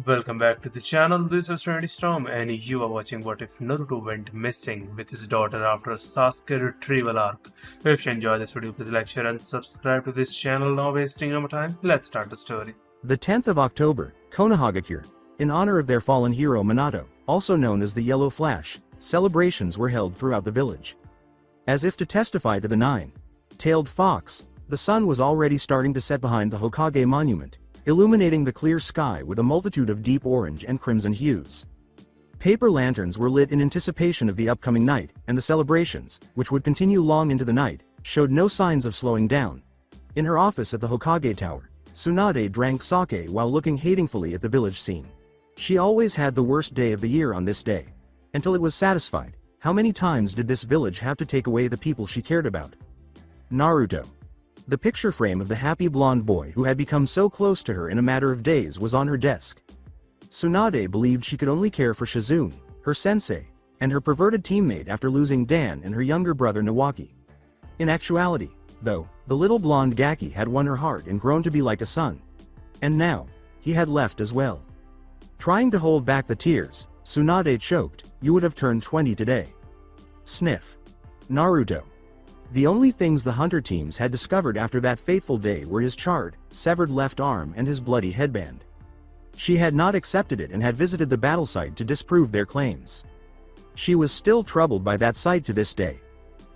Welcome back to the channel. This is Trinity Storm and you are watching What If Naruto Went Missing with his daughter after a Sasuke Retrieval arc. If you enjoy this video, please like, share and subscribe to this channel. Now wasting no more time, let's start the story. The 10th of October, Konohagakure, in honor of their fallen hero Minato, also known as the Yellow Flash, celebrations were held throughout the village. As if to testify to the nine-tailed fox, the sun was already starting to set behind the Hokage monument, illuminating the clear sky with a multitude of deep orange and crimson hues. Paper lanterns were lit in anticipation of the upcoming night, and the celebrations, which would continue long into the night, showed no signs of slowing down. In her office at the Hokage Tower, Tsunade drank sake while looking hatingfully at the village scene. She always had the worst day of the year on this day. Until it was satisfied, how many times did this village have to take away the people she cared about? Naruto. The picture frame of the happy blonde boy who had become so close to her in a matter of days was on her desk. Tsunade believed she could only care for Shizune, her sensei, and her perverted teammate after losing Dan and her younger brother Nawaki. In actuality, though, the little blonde Gaki had won her heart and grown to be like a son. And now, he had left as well. Trying to hold back the tears, Tsunade choked, "You would have turned 20 today." Sniff. Naruto. The only things the hunter teams had discovered after that fateful day were his charred, severed left arm and his bloody headband. She had not accepted it and had visited the battle site to disprove their claims. She was still troubled by that sight to this day.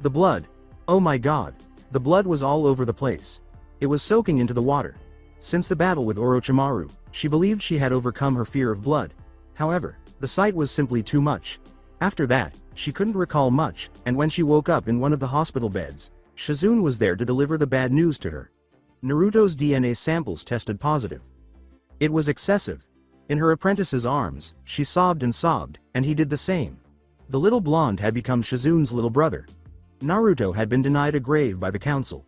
The blood. Oh my god. The blood was all over the place. It was soaking into the water. Since the battle with Orochimaru, she believed she had overcome her fear of blood. However, the sight was simply too much. After that, she couldn't recall much, and when she woke up in one of the hospital beds, Shizune was there to deliver the bad news to her. Naruto's DNA samples tested positive. It was excessive. In her apprentice's arms, she sobbed, and he did the same. The little blonde had become Shizune's little brother. Naruto had been denied a grave by the council.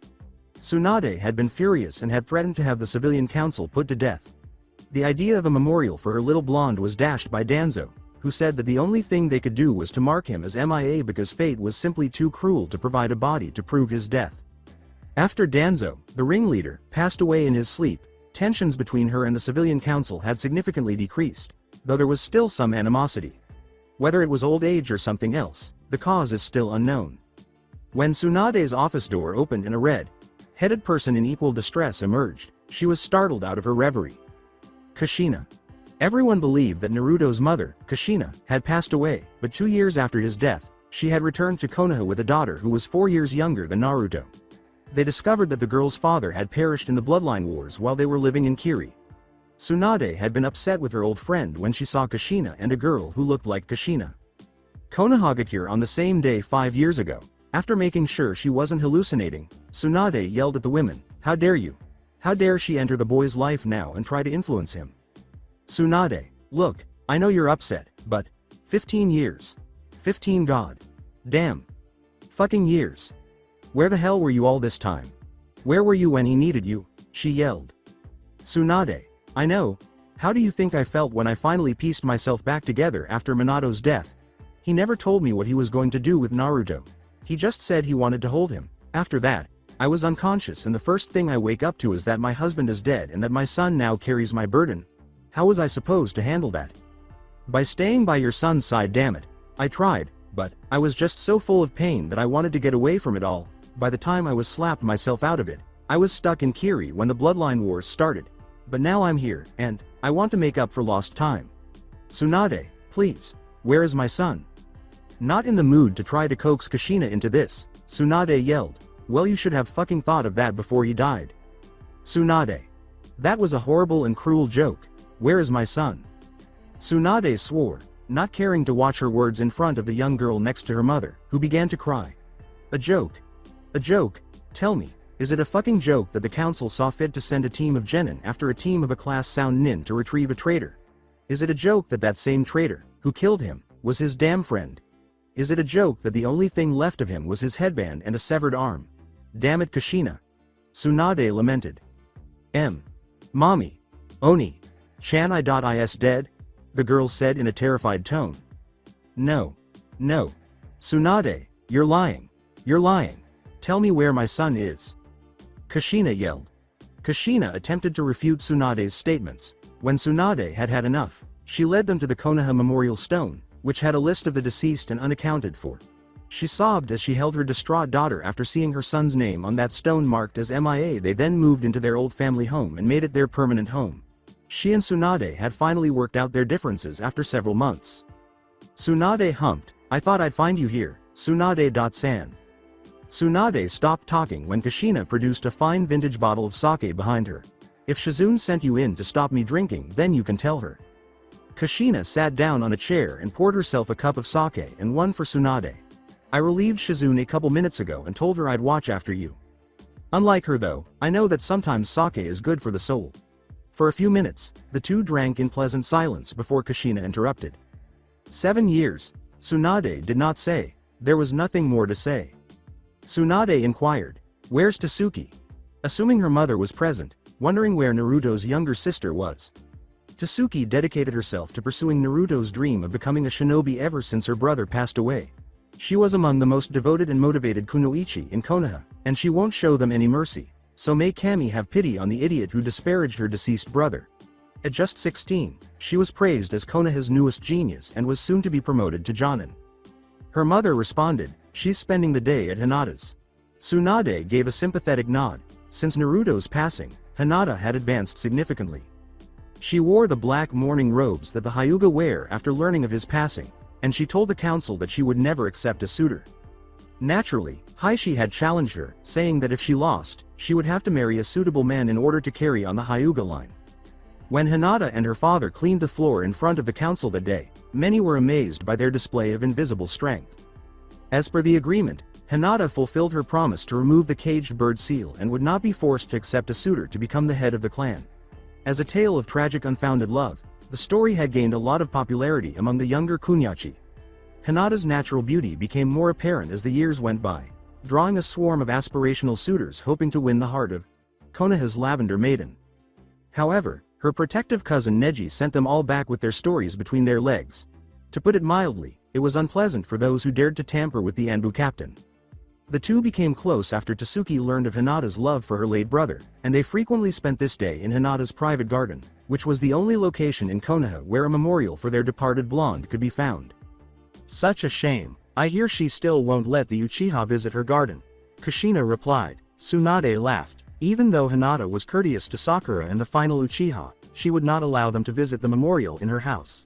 Tsunade had been furious and had threatened to have the civilian council put to death. The idea of a memorial for her little blonde was dashed by Danzo, who said that the only thing they could do was to mark him as MIA because fate was simply too cruel to provide a body to prove his death. After Danzo, the ringleader, passed away in his sleep, tensions between her and the civilian council had significantly decreased, though there was still some animosity. Whether it was old age or something else, the cause is still unknown. When Tsunade's office door opened and a red-headed person in equal distress emerged, she was startled out of her reverie. Kushina. Everyone believed that Naruto's mother, Kushina, had passed away, but 2 years after his death, she had returned to Konoha with a daughter who was 4 years younger than Naruto. They discovered that the girl's father had perished in the bloodline wars while they were living in Kiri. Tsunade had been upset with her old friend when she saw Kushina and a girl who looked like Kushina. Konohagakure on the same day 5 years ago. After making sure she wasn't hallucinating, Tsunade yelled at the women, "How dare you? How dare she enter the boy's life now and try to influence him?" Tsunade, look, I know you're upset, but 15 years. 15 god. Damn. Fucking years. Where the hell were you all this time? Where were you when he needed you? She yelled. Tsunade, I know. How do you think I felt when I finally pieced myself back together after Minato's death? He never told me what he was going to do with Naruto. He just said he wanted to hold him. After that, I was unconscious and the first thing I wake up to is that my husband is dead and that my son now carries my burden. How was I supposed to handle that? By staying by your son's side, damn it. I tried, but I was just so full of pain that I wanted to get away from it all. By the time I was slapped myself out of it, I was stuck in Kiri when the bloodline wars started. But now I'm here, and I want to make up for lost time. Tsunade, please, where is my son? Not in the mood to try to coax Kushina into this, Tsunade yelled, well you should have fucking thought of that before he died. Tsunade. That was a horrible and cruel joke. Where is my son? Tsunade swore, not caring to watch her words in front of the young girl next to her mother, who began to cry. A joke. A joke? Tell me, is it a fucking joke that the council saw fit to send a team of genin after a team of a class sound nin to retrieve a traitor? Is it a joke that that same traitor, who killed him, was his damn friend? Is it a joke that the only thing left of him was his headband and a severed arm? Damn it, Kushina. Tsunade lamented. Mommy. Oni. Is dead? The girl said in a terrified tone. No. No. Tsunade, you're lying. You're lying. Tell me where my son is. Kushina yelled. Kushina attempted to refute Tsunade's statements. When Tsunade had had enough, she led them to the Konoha memorial stone, which had a list of the deceased and unaccounted for. She sobbed as she held her distraught daughter after seeing her son's name on that stone marked as MIA. They then moved into their old family home and made it their permanent home. She and Tsunade had finally worked out their differences after several months. Tsunade humped, "I thought I'd find you here, Tsunade-san." Tsunade stopped talking when Kushina produced a fine vintage bottle of sake behind her. "If Shizune sent you in to stop me drinking, then you can tell her." Kushina sat down on a chair and poured herself a cup of sake and one for Tsunade. "I relieved Shizune a couple minutes ago and told her I'd watch after you. Unlike her though, I know that sometimes sake is good for the soul." For a few minutes, the two drank in pleasant silence before Kushina interrupted. 7 years, Tsunade did not say. There was nothing more to say. Tsunade inquired, "Where's Tasuki?" Assuming her mother was present, wondering where Naruto's younger sister was. Tasuki dedicated herself to pursuing Naruto's dream of becoming a shinobi ever since her brother passed away. She was among the most devoted and motivated kunoichi in Konoha, and she won't show them any mercy, so may Kami have pity on the idiot who disparaged her deceased brother. At just 16, she was praised as Konoha's newest genius and was soon to be promoted to Jonin. Her mother responded, "She's spending the day at Hinata's." Tsunade gave a sympathetic nod. Since Naruto's passing, Hinata had advanced significantly. She wore the black mourning robes that the Hyuga wear after learning of his passing, and she told the council that she would never accept a suitor. Naturally, Heishi had challenged her, saying that if she lost, she would have to marry a suitable man in order to carry on the Hyuga line. When Hinata and her father cleaned the floor in front of the council that day, many were amazed by their display of invisible strength. As per the agreement, Hinata fulfilled her promise to remove the caged bird seal and would not be forced to accept a suitor to become the head of the clan. As a tale of tragic unfounded love, the story had gained a lot of popularity among the younger kunyachi. Hinata's natural beauty became more apparent as the years went by, drawing a swarm of aspirational suitors hoping to win the heart of Konoha's Lavender Maiden. However, her protective cousin Neji sent them all back with their stories between their legs. To put it mildly, it was unpleasant for those who dared to tamper with the Anbu captain. The two became close after Tasuki learned of Hinata's love for her late brother, and they frequently spent this day in Hinata's private garden, which was the only location in Konoha where a memorial for their departed blonde could be found. "Such a shame. I hear she still won't let the Uchiha visit her garden," Kushina replied. Tsunade laughed. Even though Hinata was courteous to Sakura and the final Uchiha, she would not allow them to visit the memorial in her house.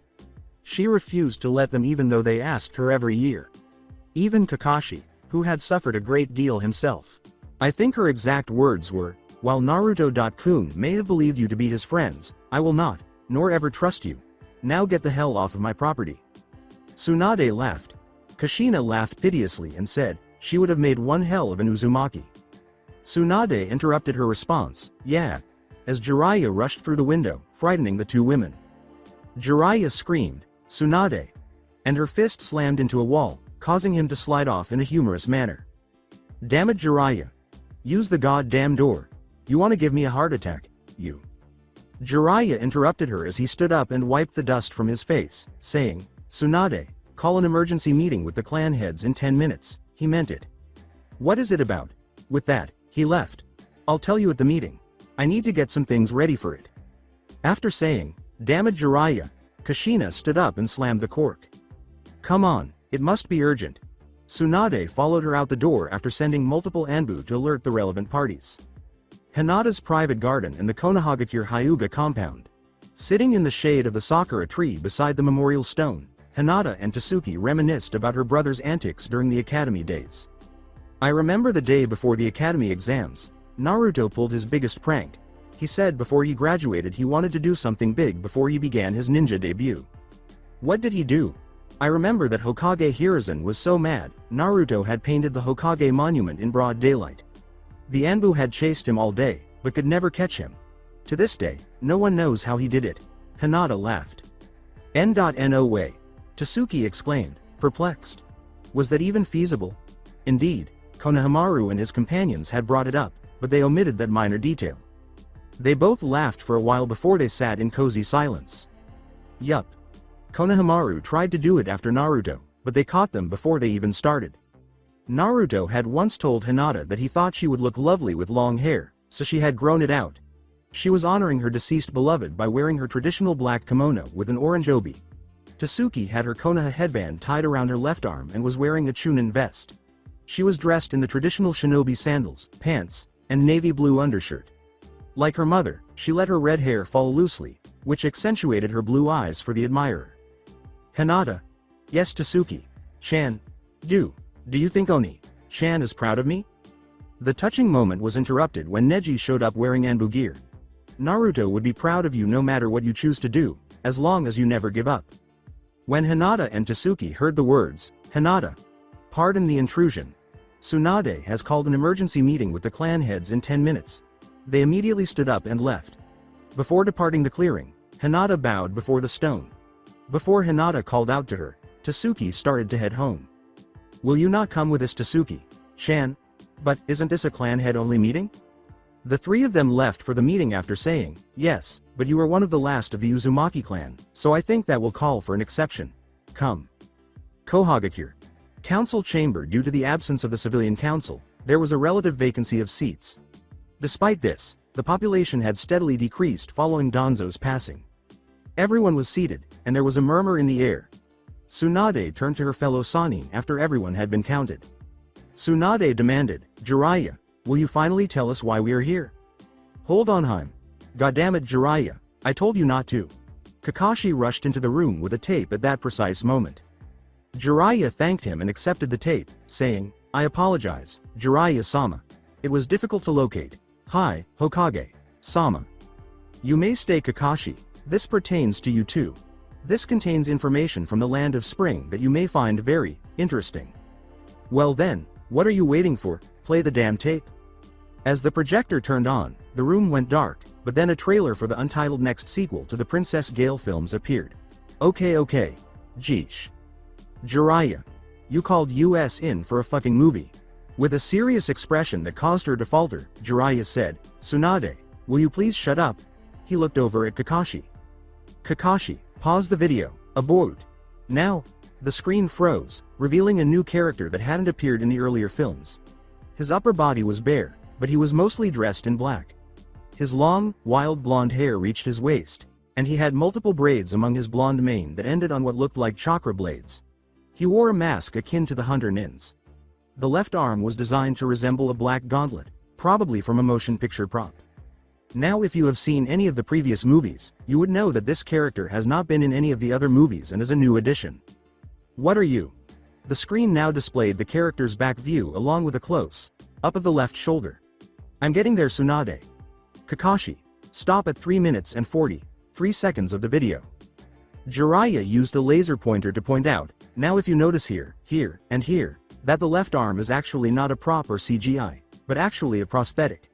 She refused to let them even though they asked her every year. Even Kakashi, who had suffered a great deal himself. I think her exact words were, "While Naruto-kun may have believed you to be his friends, I will not, nor ever trust you. Now get the hell off of my property." Tsunade laughed. Kushina laughed piteously and said, she would have made one hell of an Uzumaki. Tsunade interrupted her response, "Yeah," as Jiraiya rushed through the window, frightening the two women. Jiraiya screamed, "Tsunade!" and her fist slammed into a wall, causing him to slide off in a humorous manner. "Damn it, Jiraiya. Use the goddamn door. You want to give me a heart attack, you?" Jiraiya interrupted her as he stood up and wiped the dust from his face, saying, "Tsunade, call an emergency meeting with the clan heads in 10 minutes, he meant it." "What is it about?" With that, he left. "I'll tell you at the meeting. I need to get some things ready for it." After saying, "Damn it, Jiraiya," Kushina stood up and slammed the cork. "Come on, it must be urgent." Tsunade followed her out the door after sending multiple Anbu to alert the relevant parties. Hinata's private garden and the Konohagakure Hyuga compound. Sitting in the shade of the sakura tree beside the memorial stone, Hinata and Tasuki reminisced about her brother's antics during the academy days. "I remember the day before the academy exams, Naruto pulled his biggest prank. He said before he graduated he wanted to do something big before he began his ninja debut. What did he do? I remember that Hokage Hiruzen was so mad, Naruto had painted the Hokage monument in broad daylight. The Anbu had chased him all day, but could never catch him. To this day, no one knows how he did it." Hinata laughed. "No way." Tasuki exclaimed, perplexed. Was that even feasible? Indeed, Konohamaru and his companions had brought it up, but they omitted that minor detail. They both laughed for a while before they sat in cozy silence. Yup. Konohamaru tried to do it after Naruto, but they caught them before they even started. Naruto had once told Hinata that he thought she would look lovely with long hair, so she had grown it out. She was honoring her deceased beloved by wearing her traditional black kimono with an orange obi. Tasuki had her Konoha headband tied around her left arm and was wearing a chunin vest. She was dressed in the traditional shinobi sandals, pants, and navy blue undershirt. Like her mother, she let her red hair fall loosely, which accentuated her blue eyes for the admirer. Hinata. Yes, Tasuki. Chan. Do you think Oni-chan is proud of me? The touching moment was interrupted when Neji showed up wearing Anbu gear. Naruto would be proud of you no matter what you choose to do, as long as you never give up. When Hinata and Tasuki heard the words, Hinata, pardon the intrusion. Tsunade has called an emergency meeting with the clan heads in 10 minutes. They immediately stood up and left. Before departing the clearing, Hinata bowed before the stone. Before Hinata called out to her, Tasuki started to head home. Will you not come with us, Tasuki-chan? But isn't this a clan head only meeting? The three of them left for the meeting after saying, yes, but you are one of the last of the Uzumaki clan, so I think that will call for an exception. Come. Konohagakure. Council chamber. Due to the absence of the civilian council, there was a relative vacancy of seats. Despite this, the population had steadily decreased following Danzo's passing. Everyone was seated, and there was a murmur in the air. Tsunade turned to her fellow Sanin after everyone had been counted. Tsunade demanded, Jiraiya, will you finally tell us why we are here? Hold on, Heim. Goddammit, Jiraiya, I told you not to. Kakashi rushed into the room with a tape at that precise moment. Jiraiya thanked him and accepted the tape, saying, I apologize, Jiraiya-sama. It was difficult to locate. Hi, Hokage-sama. You may stay, Kakashi. This pertains to you too. This contains information from the land of spring that you may find very interesting. Well then, what are you waiting for? Play the damn tape. As the projector turned on, the room went dark, but then a trailer for the untitled next sequel to the Princess Gale films appeared. Okay. Jeesh. Jiraiya. You called us in for a fucking movie. With a serious expression that caused her to falter, Jiraiya said, Tsunade, will you please shut up? He looked over at Kakashi. Kakashi, pause the video. Abort. Now, the screen froze, revealing a new character that hadn't appeared in the earlier films. His upper body was bare, but he was mostly dressed in black. His long, wild blonde hair reached his waist, and he had multiple braids among his blonde mane that ended on what looked like chakra blades. He wore a mask akin to the hunter nins. The left arm was designed to resemble a black gauntlet, probably from a motion picture prop. Now if you have seen any of the previous movies, you would know that this character has not been in any of the other movies and is a new addition. What are you? The screen now displayed the character's back view along with a close-up of the left shoulder. I'm getting there, Tsunade. Kakashi, stop at 3 minutes and 43 seconds of the video. Jiraiya used a laser pointer to point out, now if you notice here, and here, that the left arm is actually not a prop or CGI, but actually a prosthetic.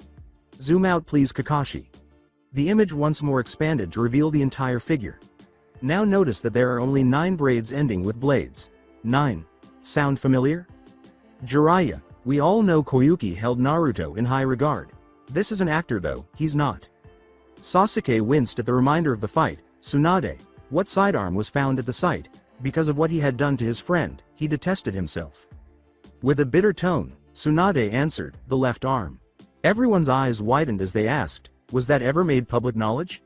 Zoom out please, Kakashi. The image once more expanded to reveal the entire figure. Now notice that there are only 9 braids ending with blades. 9. Sound familiar? Jiraiya, we all know Koyuki held Naruto in high regard. This is an actor though, he's not. Sasuke winced at the reminder of the fight. Tsunade, what sidearm was found at the site? Because of what he had done to his friend, he detested himself. With a bitter tone, Tsunade answered, the left arm. Everyone's eyes widened as they asked, was that ever made public knowledge?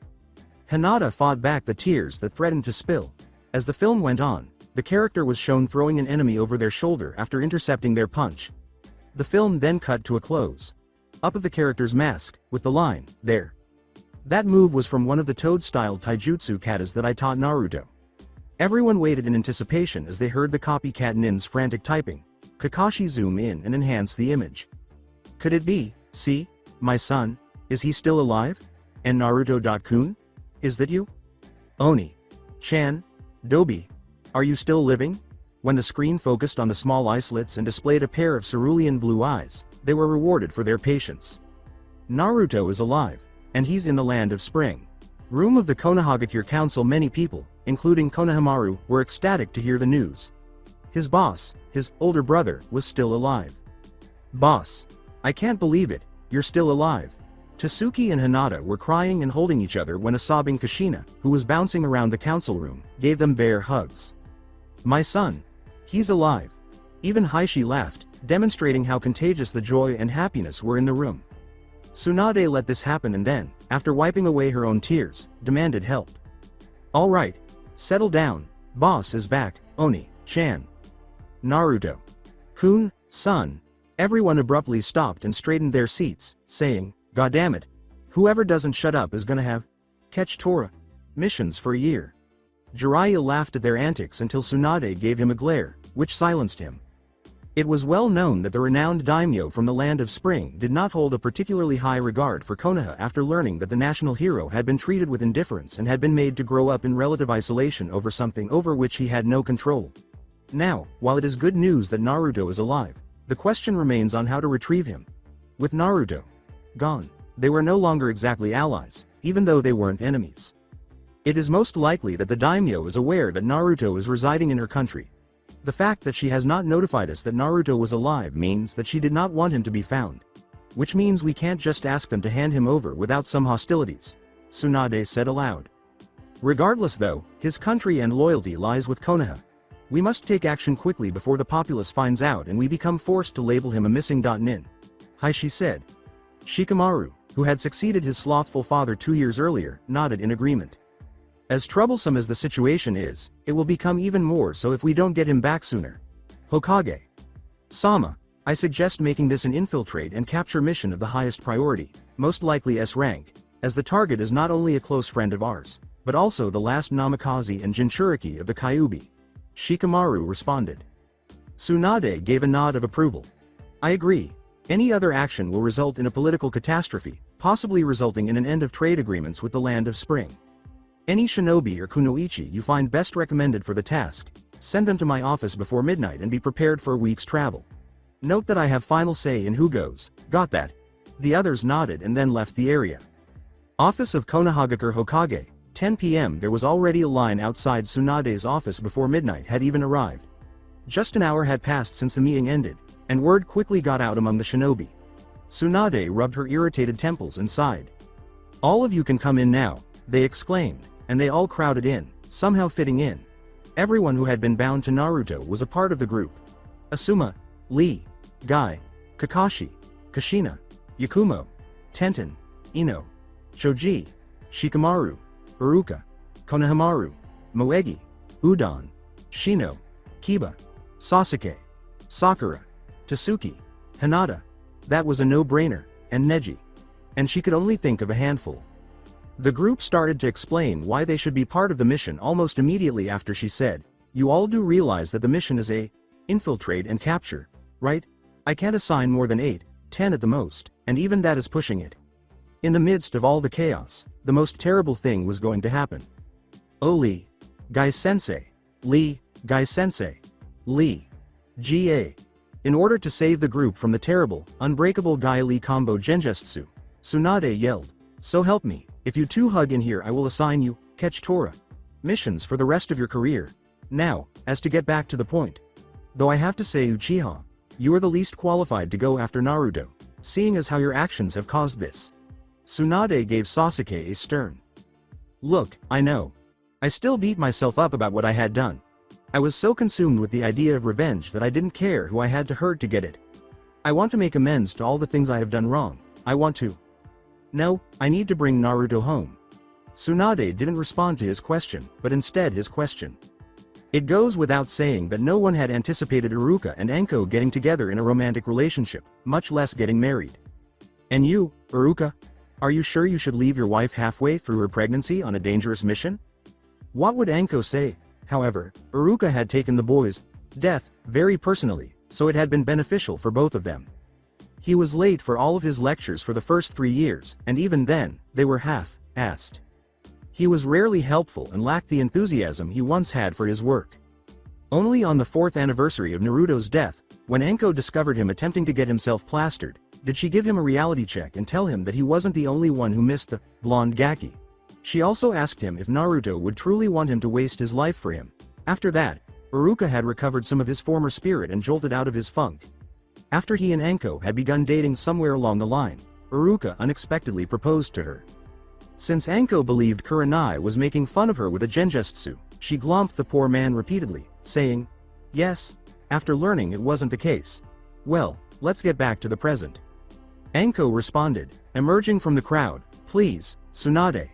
Hinata fought back the tears that threatened to spill. As the film went on, the character was shown throwing an enemy over their shoulder after intercepting their punch. The film then cut to a close-up of the character's mask, with the line, there. That move was from one of the Toad-style taijutsu katas that I taught Naruto. Everyone waited in anticipation as they heard the copycat nin's frantic typing. Kakashi zoom in and enhance the image. Could it be, see, my son, is he still alive? And Naruto-kun? Is that you? Oni-chan, Dobi, are you still living? When the screen focused on the small eye slits and displayed a pair of cerulean blue eyes, they were rewarded for their patience. Naruto is alive, and he's in the land of spring. Room of the Konohagakure Council. Many people, including Konohamaru, were ecstatic to hear the news. His boss, his older brother, was still alive. Boss, I can't believe it, you're still alive. Tasuki and Hinata were crying and holding each other when a sobbing Kushina, who was bouncing around the council room, gave them bear hugs. My son. He's alive. Even Heishi laughed, demonstrating how contagious the joy and happiness were in the room. Tsunade let this happen and then, after wiping away her own tears, demanded help. "All right. Settle down. Boss is back, Oni-chan." Naruto. "Kun, son." Everyone abruptly stopped and straightened their seats, saying, "Goddammit. Whoever doesn't shut up is gonna have catch Tora missions for a year." Jiraiya laughed at their antics until Tsunade gave him a glare, which silenced him. It was well known that the renowned daimyo from the land of spring did not hold a particularly high regard for Konoha after learning that the national hero had been treated with indifference and had been made to grow up in relative isolation over something over which he had no control. Now, while it is good news that Naruto is alive, the question remains on how to retrieve him. With Naruto gone, they were no longer exactly allies, even though they weren't enemies. It is most likely that the daimyo is aware that Naruto is residing in her country. The fact that she has not notified us that Naruto was alive means that she did not want him to be found. Which means we can't just ask them to hand him over without some hostilities, Tsunade said aloud. Regardless though, his country and loyalty lies with Konoha. We must take action quickly before the populace finds out and we become forced to label him a missing nin. Heishi said. Shikamaru, who had succeeded his slothful father 2 years earlier, nodded in agreement. As troublesome as the situation is, it will become even more so if we don't get him back sooner. Hokage. Sama, I suggest making this an infiltrate and capture mission of the highest priority, most likely S rank, as the target is not only a close friend of ours, but also the last Namikaze and Jinchuriki of the Kyuubi. Shikamaru responded. Tsunade gave a nod of approval. I agree. Any other action will result in a political catastrophe, possibly resulting in an end of trade agreements with the land of spring. Any shinobi or kunoichi you find best recommended for the task, send them to my office before midnight and be prepared for a week's travel. Note that I have final say in who goes, got that? The others nodded and then left the area. Office of Konohagakure Hokage, 10 p.m. There was already a line outside Tsunade's office before midnight had even arrived. Just an hour had passed since the meeting ended, and word quickly got out among the shinobi. Tsunade rubbed her irritated temples and sighed. All of you can come in now, they exclaimed, and they all crowded in, somehow fitting in. Everyone who had been bound to Naruto was a part of the group. Asuma, Lee, Guy, Kakashi, Kushina, Yakumo, Tenten, Ino, Choji, Shikamaru, Iruka, Konohamaru, Moegi, Udon, Shino, Kiba, Sasuke, Sakura, Tasuki, Hinata. That was a no-brainer, and Neji. And she could only think of a handful. The group started to explain why they should be part of the mission almost immediately after she said, "You all do realize that the mission is a infiltrate and capture, right? I can't assign more than 8, 10 at the most, and even that is pushing it." In the midst of all the chaos, the most terrible thing was going to happen. "Oh Lee, Guy-sensei, Lee, Guy-sensei, Lee, Ga." In order to save the group from the terrible, unbreakable Guy-Lee combo Genjutsu, Tsunade yelled, "So help me, if you two hug in here I will assign you, catch Tora missions for the rest of your career. Now, as to get back to the point. Though I have to say Uchiha, you are the least qualified to go after Naruto, seeing as how your actions have caused this." Tsunade gave Sasuke a stern look. "I know. I still beat myself up about what I had done. I was so consumed with the idea of revenge that I didn't care who I had to hurt to get it. I want to make amends to all the things I have done wrong. I want to. No, I need to bring Naruto home." Tsunade didn't respond to his question, but instead his question. It goes without saying that no one had anticipated Iruka and Enko getting together in a romantic relationship, much less getting married. "And you, Iruka? Are you sure you should leave your wife halfway through her pregnancy on a dangerous mission?" What would Enko say? However, Iruka had taken the boy's death very personally, so it had been beneficial for both of them. He was late for all of his lectures for the first 3 years, and even then, they were half-assed. He was rarely helpful and lacked the enthusiasm he once had for his work. Only on the 4th anniversary of Naruto's death, when Enko discovered him attempting to get himself plastered, did she give him a reality check and tell him that he wasn't the only one who missed the blonde Gaki. She also asked him if Naruto would truly want him to waste his life for him. After that, Iruka had recovered some of his former spirit and jolted out of his funk. After he and Enko had begun dating somewhere along the line, Iruka unexpectedly proposed to her. Since Enko believed Kurenai was making fun of her with a genjutsu, she glomped the poor man repeatedly, saying, "Yes," after learning it wasn't the case. "Well, let's get back to the present." Enko responded, emerging from the crowd, Please, Tsunade.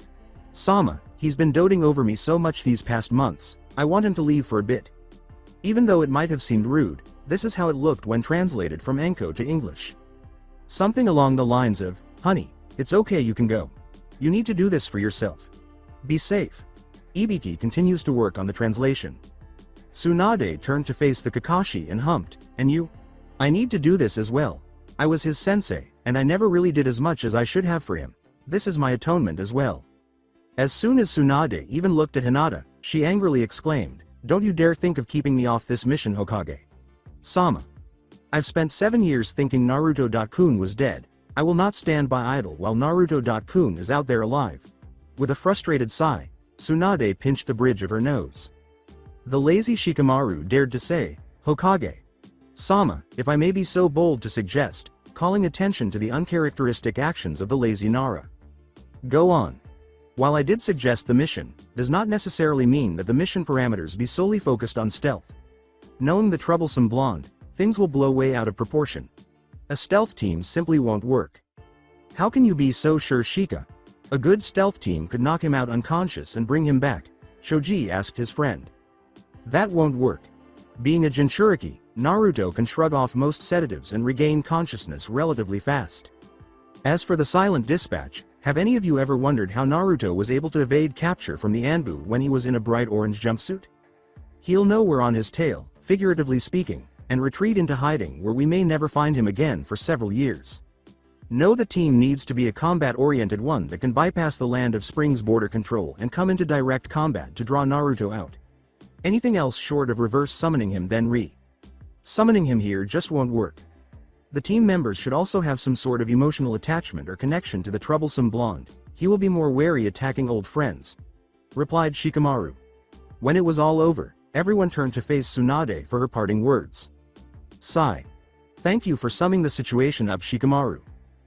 Sama, he's been doting over me so much these past months, I want him to leave for a bit. Even though it might have seemed rude, this is how it looked when translated from Enko to English. Something along the lines of, honey, it's okay, you can go. You need to do this for yourself. Be safe. Ibiki continues to work on the translation. Tsunade turned to face the Kakashi and humped, and you? I need to do this as well. I was his sensei, and I never really did as much as I should have for him. This is my atonement as well. As soon as Tsunade even looked at Hinata, she angrily exclaimed, don't you dare think of keeping me off this mission, Hokage. Sama. I've spent 7 years thinking Naruto-kun was dead. I will not stand by idle while Naruto-kun is out there alive. With a frustrated sigh, Tsunade pinched the bridge of her nose. The lazy Shikamaru dared to say, Hokage. Sama, if I may be so bold to suggest, calling attention to the uncharacteristic actions of the lazy Nara. Go on. While I did suggest the mission, does not necessarily mean that the mission parameters be solely focused on stealth. Knowing the troublesome blonde, things will blow way out of proportion. A stealth team simply won't work. How can you be so sure, Shika? A good stealth team could knock him out unconscious and bring him back, Choji asked his friend. That won't work. Being a Jinchuriki, Naruto can shrug off most sedatives and regain consciousness relatively fast. As for the silent dispatch, have any of you ever wondered how Naruto was able to evade capture from the Anbu when he was in a bright orange jumpsuit? He'll know we're on his tail, figuratively speaking, and retreat into hiding where we may never find him again for several years. No, the team needs to be a combat-oriented one that can bypass the Land of Spring's border control and come into direct combat to draw Naruto out. Anything else short of reverse summoning him then summoning him here just won't work. The team members should also have some sort of emotional attachment or connection to the troublesome blonde. He will be more wary attacking old friends, replied Shikamaru. When it was all over, everyone turned to face Tsunade for her parting words. Sigh. Thank you for summing the situation up, Shikamaru.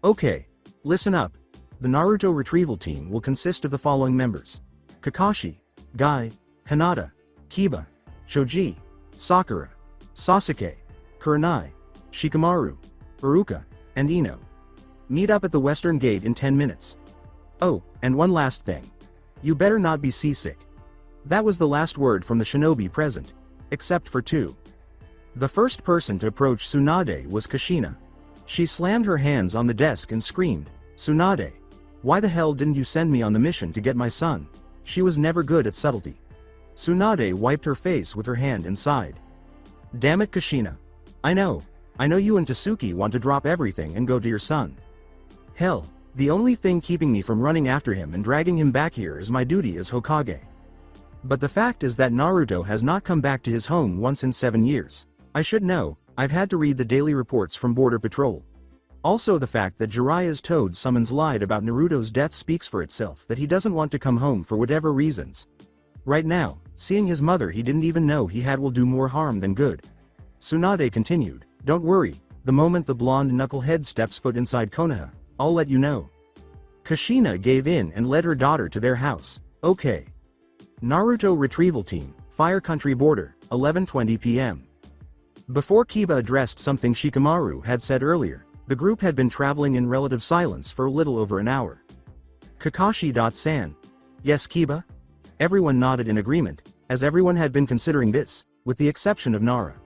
Okay, listen up. The Naruto Retrieval team will consist of the following members: Kakashi, Guy, Hinata, Kiba, Choji, Sakura, Sasuke, Kurenai, Shikamaru, Iruka, and Ino. Meet up at the western gate in 10 minutes. Oh, and one last thing. You better not be seasick. That was the last word from the shinobi present, except for two. The first person to approach Tsunade was Kushina. She slammed her hands on the desk and screamed, Tsunade, why the hell didn't you send me on the mission to get my son? She was never good at subtlety. Tsunade wiped her face with her hand and sighed. Damn it, Kushina. I know you and Tasuki want to drop everything and go to your son. Hell, the only thing keeping me from running after him and dragging him back here is my duty as Hokage. But the fact is that Naruto has not come back to his home once in 7 years. I should know, I've had to read the daily reports from Border Patrol. Also, the fact that Jiraiya's toad summons lied about Naruto's death speaks for itself, that he doesn't want to come home for whatever reasons. Right now, seeing his mother he didn't even know he had will do more harm than good. Tsunade continued, don't worry, the moment the blonde knucklehead steps foot inside Konoha, I'll let you know. Kushina gave in and led her daughter to their house. Okay. Naruto Retrieval Team, Fire Country Border, 11:20 p.m. Before Kiba addressed something Shikamaru had said earlier, the group had been traveling in relative silence for a little over an hour. Kakashi.san. Yes, Kiba? Everyone nodded in agreement, as everyone had been considering this, with the exception of Nara.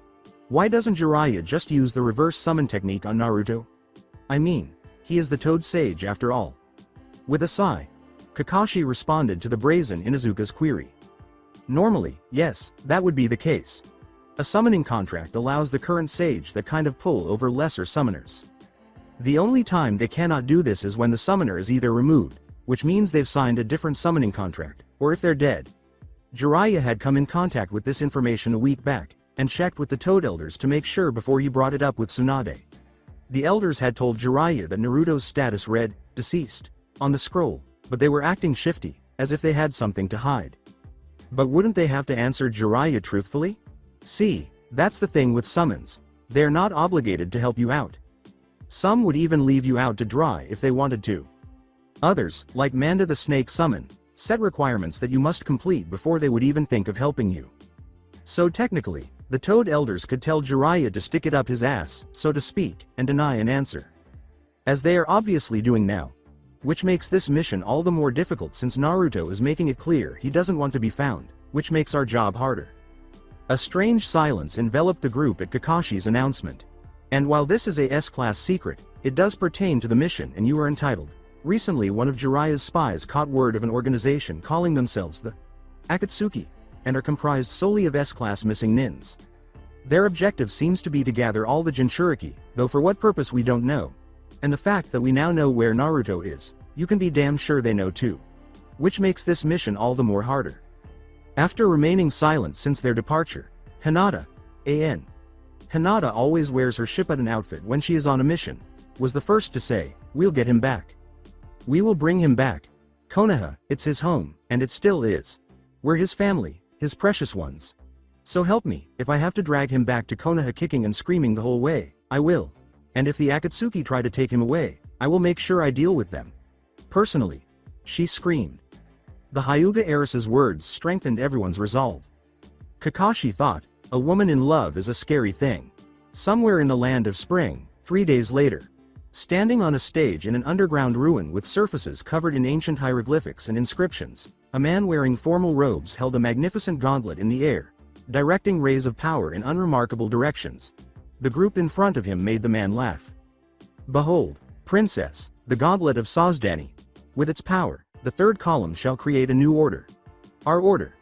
Why doesn't Jiraiya just use the reverse summon technique on Naruto? I mean, he is the Toad Sage after all. With a sigh, Kakashi responded to the brazen Inuzuka's query. Normally, yes, that would be the case. A summoning contract allows the current sage that kind of pull over lesser summoners. The only time they cannot do this is when the summoner is either removed, which means they've signed a different summoning contract, or if they're dead. Jiraiya had come in contact with this information a week back, and checked with the Toad Elders to make sure before he brought it up with Tsunade. The Elders had told Jiraiya that Naruto's status read, deceased, on the scroll, but they were acting shifty, as if they had something to hide. But wouldn't they have to answer Jiraiya truthfully? See, that's the thing with summons. They're not obligated to help you out. Some would even leave you out to dry if they wanted to. Others, like Manda the Snake Summon, set requirements that you must complete before they would even think of helping you. So technically, the Toad Elders could tell Jiraiya to stick it up his ass, so to speak, and deny an answer. As they are obviously doing now. which makes this mission all the more difficult since Naruto is making it clear he doesn't want to be found, which makes our job harder. A strange silence enveloped the group at Kakashi's announcement. And while this is a S-class secret, it does pertain to the mission and you are entitled. Recently one of Jiraiya's spies caught word of an organization calling themselves the Akatsuki, and are comprised solely of S-class missing nins. Their objective seems to be to gather all the Jinchuriki, though for what purpose we don't know. And the fact that we now know where Naruto is, you can be damn sure they know too. Which makes this mission all the more harder. After remaining silent since their departure, Hinata, A.N. Hinata always wears her Shippuden outfit when she is on a mission, was the first to say, "We'll get him back. We will bring him back. Konoha, it's his home, and it still is. We're his family, his precious ones. So help me, if I have to drag him back to Konoha kicking and screaming the whole way, I will. And if the Akatsuki try to take him away, I will make sure I deal with them. Personally," she screamed. The Hyuga heiress's words strengthened everyone's resolve. Kakashi thought, a woman in love is a scary thing. Somewhere in the land of spring, 3 days later, standing on a stage in an underground ruin with surfaces covered in ancient hieroglyphics and inscriptions, a man wearing formal robes held a magnificent gauntlet in the air, directing rays of power in unremarkable directions. The group in front of him made the man laugh. "Behold, Princess, the gauntlet of Sasuke. With its power, the third column shall create a new order. Our order."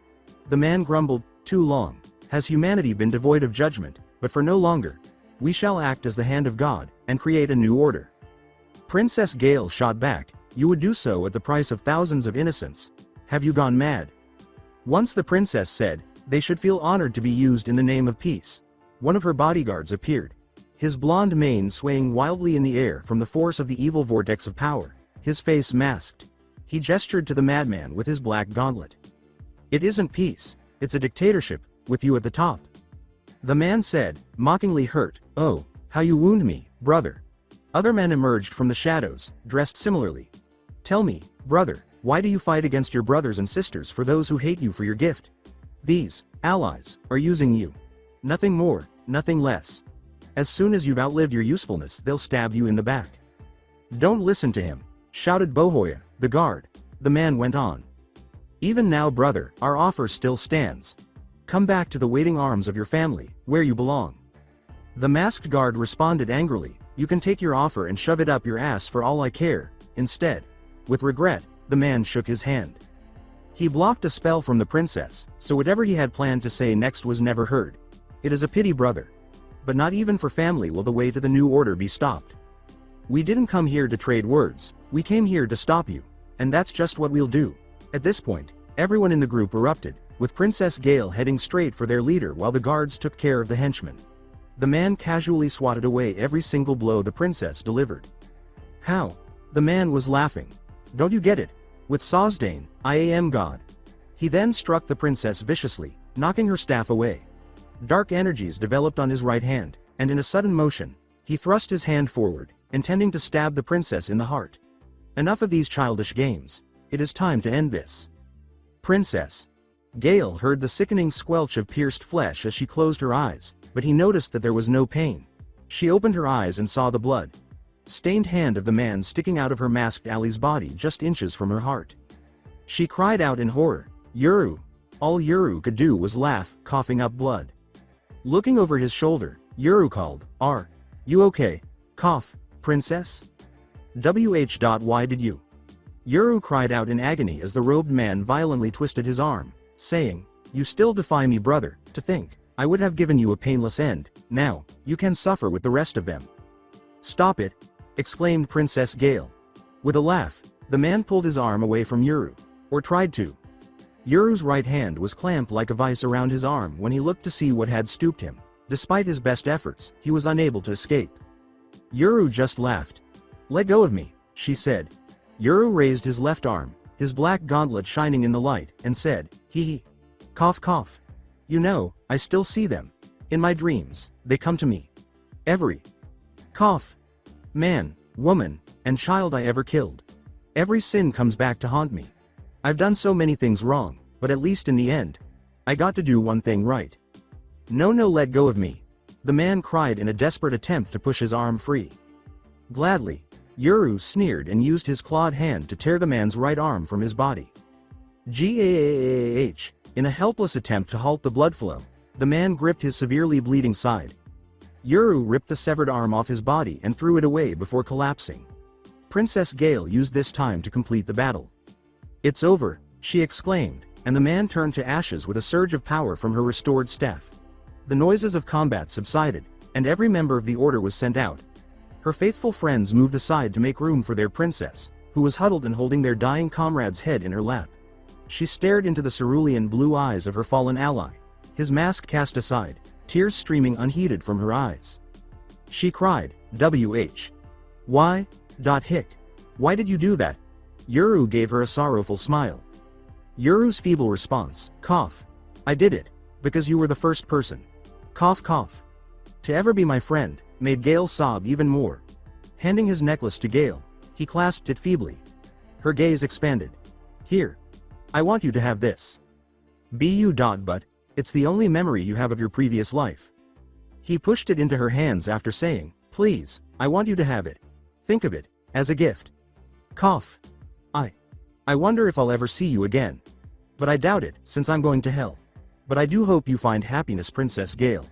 The man grumbled, "Too long has humanity been devoid of judgment, but for no longer. We shall act as the hand of God, and create a new order." Princess Gale shot back, "You would do so at the price of thousands of innocents. Have you gone mad?" Once the princess said, they should feel honored to be used in the name of peace. One of her bodyguards appeared. His blonde mane swaying wildly in the air from the force of the evil vortex of power, his face masked. He gestured to the madman with his black gauntlet. "It isn't peace, it's a dictatorship, with you at the top." The man said, mockingly hurt, "Oh, how you wound me, brother." Other men emerged from the shadows, dressed similarly. "Tell me, brother, why do you fight against your brothers and sisters for those who hate you for your gift? These allies are using you. Nothing more, nothing less. As soon as you've outlived your usefulness, they'll stab you in the back." "Don't listen to him," shouted Bohoya, the guard. The man went on. "Even now, brother, our offer still stands. Come back to the waiting arms of your family, where you belong." The masked guard responded angrily, "You can take your offer and shove it up your ass for all I care, instead." With regret, the man shook his hand. He blocked a spell from the princess, so whatever he had planned to say next was never heard. "It is a pity, brother. But not even for family will the way to the new order be stopped. We didn't come here to trade words, we came here to stop you, and that's just what we'll do." At this point, everyone in the group erupted, with Princess Gale heading straight for their leader while the guards took care of the henchmen. The man casually swatted away every single blow the princess delivered. "How?" The man was laughing. "Don't you get it? With Sasuke, I am God." He then struck the princess viciously, knocking her staff away. Dark energies developed on his right hand, and in a sudden motion, he thrust his hand forward, intending to stab the princess in the heart. "Enough of these childish games. It is time to end this." "Princess." Gale heard the sickening squelch of pierced flesh as she closed her eyes, but he noticed that there was no pain. She opened her eyes and saw the blood-stained hand of the man sticking out of her masked Ali's body just inches from her heart. She cried out in horror, "Yuru!" All Yuru could do was laugh, coughing up blood. Looking over his shoulder, Yuru called, "Are you okay? Cough, princess? Why did you?" Yuru cried out in agony as the robed man violently twisted his arm, saying, "You still defy me, brother. To think, I would have given you a painless end. Now, you can suffer with the rest of them." "Stop it!" exclaimed Princess Gale. With a laugh, the man pulled his arm away from Yuru, or tried to. Yuru's right hand was clamped like a vice around his arm when he looked to see what had stooped him. Despite his best efforts, he was unable to escape. Yuru just laughed. "Let go of me," she said. Yuru raised his left arm, his black gauntlet shining in the light, and said, "Hee hee. Cough cough. You know, I still see them. In my dreams, they come to me. Every cough. Man, woman, and child I ever killed. Every sin comes back to haunt me. I've done so many things wrong, but at least in the end, I got to do one thing right. No, let go of me." The man cried in a desperate attempt to push his arm free. "Gladly." Yuru sneered and used his clawed hand to tear the man's right arm from his body. Gah! In a helpless attempt to halt the blood flow, the man gripped his severely bleeding side. Yuru ripped the severed arm off his body and threw it away before collapsing. Princess Gale used this time to complete the battle. "It's over," she exclaimed, and the man turned to ashes with a surge of power from her restored staff. The noises of combat subsided, and every member of the order was sent out. Her faithful friends moved aside to make room for their princess, who was huddled and holding their dying comrade's head in her lap. She stared into the cerulean blue eyes of her fallen ally, his mask cast aside, tears streaming unheeded from her eyes. She cried, "WH. Why? Hick. Why did you do that?" Yuru gave her a sorrowful smile. Yuru's feeble response, cough. "I did it, because you were the first person. Cough cough. To ever be my friend," made Gale sob even more. Handing his necklace to Gale, he clasped it feebly. Her gaze expanded. "Here. I want you to have this. But it's the only memory you have of your previous life." He pushed it into her hands after saying, "Please, I want you to have it. Think of it as a gift." Cough. I wonder if I'll ever see you again. But I doubt it, since I'm going to hell. But I do hope you find happiness, Princess Gale."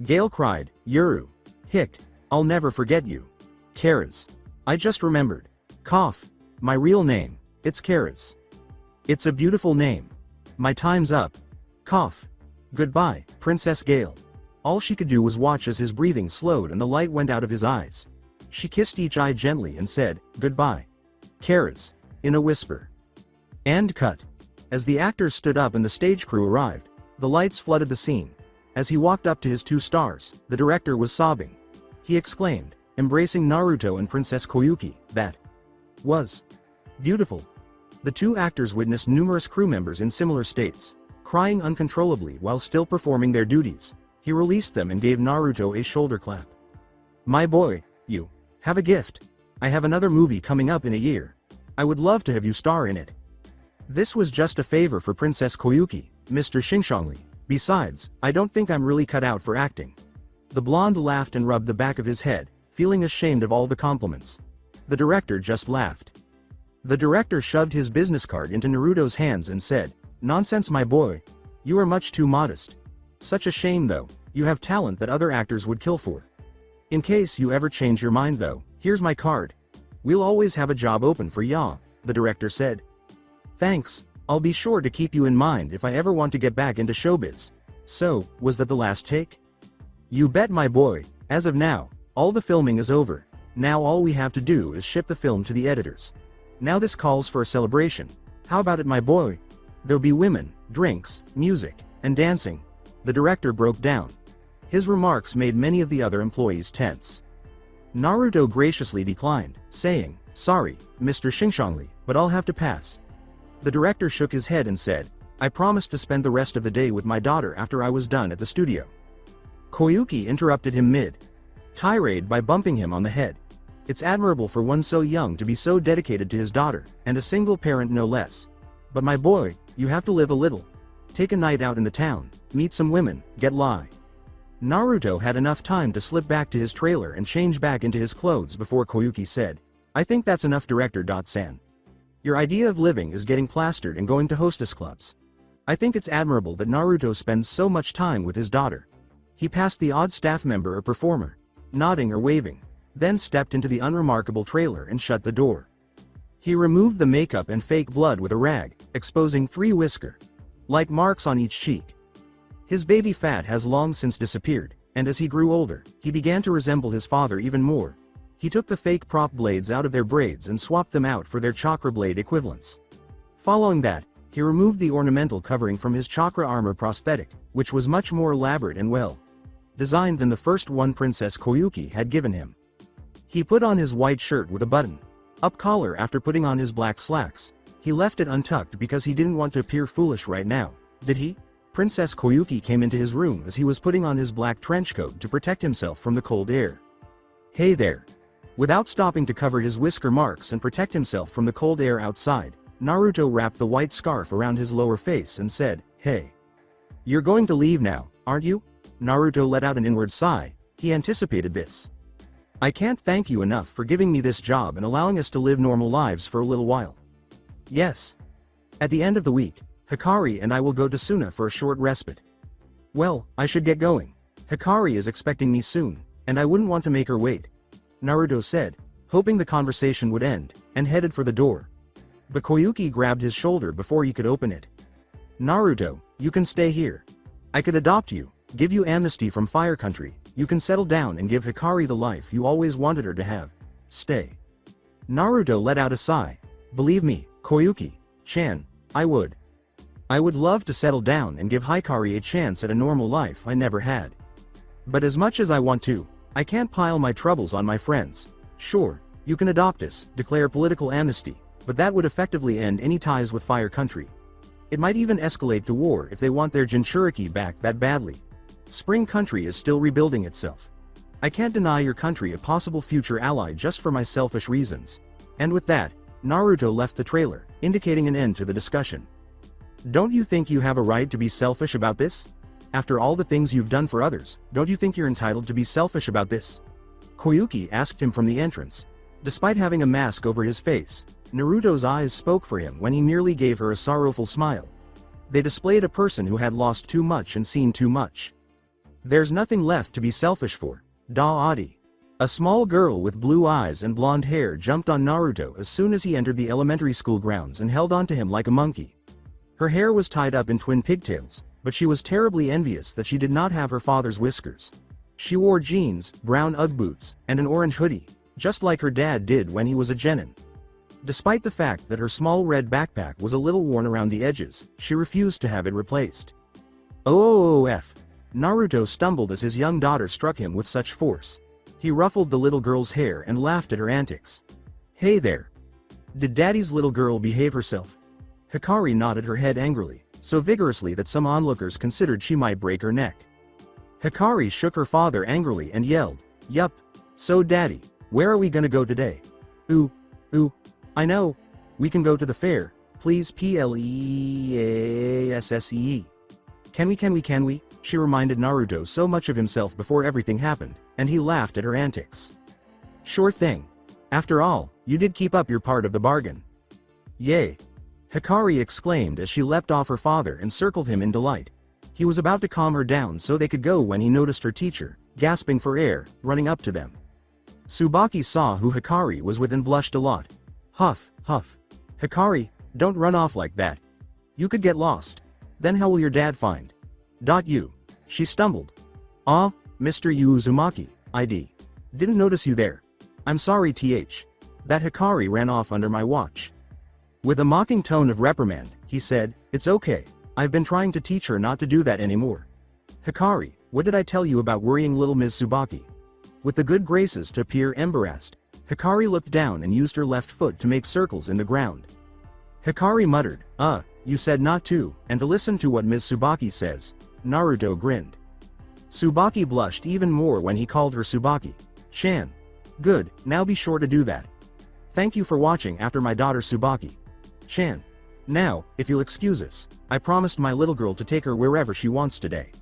Gale cried, "Yuru. Hick. I'll never forget you. Karaz. I just remembered. Cough. My real name. It's Karaz. It's a beautiful name. My time's up. Cough. Goodbye, Princess Gale." All she could do was watch as his breathing slowed and the light went out of his eyes. She kissed each eye gently and said, "Goodbye, Karaz," in a whisper. And cut. As the actors stood up and the stage crew arrived, the lights flooded the scene. As he walked up to his 2 stars, the director was sobbing. He exclaimed, embracing Naruto and Princess Koyuki, "That was beautiful." The 2 actors witnessed numerous crew members in similar states, crying uncontrollably while still performing their duties. He released them and gave Naruto a shoulder clap. "My boy, you have a gift. I have another movie coming up in a year. I would love to have you star in it." This was just a favor for Princess Koyuki, Mr. Shinshongli. "Besides, I don't think I'm really cut out for acting." The blonde laughed and rubbed the back of his head, feeling ashamed of all the compliments. The director just laughed. The director shoved his business card into Naruto's hands and said, "Nonsense, my boy. You are much too modest. Such a shame though, you have talent that other actors would kill for. In case you ever change your mind though, here's my card. We'll always have a job open for ya," the director said. "Thanks, I'll be sure to keep you in mind if I ever want to get back into showbiz." So, was that the last take? You bet, my boy. As of now, all the filming is over. Now all we have to do is ship the film to the editors. Now this calls for a celebration. How about it, my boy? There'll be women, drinks, music, and dancing. The director broke down. His remarks made many of the other employees tense. Naruto graciously declined, saying, "Sorry, Mr. Shinshongli, but I'll have to pass." The director shook his head and said, "I promised to spend the rest of the day with my daughter after I was done at the studio." Koyuki interrupted him mid-tirade by bumping him on the head. "It's admirable for one so young to be so dedicated to his daughter, and a single parent no less. But my boy, you have to live a little. Take a night out in the town, meet some women, get lie." Naruto had enough time to slip back to his trailer and change back into his clothes before Koyuki said, "I think that's enough, Director.San. Your idea of living is getting plastered and going to hostess clubs. I think it's admirable that Naruto spends so much time with his daughter." He passed the odd staff member or performer, nodding or waving, then stepped into the unremarkable trailer and shut the door. He removed the makeup and fake blood with a rag, exposing 3 whisker-like marks on each cheek. His baby fat has long since disappeared, and as he grew older, he began to resemble his father even more. He took the fake prop blades out of their braids and swapped them out for their chakra blade equivalents. Following that, he removed the ornamental covering from his chakra armor prosthetic, which was much more elaborate and well-designed than the first one Princess Koyuki had given him. He put on his white shirt with a button-up collar after putting on his black slacks. He left it untucked because he didn't want to appear foolish right now, did he? Princess Koyuki came into his room as he was putting on his black trench coat to protect himself from the cold air. "Hey there." Without stopping to cover his whisker marks and protect himself from the cold air outside, Naruto wrapped the white scarf around his lower face and said, "Hey. You're going to leave now, aren't you?" Naruto let out an inward sigh. He anticipated this. I can't thank you enough for giving me this job and allowing us to live normal lives for a little while. Yes. At the end of the week, Hikari and I will go to Suna for a short respite. Well, I should get going. Hikari is expecting me soon, and I wouldn't want to make her wait, Naruto said, hoping the conversation would end, and headed for the door. But Koyuki grabbed his shoulder before he could open it. Naruto, you can stay here. I could adopt you, give you amnesty from Fire Country, you can settle down and give Hikari the life you always wanted her to have. Stay. Naruto let out a sigh. Believe me, Koyuki-chan, I would love to settle down and give Hikari a chance at a normal life I never had. But as much as I want to, I can't pile my troubles on my friends. Sure, you can adopt us, declare political amnesty, but that would effectively end any ties with Fire Country. It might even escalate to war if they want their Jinchuriki back that badly. Spring Country is still rebuilding itself. I can't deny your country a possible future ally just for my selfish reasons. And with that, Naruto left the trailer, indicating an end to the discussion. Don't you think you have a right to be selfish about this? After all the things you've done for others, don't you think you're entitled to be selfish about this? Koyuki asked him from the entrance. Despite having a mask over his face, Naruto's eyes spoke for him when he merely gave her a sorrowful smile. They displayed a person who had lost too much and seen too much. There's nothing left to be selfish for, Da-Adi. A small girl with blue eyes and blonde hair jumped on Naruto as soon as he entered the elementary school grounds and held onto him like a monkey. Her hair was tied up in twin pigtails, but she was terribly envious that she did not have her father's whiskers. She wore jeans, brown Ugg boots, and an orange hoodie, just like her dad did when he was a genin. Despite the fact that her small red backpack was a little worn around the edges, she refused to have it replaced. OOOF. Naruto stumbled as his young daughter struck him with such force. He ruffled the little girl's hair and laughed at her antics. Hey there. Did daddy's little girl behave herself? Hikari nodded her head angrily, so vigorously that some onlookers considered she might break her neck. Hikari shook her father angrily and yelled, Yup. So daddy, where are we gonna go today? Ooh, I know. We can go to the fair, please pleasse. Can we? She reminded Naruto so much of himself before everything happened, and he laughed at her antics. Sure thing. After all, you did keep up your part of the bargain. Yay! Hikari exclaimed as she leapt off her father and circled him in delight. He was about to calm her down so they could go when he noticed her teacher, gasping for air, running up to them. Tsubaki saw who Hikari was with and blushed a lot. Huff. Hikari, don't run off like that. You could get lost. Then how will your dad find? You. She stumbled. Ah, Mr. Uzumaki, ID. Didn't notice you there. I'm sorry that Hikari ran off under my watch. With a mocking tone of reprimand, he said, It's okay, I've been trying to teach her not to do that anymore. Hikari, what did I tell you about worrying little Ms. Tsubaki? With the good graces to appear embarrassed, Hikari looked down and used her left foot to make circles in the ground. Hikari muttered, you said not to, and to listen to what Ms. Tsubaki says. Naruto grinned. Tsubaki blushed even more when he called her Tsubaki-chan. Good, now be sure to do that. Thank you for watching after my daughter Tsubaki-chan. Now, if you'll excuse us, I promised my little girl to take her wherever she wants today.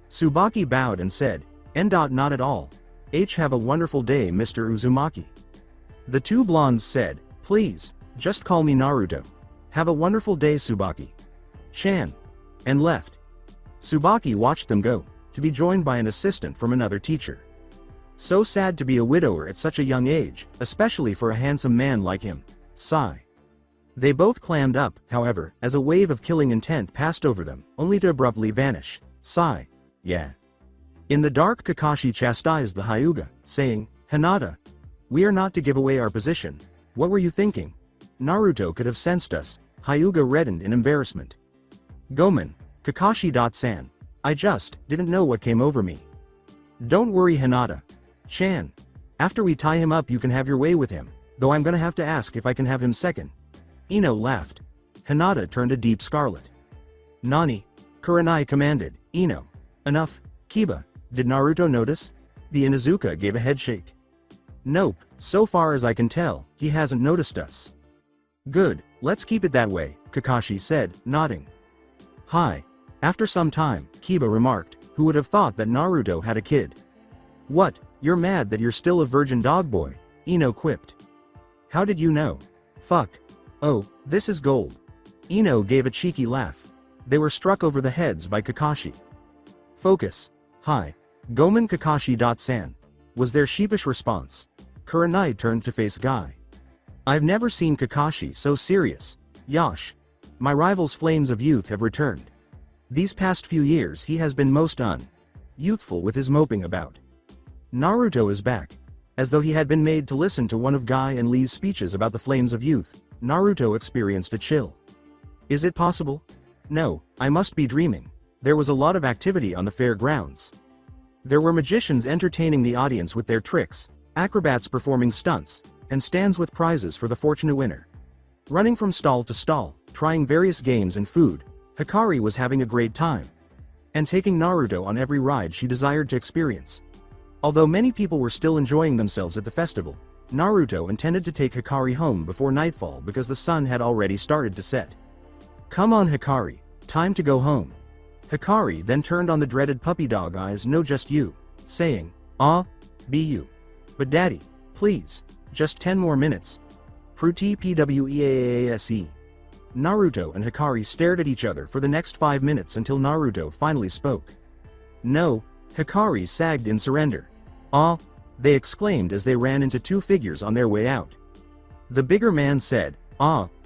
Tsubaki bowed and said, Not at all. Have a wonderful day, Mr. Uzumaki. The two blondes said, Please, just call me Naruto. Have a wonderful day, Tsubaki-chan. And left. Tsubaki watched them go, to be joined by an assistant from another teacher. So sad to be a widower at such a young age, especially for a handsome man like him. Sigh. They both clammed up, however, as a wave of killing intent passed over them, only to abruptly vanish. Sigh. Yeah. In the dark, Kakashi chastised the Hyuga, saying, Hinata, we are not to give away our position. What were you thinking? Naruto could have sensed us. Hyuga reddened in embarrassment. Gomen, Kakashi-san. I just didn't know what came over me. Don't worry, Hinata-chan. After we tie him up you can have your way with him, though I'm gonna have to ask if I can have him second. Ino laughed. Hinata turned a deep scarlet. Nani? Kurenai commanded. Ino. Enough. Kiba, did Naruto notice? The Inuzuka gave a headshake. Nope, so far as I can tell, he hasn't noticed us. Good, let's keep it that way, Kakashi said, nodding. Hi. After some time, Kiba remarked, who would have thought that Naruto had a kid? What, You're mad that you're still a virgin dog boy, Ino quipped. How did you know? Fuck. Oh, this is gold. Ino gave a cheeky laugh. They were struck over the heads by Kakashi. Focus. Hi. Gomen Kakashi.san. Was their sheepish response. Kurenai turned to face Guy. I've never seen Kakashi so serious. Yash. My rival's flames of youth have returned. These past few years he has been most youthful with his moping about. Naruto is back. As though he had been made to listen to one of Guy and Lee's speeches about the flames of youth, Naruto experienced a chill. Is it possible? No, I must be dreaming. There was a lot of activity on the fair grounds. There were magicians entertaining the audience with their tricks, acrobats performing stunts, and stands with prizes for the fortunate winner. Running from stall to stall, trying various games and food, Hikari was having a great time. And taking Naruto on every ride she desired to experience. Although many people were still enjoying themselves at the festival, Naruto intended to take Hikari home before nightfall because the sun had already started to set. Come on Hikari, time to go home. Hikari then turned on the dreaded puppy dog eyes no just you, saying, be you. But daddy, please, just 10 more minutes. Pruti pweaase. Naruto and Hikari stared at each other for the next 5 minutes until Naruto finally spoke. No, Hikari sagged in surrender. They exclaimed as they ran into two figures on their way out. The bigger man said,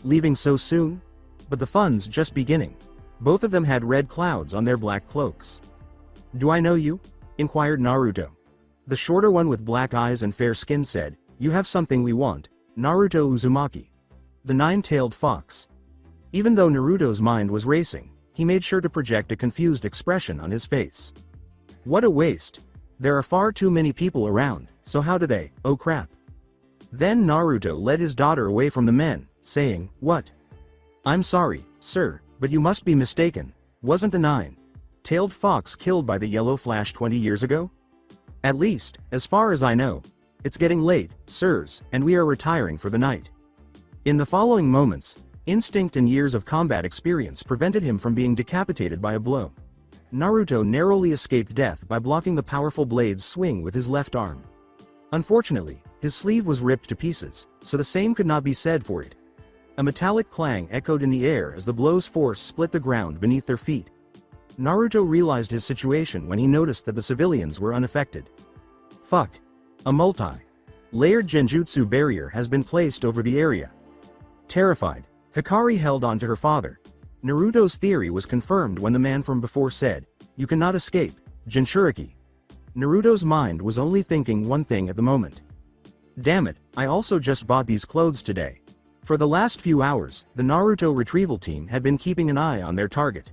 leaving so soon? But the fun's just beginning. Both of them had red clouds on their black cloaks. Do I know you? Inquired Naruto. The shorter one with black eyes and fair skin said, you have something we want, Naruto Uzumaki. The nine-tailed fox. Even though Naruto's mind was racing, he made sure to project a confused expression on his face. What a waste. There are far too many people around, so how do they, oh crap. Then Naruto led his daughter away from the men, saying, what? I'm sorry, sir, but you must be mistaken. Wasn't the nine-tailed fox killed by the yellow flash 20 years ago? At least, as far as I know. It's getting late, sirs, and we are retiring for the night. In the following moments, instinct and years of combat experience prevented him from being decapitated by a blow. Naruto narrowly escaped death by blocking the powerful blade's swing with his left arm. Unfortunately, his sleeve was ripped to pieces, so the same could not be said for it. A metallic clang echoed in the air as the blow's force split the ground beneath their feet. Naruto realized his situation when he noticed that the civilians were unaffected. Fuck. A multi-layered genjutsu barrier has been placed over the area. Terrified, Hikari held on to her father. Naruto's theory was confirmed when the man from before said, you cannot escape, Jinchuriki. Naruto's mind was only thinking one thing at the moment. Damn it, I also just bought these clothes today. For the last few hours, the Naruto retrieval team had been keeping an eye on their target.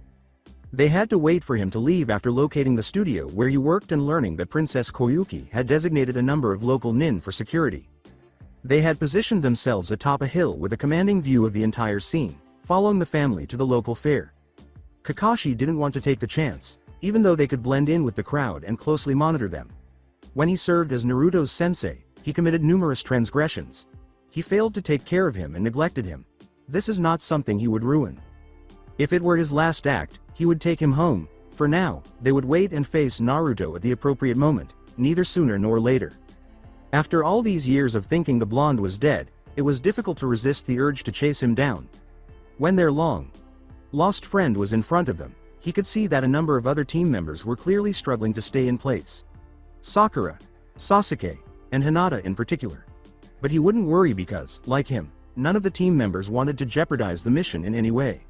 They had to wait for him to leave after locating the studio where he worked and learning that Princess Koyuki had designated a number of local nin for security. They had positioned themselves atop a hill with a commanding view of the entire scene, following the family to the local fair. Kakashi didn't want to take the chance, even though they could blend in with the crowd and closely monitor them. When he served as Naruto's sensei, he committed numerous transgressions. He failed to take care of him and neglected him. This is not something he would ruin. If it were his last act, he would take him home. For now, they would wait and face Naruto at the appropriate moment, neither sooner nor later. After all these years of thinking the blonde was dead, it was difficult to resist the urge to chase him down. When their long-lost friend was in front of them, he could see that a number of other team members were clearly struggling to stay in place. Sakura, Sasuke, and Hinata in particular. But he wouldn't worry because, like him, none of the team members wanted to jeopardize the mission in any way.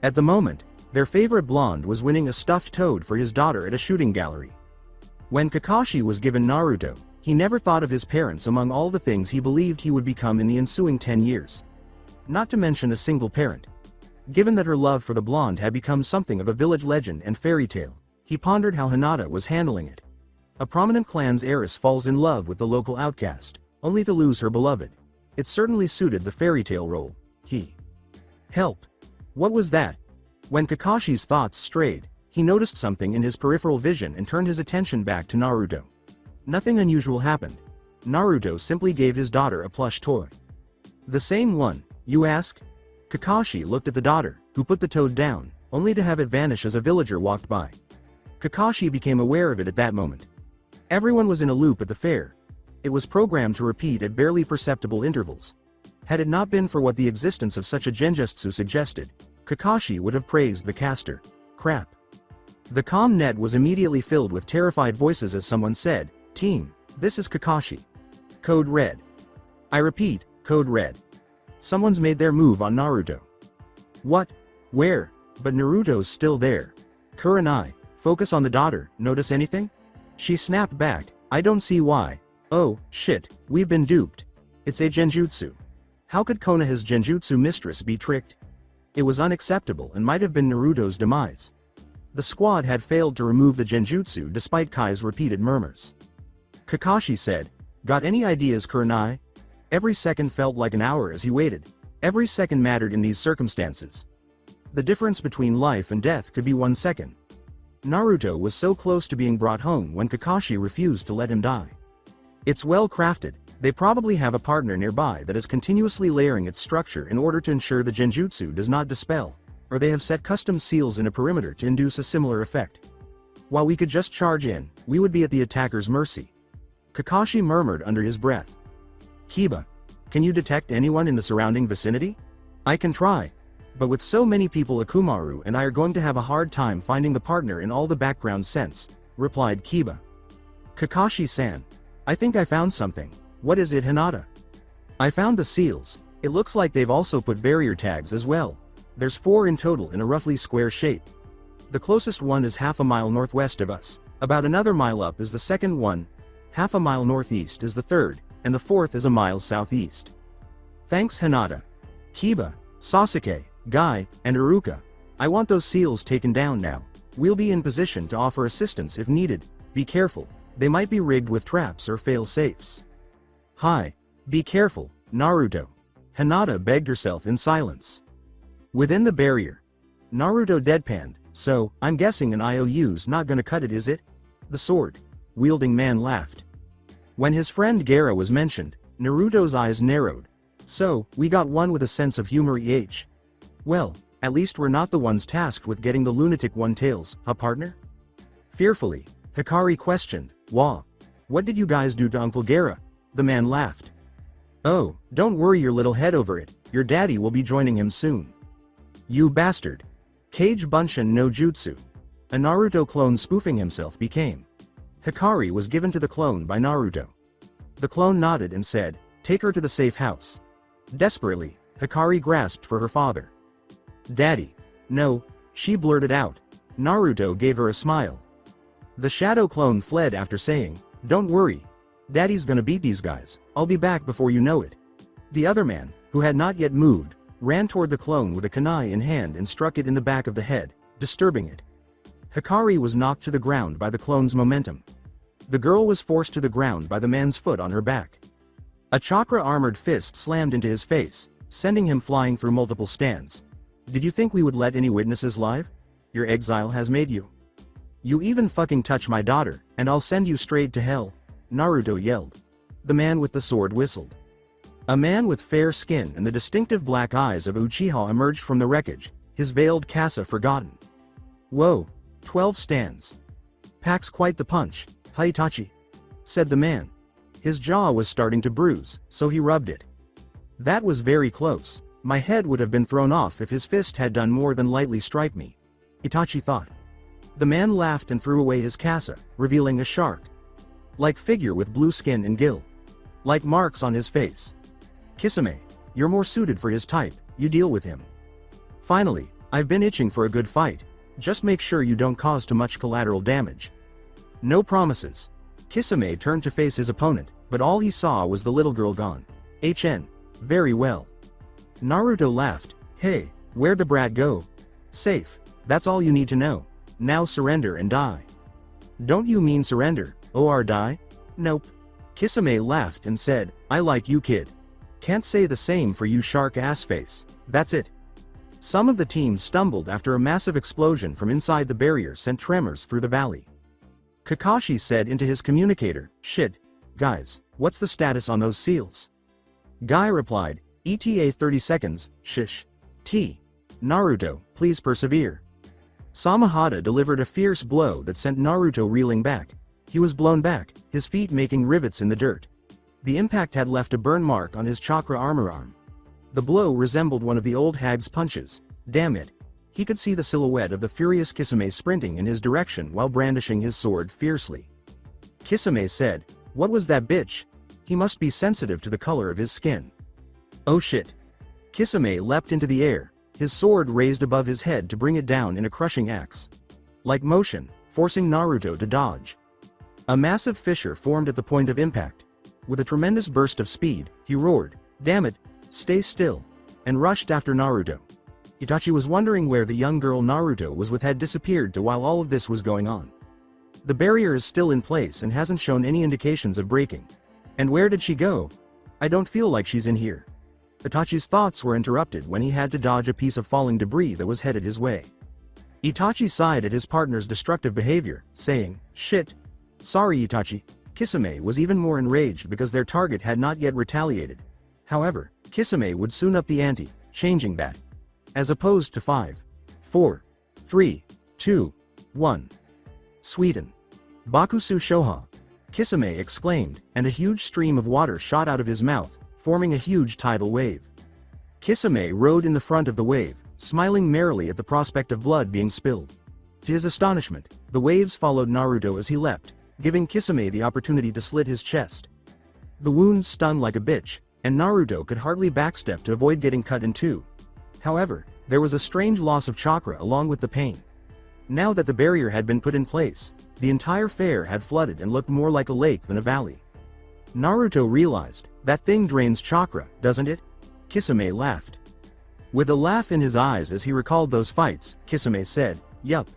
At the moment, their favorite blonde was winning a stuffed toad for his daughter at a shooting gallery. When Kakashi was given Naruto, he never thought of his parents among all the things he believed he would become in the ensuing 10 years. Not to mention a single parent. Given that her love for the blonde had become something of a village legend and fairy tale, he pondered how Hinata was handling it. A prominent clan's heiress falls in love with the local outcast, only to lose her beloved. It certainly suited the fairy tale role. Help. What was that? When Kakashi's thoughts strayed, he noticed something in his peripheral vision and turned his attention back to Naruto. Nothing unusual happened. Naruto simply gave his daughter a plush toy. The same one, you ask? Kakashi looked at the daughter, who put the toad down, only to have it vanish as a villager walked by. Kakashi became aware of it at that moment. Everyone was in a loop at the fair. It was programmed to repeat at barely perceptible intervals. Had it not been for what the existence of such a genjutsu suggested, Kakashi would have praised the caster. Crap. The comm net was immediately filled with terrified voices as someone said, "Team, this is Kakashi. Code Red." I repeat, Code Red. Someone's made their move on Naruto. What? Where? But Naruto's still there. Kurenai, focus on the daughter, notice anything? She snapped back, I don't see why. Oh, shit, we've been duped. It's a genjutsu. How could Konoha's genjutsu mistress be tricked? It was unacceptable and might have been Naruto's demise. The squad had failed to remove the genjutsu despite Kai's repeated murmurs. Kakashi said, "Got any ideas, Kurenai?" Every second felt like an hour as he waited. Every second mattered in these circumstances. The difference between life and death could be 1 second. Naruto was so close to being brought home when Kakashi refused to let him die. It's well crafted. They probably have a partner nearby that is continuously layering its structure in order to ensure the genjutsu does not dispel, or they have set custom seals in a perimeter to induce a similar effect. While we could just charge in, we would be at the attacker's mercy. Kakashi murmured under his breath. Kiba, can you detect anyone in the surrounding vicinity? I can try. But with so many people, Akumaru and I are going to have a hard time finding the partner in all the background sense, replied Kiba. Kakashi-san, I think I found something. What is it, Hinata? I found the seals. It looks like they've also put barrier tags as well. There's 4 in total in a roughly square shape. The closest one is half a mile northwest of us. About another mile up is the second one. Half a mile northeast is the third, and the fourth is a mile southeast. Thanks, Hinata. Kiba, Sasuke, Guy, and Iruka. I want those seals taken down now. We'll be in position to offer assistance if needed. Be careful. They might be rigged with traps or fail-safes. Hi. Be careful, Naruto. Hinata begged herself in silence. Within the barrier. Naruto deadpanned, so, I'm guessing an IOU's not gonna cut it, is it? The sword-wielding man laughed. When his friend Gaara was mentioned, Naruto's eyes narrowed. So, we got one with a sense of humor. Well, at least we're not the ones tasked with getting the lunatic one-tails, huh, partner? Fearfully, Hikari questioned, Wah. What did you guys do to Uncle Gaara? The man laughed. Oh, don't worry your little head over it, your daddy will be joining him soon. You bastard. Kage Bunshin no Jutsu. A Naruto clone spoofing himself became. Hikari was given to the clone by Naruto. The clone nodded and said, take her to the safe house. Desperately, Hikari grasped for her father. Daddy. No, she blurted out. Naruto gave her a smile. The shadow clone fled after saying, don't worry. Daddy's gonna beat these guys, I'll be back before you know it. The other man, who had not yet moved, ran toward the clone with a kunai in hand and struck it in the back of the head, disturbing it. Hikari was knocked to the ground by the clone's momentum. The girl was forced to the ground by the man's foot on her back. A chakra-armored fist slammed into his face, sending him flying through multiple stands. Did you think we would let any witnesses live? Your exile has made you. You even fucking touch my daughter, and I'll send you straight to hell, Naruto yelled. The man with the sword whistled. A man with fair skin and the distinctive black eyes of Uchiha emerged from the wreckage, his veiled kasa forgotten. Whoa, 12 stands. Packs quite the punch, Itachi, said the man. His jaw was starting to bruise, so he rubbed it. That was very close. My head would have been thrown off if his fist had done more than lightly strike me, Itachi thought. The man laughed and threw away his kasa, revealing a shark-like figure with blue skin and gill-like marks on his face. Kisame, you're more suited for his type, you deal with him. Finally, I've been itching for a good fight. Just make sure you don't cause too much collateral damage. No promises. Kisame turned to face his opponent, but all he saw was the little girl gone. Very well. Naruto laughed. Hey, where'd the brat go? Safe. That's all you need to know. Now surrender and die. Don't you mean surrender, or die? Nope. Kisame laughed and said, I like you, kid. Can't say the same for you, shark ass face. That's it. Some of the team stumbled after a massive explosion from inside the barrier sent tremors through the valley. Kakashi said into his communicator, shit. Guys, what's the status on those seals? Guy replied, ETA 30 seconds, shish. T. Naruto, please persevere. Samahada delivered a fierce blow that sent Naruto reeling back. He was blown back, his feet making rivets in the dirt. The impact had left a burn mark on his chakra armor arm. The blow resembled one of the old hag's punches. Damn it. He could see the silhouette of the furious Kisame sprinting in his direction while brandishing his sword fiercely. Kisame said, "What was that bitch? He must be sensitive to the color of his skin." Oh shit. Kisame leapt into the air, his sword raised above his head to bring it down in a crushing axe. Like motion, forcing Naruto to dodge. A massive fissure formed at the point of impact. With a tremendous burst of speed, he roared, "Damn it, stay still," and rushed after Naruto. Itachi was wondering where the young girl Naruto was with had disappeared to while all of this was going on. The barrier is still in place and hasn't shown any indications of breaking. And where did she go? I don't feel like she's in here. Itachi's thoughts were interrupted when he had to dodge a piece of falling debris that was headed his way. Itachi sighed at his partner's destructive behavior, saying, "Shit. Sorry Itachi." Kisame was even more enraged because their target had not yet retaliated. However, Kisame would soon up the ante, changing that. As opposed to 5, 4, 3, 2, 1. Sweden. Bakusu Shoha. Kisame exclaimed, and a huge stream of water shot out of his mouth, forming a huge tidal wave. Kisame rode in the front of the wave, smiling merrily at the prospect of blood being spilled. To his astonishment, the waves followed Naruto as he leapt, giving Kisame the opportunity to slit his chest. The wound stung like a bitch, and Naruto could hardly backstep to avoid getting cut in two. However, there was a strange loss of chakra along with the pain. Now that the barrier had been put in place, the entire fair had flooded and looked more like a lake than a valley. Naruto realized, that thing drains chakra, doesn't it? Kisame laughed. With a laugh in his eyes as he recalled those fights, Kisame said, "Yup.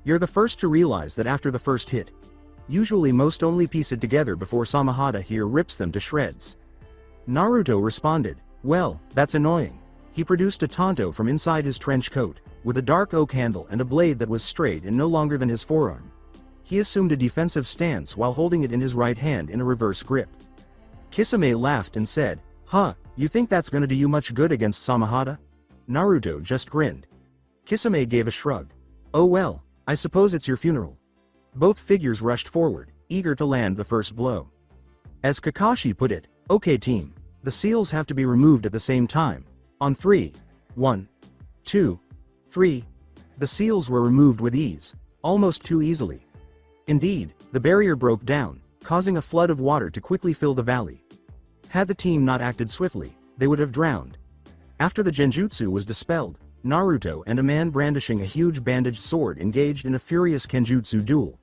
You're the first to realize that after the first hit. Usually most only piece it together before Samahada here rips them to shreds." Naruto responded, "Well, that's annoying." He produced a tanto from inside his trench coat, with a dark oak handle and a blade that was straight and no longer than his forearm. He assumed a defensive stance while holding it in his right hand in a reverse grip. Kisame laughed and said, "Huh, you think that's gonna do you much good against Samahada?" Naruto just grinned. Kisame gave a shrug. "Oh well, I suppose it's your funeral." Both figures rushed forward, eager to land the first blow. As Kakashi put it, "Okay team, the seals have to be removed at the same time. On 3. 1. 2. 3. The seals were removed with ease, almost too easily. Indeed, the barrier broke down, causing a flood of water to quickly fill the valley. Had the team not acted swiftly, they would have drowned. After the genjutsu was dispelled, Naruto and a man brandishing a huge bandaged sword engaged in a furious kenjutsu duel.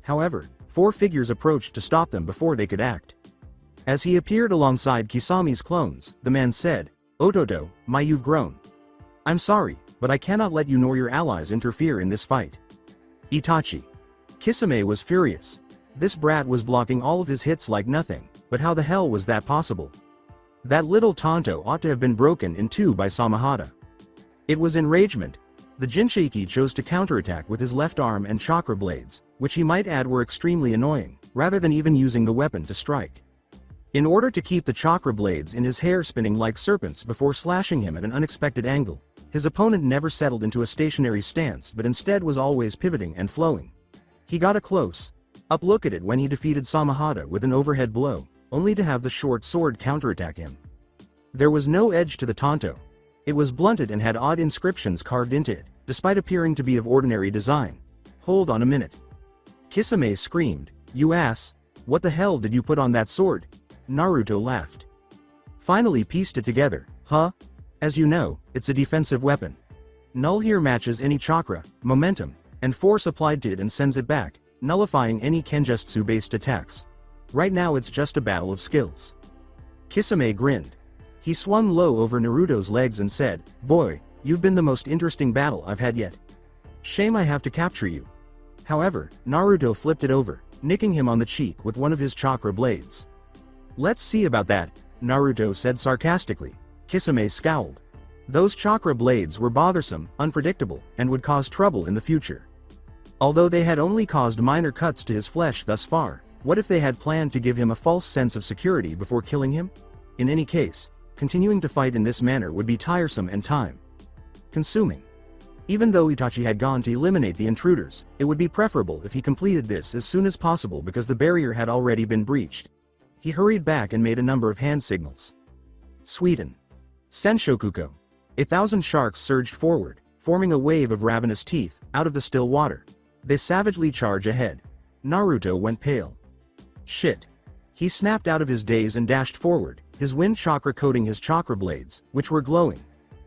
However, 4 figures approached to stop them before they could act. As he appeared alongside Kisame's clones, the man said, "Ototo, you've grown. I'm sorry, but I cannot let you nor your allies interfere in this fight." Itachi. Kisame was furious. This brat was blocking all of his hits like nothing, but how the hell was that possible? That little tanto ought to have been broken in two by Samahada. It was enragement. The Jinchiki chose to counterattack with his left arm and chakra blades, which he might add were extremely annoying, rather than even using the weapon to strike. In order to keep the chakra blades in his hair spinning like serpents before slashing him at an unexpected angle, his opponent never settled into a stationary stance but instead was always pivoting and flowing. He got a close-up look at it when he defeated Samahada with an overhead blow, only to have the short sword counterattack him. There was no edge to the tanto. It was blunted and had odd inscriptions carved into it, despite appearing to be of ordinary design. "Hold on a minute." Kisame screamed, "You ass, what the hell did you put on that sword?" Naruto laughed. Finally pieced it together, "Huh? As you know, it's a defensive weapon. Null here matches any chakra, momentum, and force applied to it and sends it back, nullifying any kenjutsu-based attacks. Right now it's just a battle of skills." Kisame grinned. He swung low over Naruto's legs and said, "Boy, you've been the most interesting battle I've had yet. Shame I have to capture you." However, Naruto flipped it over, nicking him on the cheek with one of his chakra blades. "Let's see about that," Naruto said sarcastically. Kisame scowled. Those chakra blades were bothersome, unpredictable, and would cause trouble in the future. Although they had only caused minor cuts to his flesh thus far, what if they had planned to give him a false sense of security before killing him? In any case, continuing to fight in this manner would be tiresome and time-consuming. Even though Itachi had gone to eliminate the intruders, it would be preferable if he completed this as soon as possible because the barrier had already been breached. He hurried back and made a number of hand signals. Sweden. Senshokuko. 1,000 sharks surged forward, forming a wave of ravenous teeth, out of the still water. They savagely charge ahead. Naruto went pale. Shit. He snapped out of his daze and dashed forward, his wind chakra coating his chakra blades, which were glowing.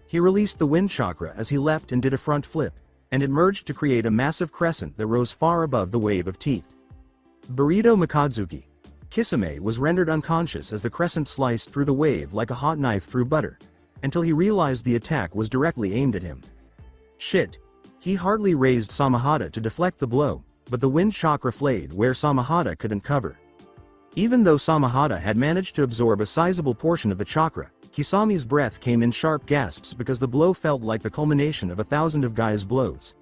He released the wind chakra as he leapt and did a front flip, and it merged to create a massive crescent that rose far above the wave of teeth. Burrito Makadzuki. Kisame was rendered unconscious as the crescent sliced through the wave like a hot knife through butter, until he realized the attack was directly aimed at him. Shit. He hardly raised Samahata to deflect the blow, but the wind chakra flayed where Samahata couldn't cover. Even though Samahata had managed to absorb a sizable portion of the chakra, Kisame's breath came in sharp gasps because the blow felt like the culmination of 1,000 of Gaia's blows.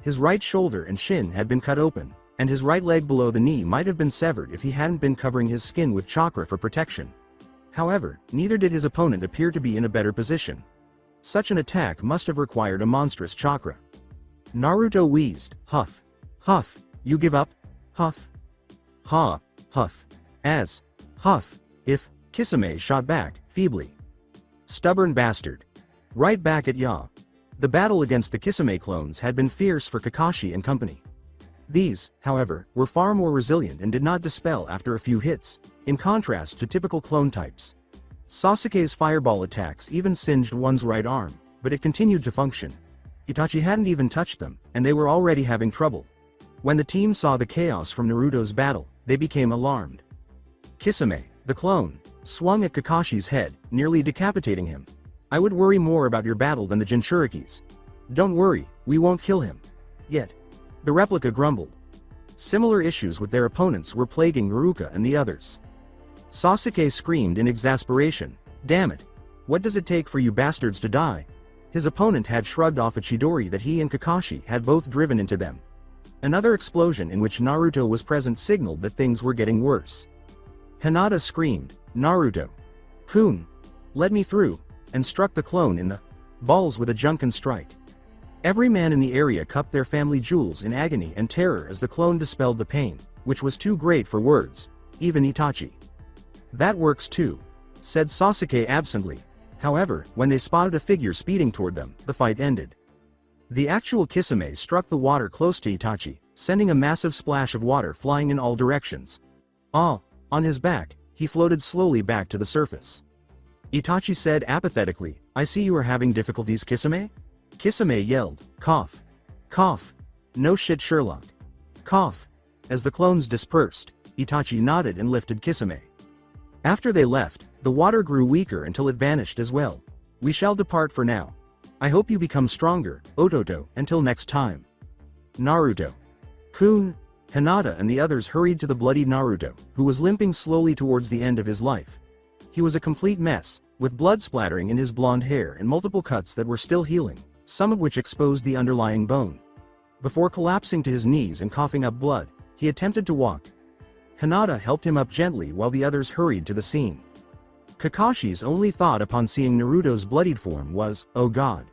His right shoulder and shin had been cut open, and his right leg below the knee might have been severed if he hadn't been covering his skin with chakra for protection. However, neither did his opponent appear to be in a better position. Such an attack must have required a monstrous chakra. Naruto wheezed, huff. Huff, you give up? Huff. Ha, huff. As. Huff. If. Kisame shot back, feebly. Stubborn bastard. Right back at ya. The battle against the Kisame clones had been fierce for Kakashi and company. These, however, were far more resilient and did not dispel after a few hits, in contrast to typical clone types. Sasuke's fireball attacks even singed one's right arm, but it continued to function. Itachi hadn't even touched them, and they were already having trouble. When the team saw the chaos from Naruto's battle, they became alarmed. Kisame, the clone, swung at Kakashi's head, nearly decapitating him. I would worry more about your battle than the Jinchurikis. Don't worry, we won't kill him. Yet. The replica grumbled. Similar issues with their opponents were plaguing Ruka and the others. Sasuke screamed in exasperation, damn it. What does it take for you bastards to die? His opponent had shrugged off a Chidori that he and Kakashi had both driven into them. Another explosion in which Naruto was present signaled that things were getting worse. Hinata screamed, Naruto. Kun. Let me through, and struck the clone in the balls with a Junkan strike. Every man in the area cupped their family jewels in agony and terror as the clone dispelled the pain, which was too great for words, even Itachi. That works too, said Sasuke absently. However, when they spotted a figure speeding toward them, the fight ended. The actual Kisame struck the water close to Itachi, sending a massive splash of water flying in all directions. On his back, he floated slowly back to the surface. Itachi said apathetically, I see you are having difficulties, Kisame? Kisame yelled, cough. Cough. No shit, Sherlock. Cough. As the clones dispersed, Itachi nodded and lifted Kisame. After they left, the water grew weaker until it vanished as well. We shall depart for now. I hope you become stronger, Ototo, until next time. Naruto. Kun, Hinata and the others hurried to the bloody Naruto, who was limping slowly towards the end of his life. He was a complete mess, with blood splattering in his blonde hair and multiple cuts that were still healing, some of which exposed the underlying bone. Before collapsing to his knees and coughing up blood, he attempted to walk. Hinata helped him up gently while the others hurried to the scene. Kakashi's only thought upon seeing Naruto's bloodied form was, oh god.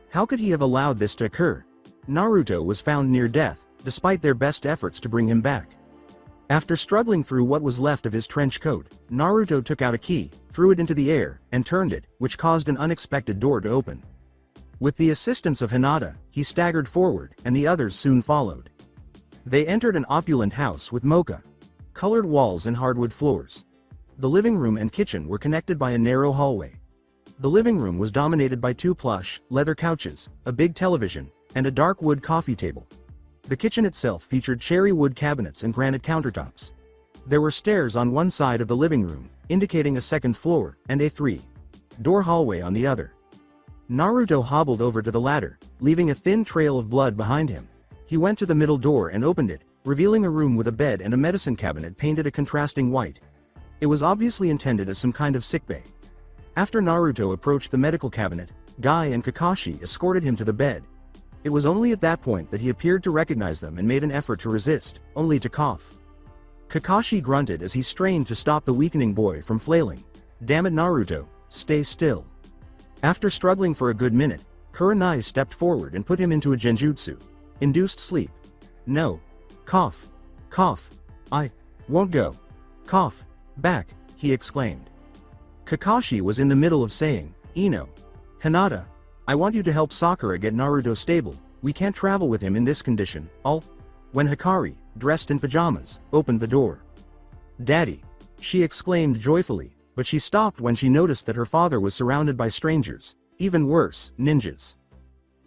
How could he have allowed this to occur? Naruto was found near death, despite their best efforts to bring him back. After struggling through what was left of his trench coat, Naruto took out a key, threw it into the air, and turned it, which caused an unexpected door to open. With the assistance of Hinata, he staggered forward, and the others soon followed. They entered an opulent house with mocha-colored walls and hardwood floors. The living room and kitchen were connected by a narrow hallway. The living room was dominated by 2 plush, leather couches, a big television, and a dark wood coffee table. The kitchen itself featured cherry wood cabinets and granite countertops. There were stairs on one side of the living room, indicating a second floor, and a 3-door hallway on the other. Naruto hobbled over to the ladder, leaving a thin trail of blood behind him. He went to the middle door and opened it, revealing a room with a bed and a medicine cabinet painted a contrasting white. It was obviously intended as some kind of sickbay. After Naruto approached the medical cabinet, Guy and Kakashi escorted him to the bed. It was only at that point that he appeared to recognize them and made an effort to resist, only to cough. Kakashi grunted as he strained to stop the weakening boy from flailing. Damn it, Naruto, stay still. After struggling for a good minute, Kurenai stepped forward and put him into a genjutsu. Induced sleep. No. Cough. Cough. I won't go. Cough. Back, he exclaimed. Kakashi was in the middle of saying, Ino. Hinata. I want you to help Sakura get Naruto stable, we can't travel with him in this condition, when Hikari, dressed in pajamas, opened the door. Daddy. She exclaimed joyfully, but she stopped when she noticed that her father was surrounded by strangers, even worse, ninjas.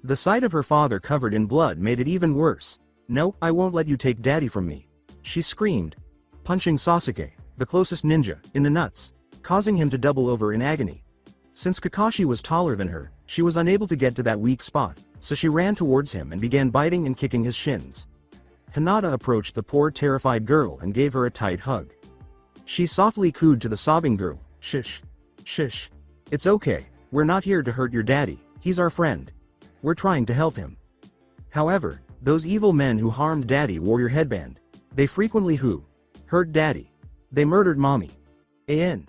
The sight of her father covered in blood made it even worse. No, I won't let you take Daddy from me, she screamed, punching Sasuke, the closest ninja, in the nuts, causing him to double over in agony. Since Kakashi was taller than her, she was unable to get to that weak spot, so she ran towards him and began biting and kicking his shins. Hinata approached the poor terrified girl and gave her a tight hug. She softly cooed to the sobbing girl, Shish. Shish. It's okay, we're not here to hurt your daddy, he's our friend. We're trying to help him. However, those evil men who harmed Daddy wore your headband. They frequently hurt Daddy. They murdered Mommy. AN.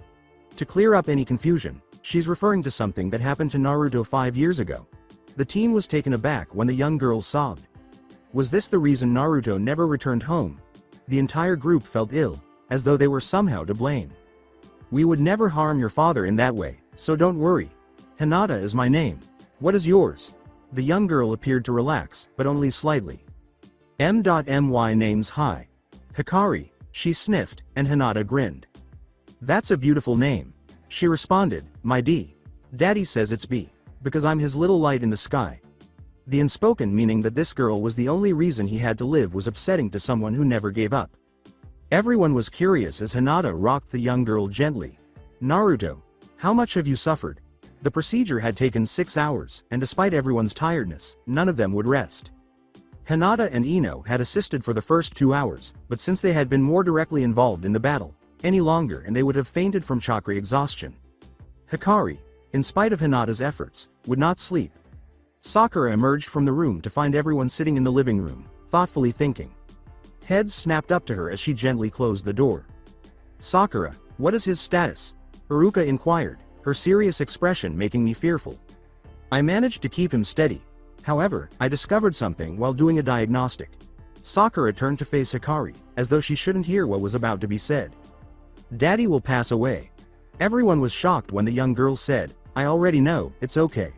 To clear up any confusion, she's referring to something that happened to Naruto 5 years ago. The team was taken aback when the young girl sobbed. Was this the reason Naruto never returned home? The entire group felt ill, as though they were somehow to blame. We would never harm your father in that way, so don't worry. Hinata is my name. What is yours? The young girl appeared to relax, but only slightly. M.My name's Hi. Hikari, she sniffed, and Hinata grinned. That's a beautiful name. She responded, my Daddy says it's B, because I'm his little light in the sky. The unspoken meaning that this girl was the only reason he had to live was upsetting to someone who never gave up. Everyone was curious as Hinata rocked the young girl gently. Naruto, how much have you suffered? The procedure had taken 6 hours, and despite everyone's tiredness, none of them would rest. Hinata and Ino had assisted for the first 2 hours, but since they had been more directly involved in the battle, any longer and they would have fainted from chakra exhaustion. Hikari, in spite of Hinata's efforts, would not sleep. Sakura emerged from the room to find everyone sitting in the living room, thoughtfully thinking. Heads snapped up to her as she gently closed the door. Sakura, what is his status? Haruka inquired, her serious expression making me fearful. I managed to keep him steady. However, I discovered something while doing a diagnostic. Sakura turned to face Hikari, as though she shouldn't hear what was about to be said. Daddy will pass away. Everyone was shocked when the young girl said, I already know, it's okay.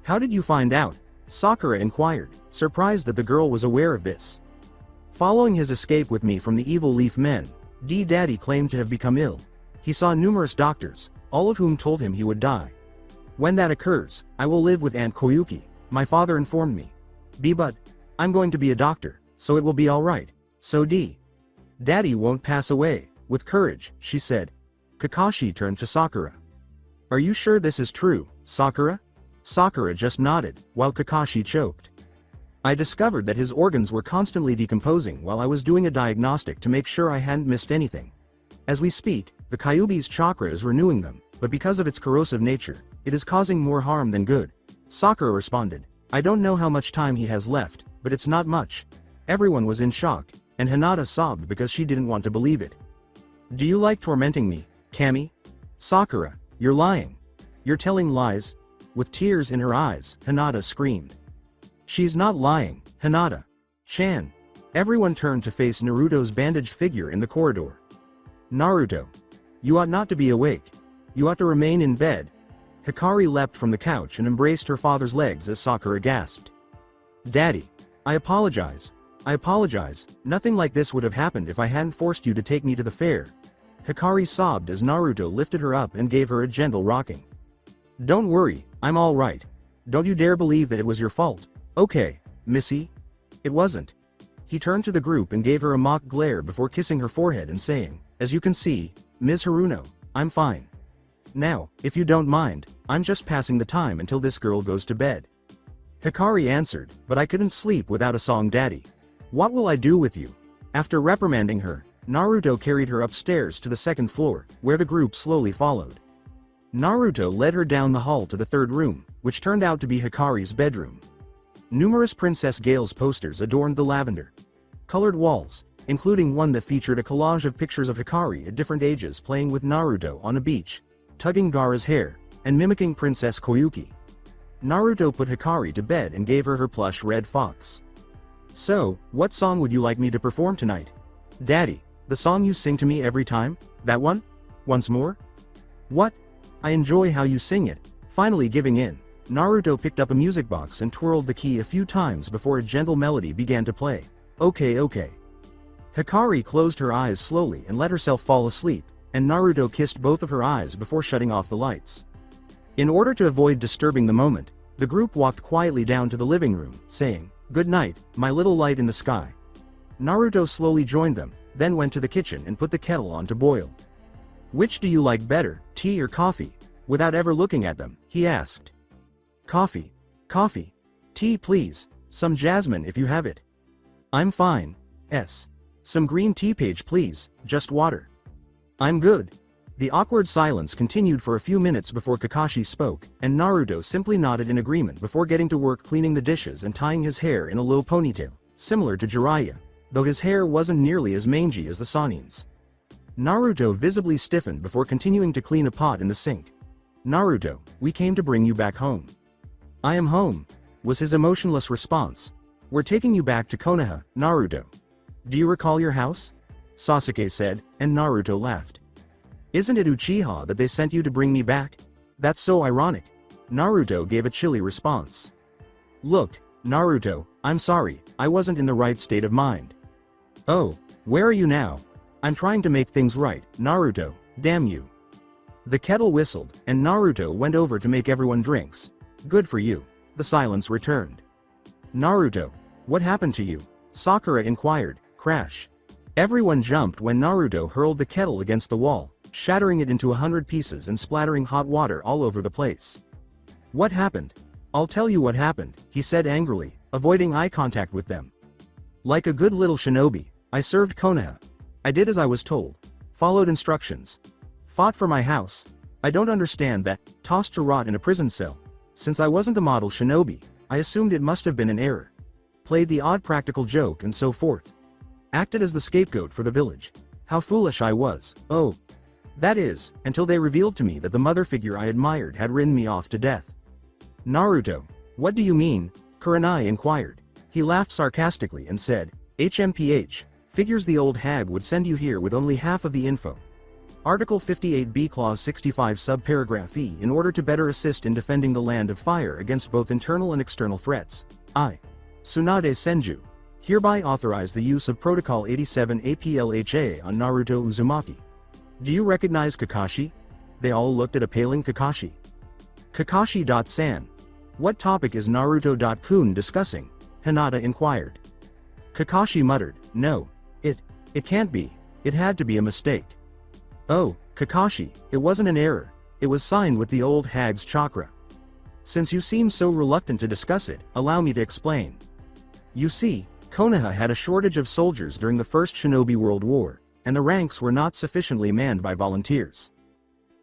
How did you find out? Sakura inquired, surprised that the girl was aware of this. Following his escape with me from the evil leaf men, Daddy claimed to have become ill. He saw numerous doctors, all of whom told him he would die. When that occurs, I will live with Aunt Koyuki, my father informed me. But I'm going to be a doctor, so it will be alright. So Daddy won't pass away. With courage, she said. Kakashi turned to Sakura. Are you sure this is true, Sakura? Sakura just nodded, while Kakashi choked. I discovered that his organs were constantly decomposing while I was doing a diagnostic to make sure I hadn't missed anything. As we speak, the Kyuubi's chakra is renewing them, but because of its corrosive nature, it is causing more harm than good. Sakura responded, I don't know how much time he has left, but it's not much. Everyone was in shock, and Hinata sobbed because she didn't want to believe it. Do you like tormenting me, Kami? Sakura, you're lying. You're telling lies. With tears in her eyes, Hinata screamed. She's not lying, Hinata. Chan. Everyone turned to face Naruto's bandaged figure in the corridor. Naruto. You ought not to be awake. You ought to remain in bed. Hikari leapt from the couch and embraced her father's legs as Sakura gasped. Daddy. I apologize. I apologize, nothing like this would have happened if I hadn't forced you to take me to the fair. Hikari sobbed as Naruto lifted her up and gave her a gentle rocking. Don't worry, I'm all right. Don't you dare believe that it was your fault. Okay, Missy. It wasn't. He turned to the group and gave her a mock glare before kissing her forehead and saying, as you can see, Ms. Haruno, I'm fine. Now, if you don't mind, I'm just passing the time until this girl goes to bed. Hikari answered, but I couldn't sleep without a song Daddy. What will I do with you? After reprimanding her, Naruto carried her upstairs to the second floor, where the group slowly followed. Naruto led her down the hall to the third room, which turned out to be Hikari's bedroom. Numerous Princess Gale's posters adorned the lavender-colored walls, including one that featured a collage of pictures of Hikari at different ages playing with Naruto on a beach, tugging Gaara's hair, and mimicking Princess Koyuki. Naruto put Hikari to bed and gave her her plush red fox. "So, what song would you like me to perform tonight?" "Daddy, the song you sing to me every time? That one? Once more?" "What? I enjoy how you sing it." Finally giving in, Naruto picked up a music box and twirled the key a few times before a gentle melody began to play. Okay. Hikari closed her eyes slowly and let herself fall asleep, and Naruto kissed both of her eyes before shutting off the lights. In order to avoid disturbing the moment, the group walked quietly down to the living room, saying, "Good night, my little light in the sky." Naruto slowly joined them, then went to the kitchen and put the kettle on to boil. "Which do you like better, tea or coffee?" Without ever looking at them, he asked. Coffee. Tea please, some jasmine if you have it." "I'm fine. Some green tea page please, just water." "I'm good." The awkward silence continued for a few minutes before Kakashi spoke, and Naruto simply nodded in agreement before getting to work cleaning the dishes and tying his hair in a low ponytail, similar to Jiraiya, though his hair wasn't nearly as mangy as the Sanin's. Naruto visibly stiffened before continuing to clean a pot in the sink. "Naruto, we came to bring you back home." "I am home," was his emotionless response. "We're taking you back to Konoha, Naruto." "Do you recall your house?" Sasuke said, and Naruto laughed. "Isn't it Uchiha that they sent you to bring me back? That's so ironic." Naruto gave a chilly response. "Look, Naruto, I'm sorry, I wasn't in the right state of mind." "Oh, where are you now?" "I'm trying to make things right, Naruto, damn you." The kettle whistled, and Naruto went over to make everyone drinks. "Good for you." The silence returned. "Naruto, what happened to you?" Sakura inquired. Crash. Everyone jumped when Naruto hurled the kettle against the wall, shattering it into 100 pieces and splattering hot water all over the place. "What happened?" "I'll tell you what happened," he said angrily, avoiding eye contact with them. "Like a good little shinobi, I served Konoha. I did as I was told. Followed instructions. Fought for my house. I don't understand that, tossed to rot in a prison cell. Since I wasn't a model shinobi, I assumed it must have been an error. Played the odd practical joke and so forth. Acted as the scapegoat for the village. How foolish I was, oh. That is, until they revealed to me that the mother figure I admired had ridden me off to death." "Naruto, what do you mean?" Kurenai inquired. He laughed sarcastically and said, "HMPH, figures the old hag would send you here with only half of the info. Article 58B Clause 65 Subparagraph E in order to better assist in defending the land of fire against both internal and external threats. I, Tsunade Senju, hereby authorize the use of Protocol 87 APLHA on Naruto Uzumaki. Do you recognize Kakashi?" They all looked at a paling Kakashi. Kakashi.san. What topic is Naruto.kun discussing? Hinata inquired. Kakashi muttered, "No. It can't be. It had to be a mistake." "Oh, Kakashi, it wasn't an error. It was signed with the old hag's chakra. Since you seem so reluctant to discuss it, allow me to explain. You see, Konoha had a shortage of soldiers during the First Shinobi World War, and the ranks were not sufficiently manned by volunteers.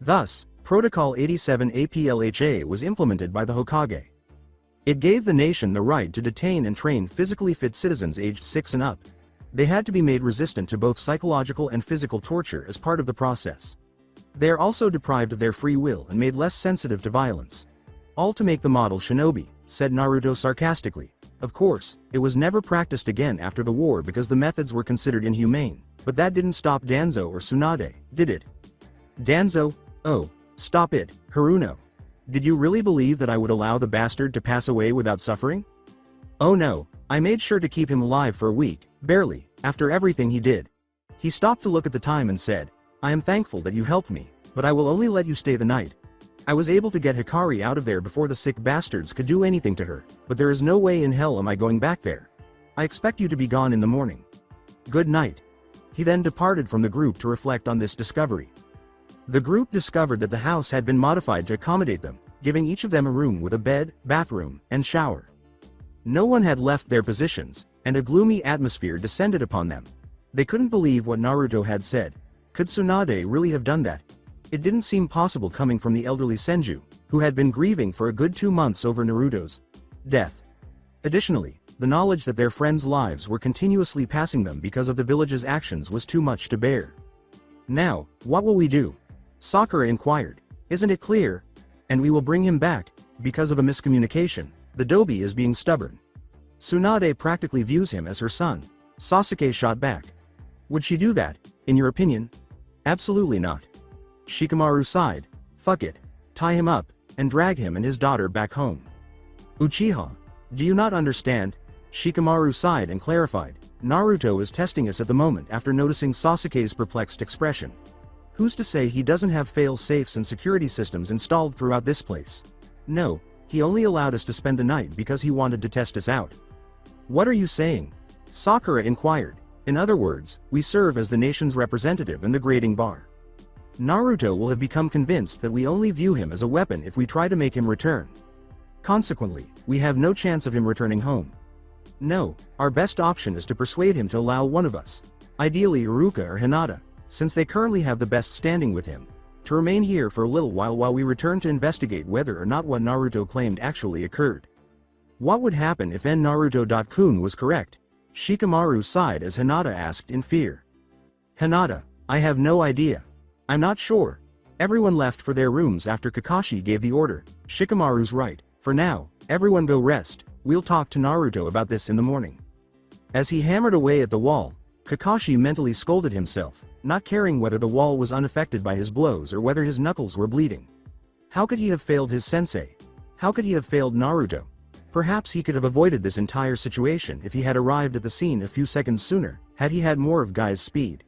Thus, Protocol 87 APLHA was implemented by the Hokage. It gave the nation the right to detain and train physically fit citizens aged 6 and up. They had to be made resistant to both psychological and physical torture as part of the process. They are also deprived of their free will and made less sensitive to violence. All to make the model shinobi," said Naruto sarcastically. Of course, it was never practiced again after the war because the methods were considered inhumane, but that didn't stop Danzo or Tsunade, did it? Danzo? Oh, stop it, Haruno. Did you really believe that I would allow the bastard to pass away without suffering? Oh no, I made sure to keep him alive for a week, barely, after everything he did. He stopped to look at the time and said, I am thankful that you helped me, but I will only let you stay the night. I was able to get Hikari out of there before the sick bastards could do anything to her, but there is no way in hell am I going back there. I expect you to be gone in the morning. Good night. He then departed from the group to reflect on this discovery. The group discovered that the house had been modified to accommodate them, giving each of them a room with a bed, bathroom, and shower. No one had left their positions, and a gloomy atmosphere descended upon them. They couldn't believe what Naruto had said. Could Tsunade really have done that? It didn't seem possible coming from the elderly Senju, who had been grieving for a good 2 months over Naruto's death. Additionally, the knowledge that their friends' lives were continuously passing them because of the village's actions was too much to bear. Now, what will we do? Sakura inquired. Isn't it clear? And we will bring him back. because of a miscommunication, the Dobi is being stubborn. Tsunade practically views him as her son. Sasuke shot back. Would she do that, in your opinion? Absolutely not. Shikamaru sighed. Fuck it. Tie him up, and drag him and his daughter back home. Uchiha. Do you not understand? Shikamaru sighed and clarified. Naruto is testing us at the moment after noticing Sasuke's perplexed expression. Who's to say he doesn't have fail-safes and security systems installed throughout this place? No, he only allowed us to spend the night because he wanted to test us out. What are you saying? Sakura inquired. In other words, we serve as the nation's representative in the grading bar. Naruto will have become convinced that we only view him as a weapon if we try to make him return. Consequently, we have no chance of him returning home. No, our best option is to persuade him to allow one of us, ideally Iruka or Hinata, since they currently have the best standing with him, to remain here for a little while we return to investigate whether or not what Naruto claimed actually occurred. What would happen if Naruto.kun was correct? Shikamaru sighed as Hinata asked in fear. Hinata, I have no idea. I'm not sure. Everyone left for their rooms after Kakashi gave the order. Shikamaru's right. For now, everyone go rest. We'll talk to Naruto about this in the morning. As he hammered away at the wall, Kakashi mentally scolded himself, not caring whether the wall was unaffected by his blows or whether his knuckles were bleeding. How could he have failed his sensei? How could he have failed Naruto? Perhaps he could have avoided this entire situation if he had arrived at the scene a few seconds sooner, had he had more of Guy's speed.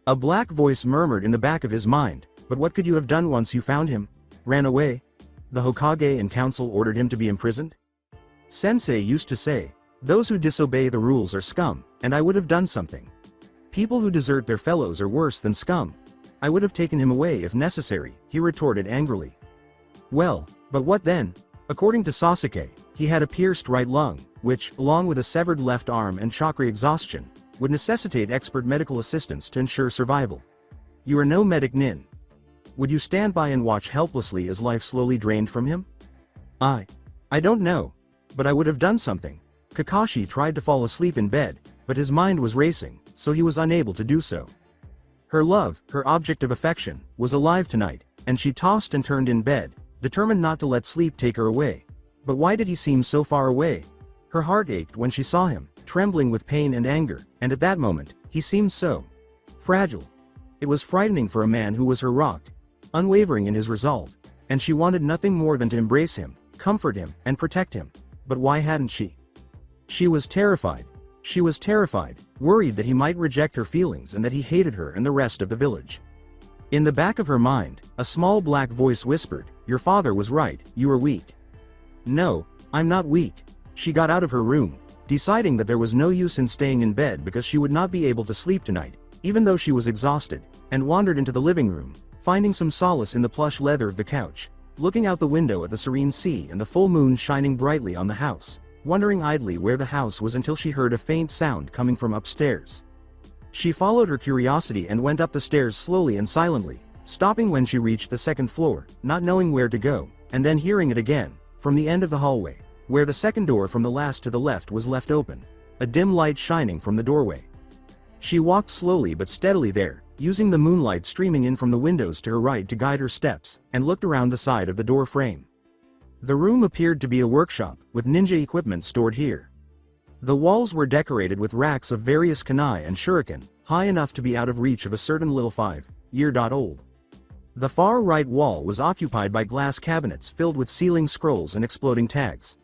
A black voice murmured in the back of his mind, but what could you have done once you found him? Ran away? The Hokage and council ordered him to be imprisoned? Sensei used to say, those who disobey the rules are scum, and I would have done something. People who desert their fellows are worse than scum. I would have taken him away if necessary, he retorted angrily. Well, but what then? According to Sasuke, he had a pierced right lung, which, along with a severed left arm and chakra exhaustion, would necessitate expert medical assistance to ensure survival. You are no medic nin. Would you stand by and watch helplessly as life slowly drained from him? I don't know. But I would have done something. Kakashi tried to fall asleep in bed, but his mind was racing, so he was unable to do so. Her love, her object of affection, was alive tonight, and she tossed and turned in bed, determined not to let sleep take her away. But why did he seem so far away? Her heart ached when she saw him, trembling with pain and anger, and at that moment, he seemed so fragile. It was frightening for a man who was her rock, unwavering in his resolve, and she wanted nothing more than to embrace him, comfort him, and protect him. But why hadn't she? She was terrified. She was terrified, worried that he might reject her feelings and that he hated her and the rest of the village. In the back of her mind, a small black voice whispered, your father was right, you are weak. No, I'm not weak. She got out of her room, deciding that there was no use in staying in bed because she would not be able to sleep tonight, even though she was exhausted, and wandered into the living room, finding some solace in the plush leather of the couch, looking out the window at the serene sea and the full moon shining brightly on the house, wondering idly where the house was until she heard a faint sound coming from upstairs. She followed her curiosity and went up the stairs slowly and silently, stopping when she reached the second floor, not knowing where to go, and then hearing it again, from the end of the hallway, where the second door from the last to the left was left open, a dim light shining from the doorway. She walked slowly but steadily there, using the moonlight streaming in from the windows to her right to guide her steps, and looked around the side of the door frame. The room appeared to be a workshop, with ninja equipment stored here. The walls were decorated with racks of various kunai and shuriken, high enough to be out of reach of a certain little 5-year-old. The far right wall was occupied by glass cabinets filled with sealing scrolls and exploding tags.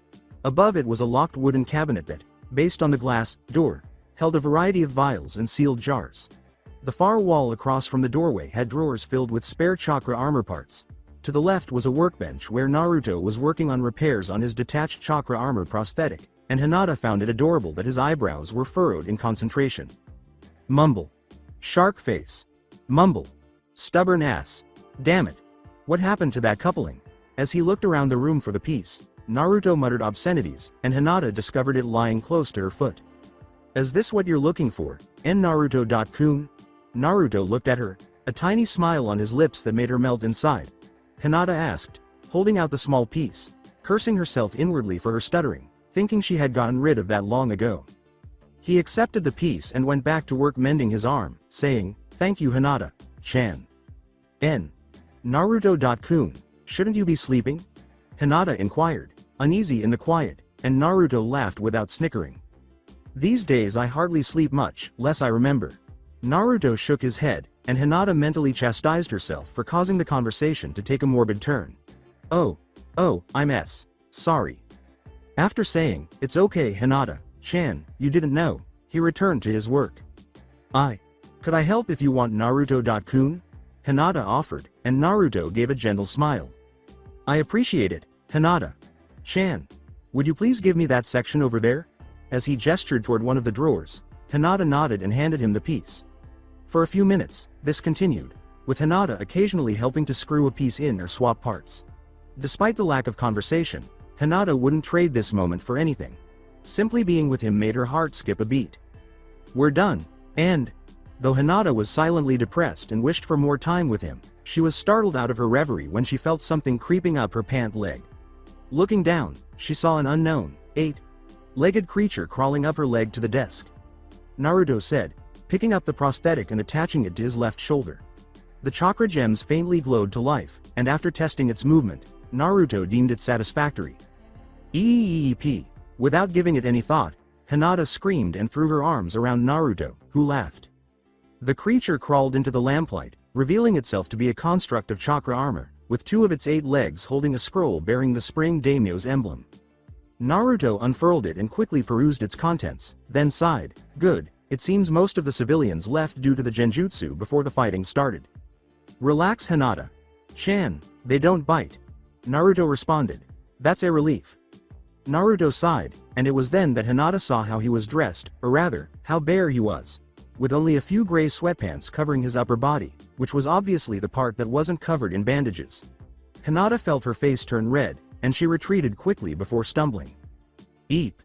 Above it was a locked wooden cabinet that, based on the glass door, held a variety of vials and sealed jars. The far wall across from the doorway had drawers filled with spare chakra armor parts. To the left was a workbench where Naruto was working on repairs on his detached chakra armor prosthetic, and Hinata found it adorable that his eyebrows were furrowed in concentration. Mumble. Shark face. Mumble. Stubborn ass. Damn it. What happened to that coupling? As he looked around the room for the piece, Naruto muttered obscenities, and Hinata discovered it lying close to her foot. Is this what you're looking for, Naruto.kun? Naruto looked at her, a tiny smile on his lips that made her melt inside. Hinata asked, holding out the small piece, cursing herself inwardly for her stuttering, thinking she had gotten rid of that long ago. He accepted the piece and went back to work mending his arm, saying, thank you Hinata-chan. Naruto.kun, shouldn't you be sleeping? Hinata inquired, uneasy in the quiet, and Naruto laughed without snickering. These days I hardly sleep much, less I remember. Naruto shook his head, and Hinata mentally chastised herself for causing the conversation to take a morbid turn. Oh, I'm sorry. After saying, "It's okay Hinata-chan, you didn't know," he returned to his work. Could I help if you want Naruto-kun? Hinata offered, and Naruto gave a gentle smile. I appreciate it, Hinata-chan. Would you please give me that section over there? As he gestured toward one of the drawers, Hinata nodded and handed him the piece. For a few minutes, this continued, with Hinata occasionally helping to screw a piece in or swap parts. Despite the lack of conversation, Hinata wouldn't trade this moment for anything. Simply being with him made her heart skip a beat. We're done, and, though Hinata was silently depressed and wished for more time with him, she was startled out of her reverie when she felt something creeping up her pant leg. Looking down, she saw an unknown, 8-legged creature crawling up her leg to the desk. Naruto said, picking up the prosthetic and attaching it to his left shoulder. The chakra gems faintly glowed to life, and after testing its movement, Naruto deemed it satisfactory. Eep. Without giving it any thought, Hinata screamed and threw her arms around Naruto, who laughed. The creature crawled into the lamplight, revealing itself to be a construct of chakra armor, with 2 of its 8 legs holding a scroll bearing the Spring Daimyo's emblem. Naruto unfurled it and quickly perused its contents, then sighed, good, it seems most of the civilians left due to the genjutsu before the fighting started. Relax Hinata-chan, they don't bite. Naruto responded, that's a relief. Naruto sighed, and it was then that Hinata saw how he was dressed, or rather, how bare he was. With only a few gray sweatpants covering his upper body, which was obviously the part that wasn't covered in bandages. Hinata felt her face turn red, and she retreated quickly before stumbling. Eep.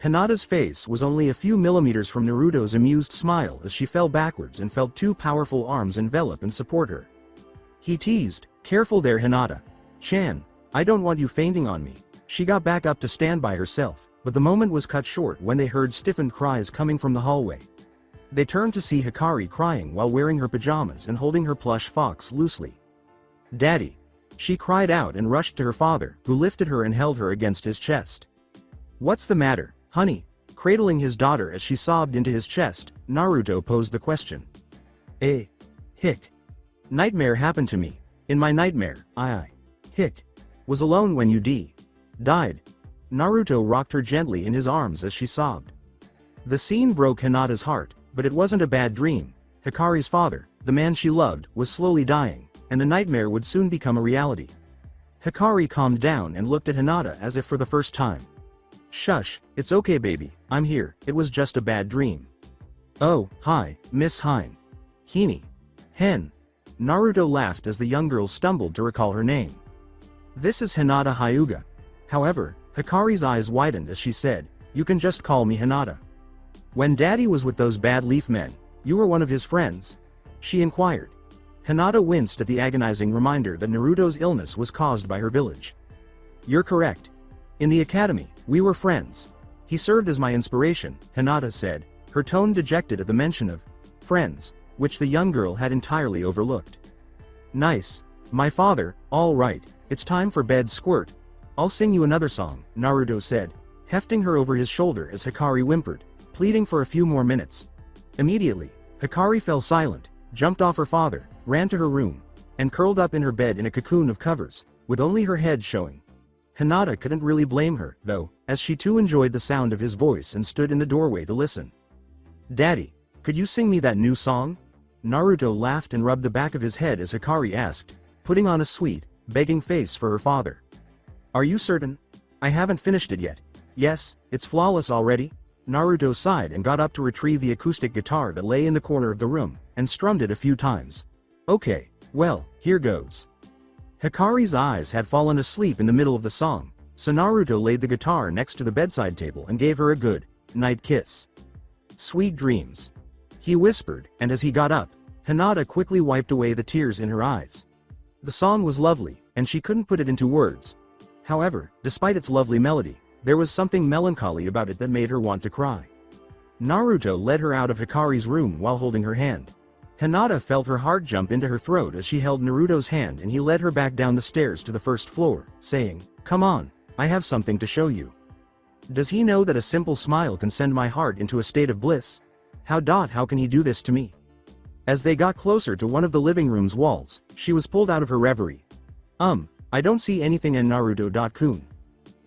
Hinata's face was only a few millimeters from Naruto's amused smile as she fell backwards and felt 2 powerful arms envelop and support her. He teased, careful there Hinata-chan, I don't want you fainting on me. She got back up to stand by herself, but the moment was cut short when they heard stiffened cries coming from the hallway. They turned to see Hikari crying while wearing her pajamas and holding her plush fox loosely. Daddy! She cried out and rushed to her father, who lifted her and held her against his chest. What's the matter, honey? Cradling his daughter as she sobbed into his chest, Naruto posed the question. Nightmare happened to me. In my nightmare, I was alone when you died. Naruto rocked her gently in his arms as she sobbed. The scene broke Hinata's heart, but it wasn't a bad dream. Hikari's father, the man she loved, was slowly dying, and the nightmare would soon become a reality. Hikari calmed down and looked at Hinata as if for the first time. Shush, it's okay baby, I'm here, it was just a bad dream. Oh, hi, Miss Hein. Hen. Naruto laughed as the young girl stumbled to recall her name. This is Hinata Hyuga. However, Hikari's eyes widened as she said, you can just call me Hinata. When Daddy was with those bad leaf men, you were one of his friends? She inquired. Hinata winced at the agonizing reminder that Naruto's illness was caused by her village. You're correct. In the academy, we were friends. He served as my inspiration, Hinata said, her tone dejected at the mention of friends, which the young girl had entirely overlooked. Nice. My father, all right, it's time for bed squirt. I'll sing you another song, Naruto said, hefting her over his shoulder as Hikari whimpered, pleading for a few more minutes. Immediately, Hikari fell silent, jumped off her father, ran to her room, and curled up in her bed in a cocoon of covers, with only her head showing. Hinata couldn't really blame her, though, as she too enjoyed the sound of his voice and stood in the doorway to listen. Daddy, could you sing me that new song? Naruto laughed and rubbed the back of his head as Hikari asked, putting on a sweet, begging face for her father. Are you certain? I haven't finished it yet. Yes, it's flawless already. Naruto sighed and got up to retrieve the acoustic guitar that lay in the corner of the room, and strummed it a few times. Okay, well, here goes. Hikari's eyes had fallen asleep in the middle of the song, so Naruto laid the guitar next to the bedside table and gave her a good night kiss. Sweet dreams. He whispered, and as he got up, Hinata quickly wiped away the tears in her eyes. The song was lovely, and she couldn't put it into words. However, despite its lovely melody, there was something melancholy about it that made her want to cry. Naruto led her out of Hikari's room while holding her hand. Hinata felt her heart jump into her throat as she held Naruto's hand and he led her back down the stairs to the first floor, saying, "Come on, I have something to show you." Does he know that a simple smile can send my heart into a state of bliss? How can he do this to me? As they got closer to one of the living room's walls, she was pulled out of her reverie. I don't see anything in Naruto-kun.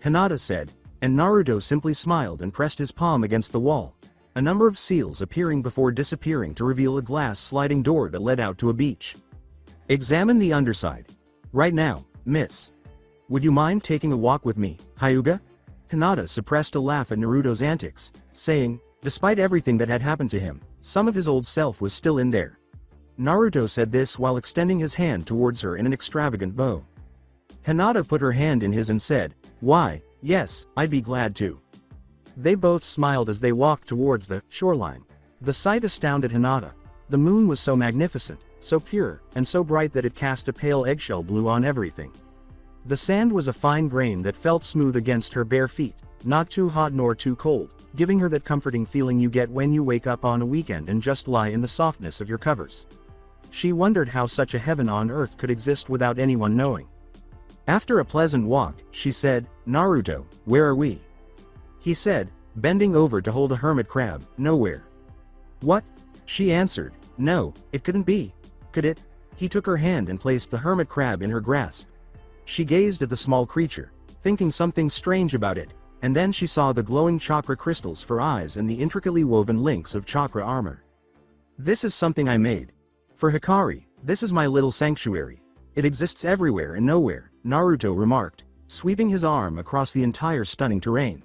Hinata said, and Naruto simply smiled and pressed his palm against the wall, a number of seals appearing before disappearing to reveal a glass sliding door that led out to a beach. Examine the underside. Right now, miss. Would you mind taking a walk with me, Hyuga? Hinata suppressed a laugh at Naruto's antics, saying, despite everything that had happened to him, some of his old self was still in there. Naruto said this while extending his hand towards her in an extravagant bow. Hinata put her hand in his and said, "Why, yes, I'd be glad to." They both smiled as they walked towards the shoreline. The sight astounded Hinata. The moon was so magnificent, so pure, and so bright that it cast a pale eggshell blue on everything. The sand was a fine grain that felt smooth against her bare feet, not too hot nor too cold, giving her that comforting feeling you get when you wake up on a weekend and just lie in the softness of your covers. She wondered how such a heaven on earth could exist without anyone knowing. After a pleasant walk, she said, "Naruto, where are we?" He said, bending over to hold a hermit crab, "Nowhere." "What?" She answered, "No, it couldn't be. Could it?" He took her hand and placed the hermit crab in her grasp. She gazed at the small creature, thinking something strange about it, and then she saw the glowing chakra crystals for eyes and the intricately woven links of chakra armor. "This is something I made. For Hikari, this is my little sanctuary. It exists everywhere and nowhere," Naruto remarked, sweeping his arm across the entire stunning terrain.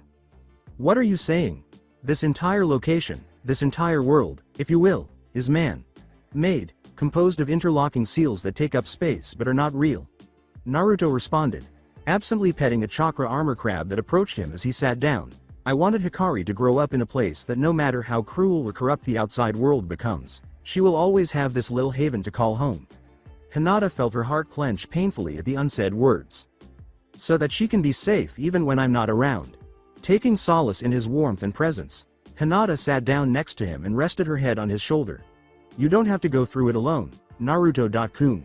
"What are you saying? This entire location, this entire world, if you will, is man-made, composed of interlocking seals that take up space but are not real," Naruto responded, absently petting a chakra armor crab that approached him as he sat down. "I wanted Hikari to grow up in a place that no matter how cruel or corrupt the outside world becomes, she will always have this little haven to call home." Hinata felt her heart clench painfully at the unsaid words. "So that she can be safe even when I'm not around." Taking solace in his warmth and presence, Hinata sat down next to him and rested her head on his shoulder. "You don't have to go through it alone, Naruto-kun."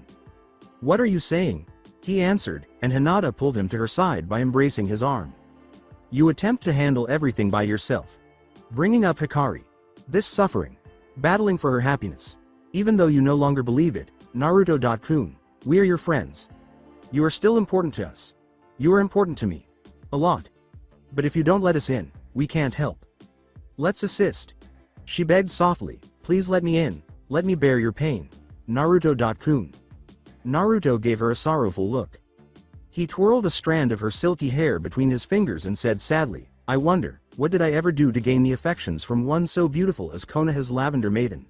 "What are you saying?" He answered, and Hinata pulled him to her side by embracing his arm. "You attempt to handle everything by yourself. Bringing up Hikari. This suffering. Battling for her happiness. Even though you no longer believe it, Naruto-kun, we are your friends. You are still important to us. You are important to me. A lot. But if you don't let us in, we can't help. Let's assist." She begged softly, "Please let me in, let me bear your pain, Naruto-kun." Naruto gave her a sorrowful look. He twirled a strand of her silky hair between his fingers and said sadly, "I wonder, what did I ever do to gain the affections from one so beautiful as Konoha's lavender maiden?"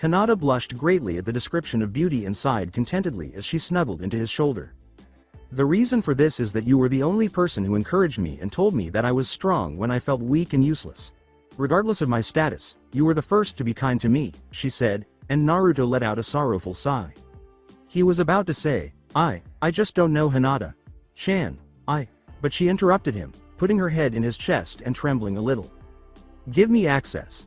Hinata blushed greatly at the description of beauty and sighed contentedly as she snuggled into his shoulder. "The reason for this is that you were the only person who encouraged me and told me that I was strong when I felt weak and useless. Regardless of my status, you were the first to be kind to me," she said, and Naruto let out a sorrowful sigh. He was about to say, I just don't know Hinata-chan, but she interrupted him, putting her head in his chest and trembling a little. "Give me access.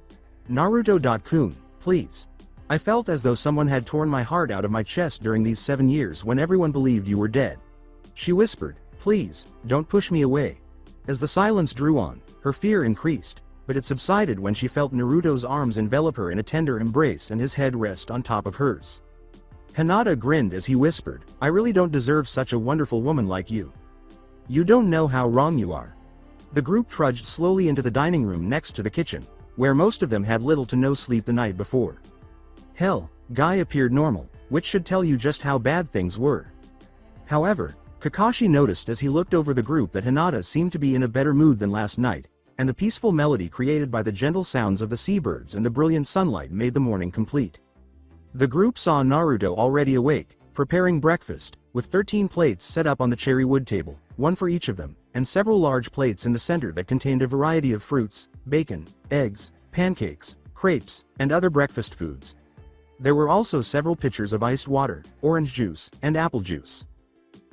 Naruto-kun, please. I felt as though someone had torn my heart out of my chest during these 7 years when everyone believed you were dead." She whispered, "Please, don't push me away." As the silence drew on, her fear increased, but it subsided when she felt Naruto's arms envelop her in a tender embrace and his head rest on top of hers. Hinata grinned as he whispered, "I really don't deserve such a wonderful woman like you. You don't know how wrong you are." The group trudged slowly into the dining room next to the kitchen, where most of them had little to no sleep the night before. Hell, Guy appeared normal, which should tell you just how bad things were. However, Kakashi noticed as he looked over the group that Hinata seemed to be in a better mood than last night, and the peaceful melody created by the gentle sounds of the seabirds and the brilliant sunlight made the morning complete. The group saw Naruto already awake, preparing breakfast, with 13 plates set up on the cherry wood table, one for each of them, and several large plates in the center that contained a variety of fruits, bacon, eggs, pancakes, crepes, and other breakfast foods. There were also several pitchers of iced water, orange juice, and apple juice.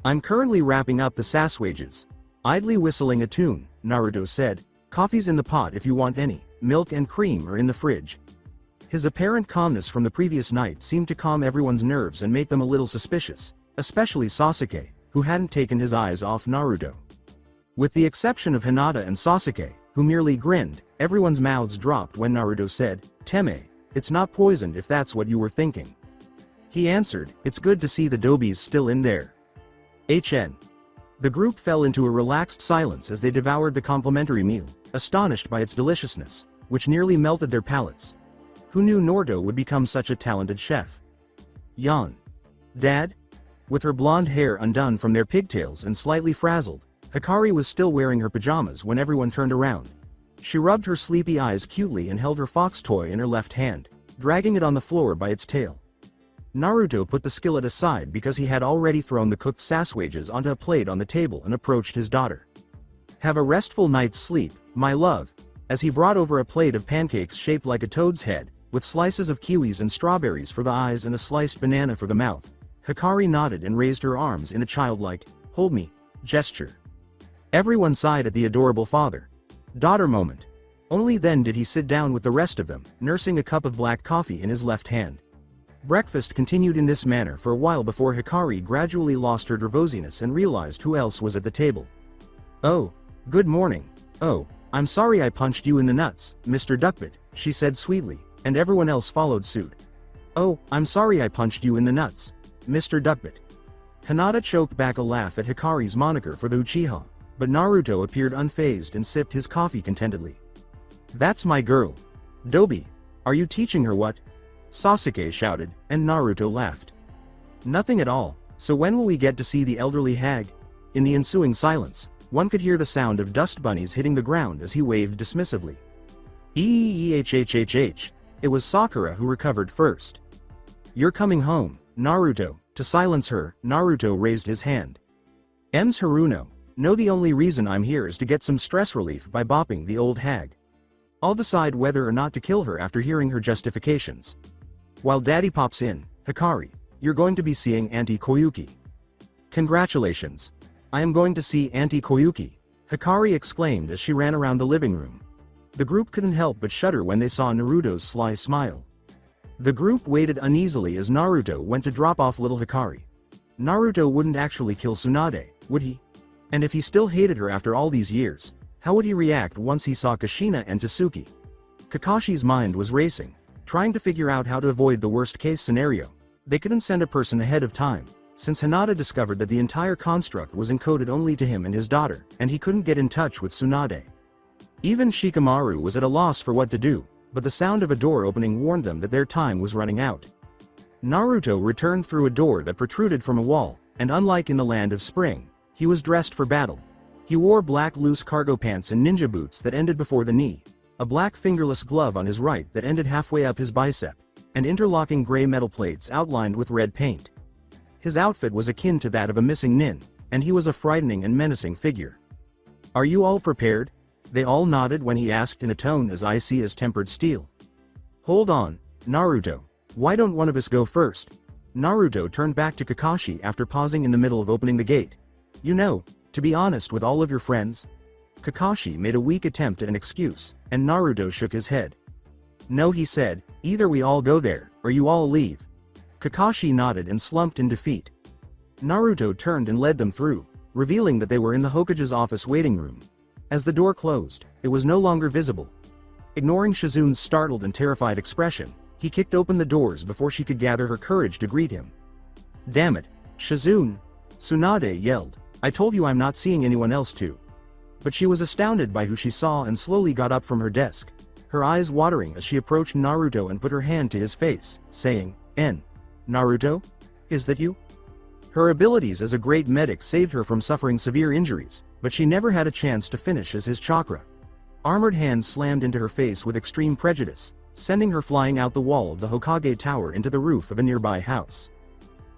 "I'm currently wrapping up the saswages." Idly whistling a tune, Naruto said, "Coffee's in the pot if you want any, milk and cream are in the fridge." His apparent calmness from the previous night seemed to calm everyone's nerves and make them a little suspicious, especially Sasuke, who hadn't taken his eyes off Naruto. With the exception of Hinata and Sasuke, who merely grinned, everyone's mouths dropped when Naruto said, "Teme, it's not poisoned if that's what you were thinking." He answered, "It's good to see the dobies still in there." HN. The group fell into a relaxed silence as they devoured the complimentary meal, astonished by its deliciousness, which nearly melted their palates. Who knew Naruto would become such a talented chef? Yawn. Dad? With her blonde hair undone from their pigtails and slightly frazzled, Hikari was still wearing her pajamas when everyone turned around. She rubbed her sleepy eyes cutely and held her fox toy in her left hand, dragging it on the floor by its tail. Naruto put the skillet aside because he had already thrown the cooked saswages onto a plate on the table and approached his daughter. "Have a restful night's sleep, my love," as he brought over a plate of pancakes shaped like a toad's head, with slices of kiwis and strawberries for the eyes and a sliced banana for the mouth. Hikari nodded and raised her arms in a childlike, "hold me" gesture. Everyone sighed at the adorable father-daughter moment. Only then did he sit down with the rest of them, nursing a cup of black coffee in his left hand. Breakfast continued in this manner for a while before Hikari gradually lost her drowsiness and realized who else was at the table. "Oh, good morning. Oh, I'm sorry I punched you in the nuts, Mr. Duckbit," she said sweetly, and everyone else followed suit. "Oh, I'm sorry I punched you in the nuts, Mr. Duckbit." Hinata choked back a laugh at Hikari's moniker for the Uchiha, but Naruto appeared unfazed and sipped his coffee contentedly. "That's my girl. Dobi, are you teaching her what?" Sasuke shouted, and Naruto laughed. "Nothing at all, so when will we get to see the elderly hag?" In the ensuing silence, one could hear the sound of dust bunnies hitting the ground as he waved dismissively. Ehhhhhh. It was Sakura who recovered first. "You're coming home, Naruto." To silence her, Naruto raised his hand. "Ms Haruno, no, the only reason I'm here is to get some stress relief by bopping the old hag. I'll decide whether or not to kill her after hearing her justifications." While Daddy pops in, "Hikari, you're going to be seeing Auntie Koyuki." "Congratulations. I am going to see Auntie Koyuki," Hikari exclaimed as she ran around the living room. The group couldn't help but shudder when they saw Naruto's sly smile. The group waited uneasily as Naruto went to drop off little Hikari. Naruto wouldn't actually kill Tsunade, would he? And if he still hated her after all these years, how would he react once he saw Kushina and Tsuki? Kakashi's mind was racing, trying to figure out how to avoid the worst-case scenario. They couldn't send a person ahead of time, since Hinata discovered that the entire construct was encoded only to him and his daughter, and he couldn't get in touch with Tsunade. Even Shikamaru was at a loss for what to do, but the sound of a door opening warned them that their time was running out. Naruto returned through a door that protruded from a wall, and unlike in the land of spring, he was dressed for battle. He wore black loose cargo pants and ninja boots that ended before the knee, a black fingerless glove on his right that ended halfway up his bicep, and interlocking gray metal plates outlined with red paint. His outfit was akin to that of a missing nin, and he was a frightening and menacing figure. "Are you all prepared?" They all nodded when he asked in a tone as icy as tempered steel. "Hold on, Naruto. Why don't one of us go first?" Naruto turned back to Kakashi after pausing in the middle of opening the gate. "You know, to be honest with all of your friends." Kakashi made a weak attempt at an excuse, and Naruto shook his head. "No," he said, "either we all go there, or you all leave." Kakashi nodded and slumped in defeat. Naruto turned and led them through, revealing that they were in the Hokage's office waiting room. As the door closed, it was no longer visible. Ignoring Shizune's startled and terrified expression, he kicked open the doors before she could gather her courage to greet him. "Damn it, Shizune!" Tsunade yelled. "I told you I'm not seeing anyone else too." But she was astounded by who she saw and slowly got up from her desk, her eyes watering as she approached Naruto and put her hand to his face, saying, Naruto? Is that you?" Her abilities as a great medic saved her from suffering severe injuries, but she never had a chance to finish as his chakra. Armored hands slammed into her face with extreme prejudice, sending her flying out the wall of the Hokage Tower into the roof of a nearby house.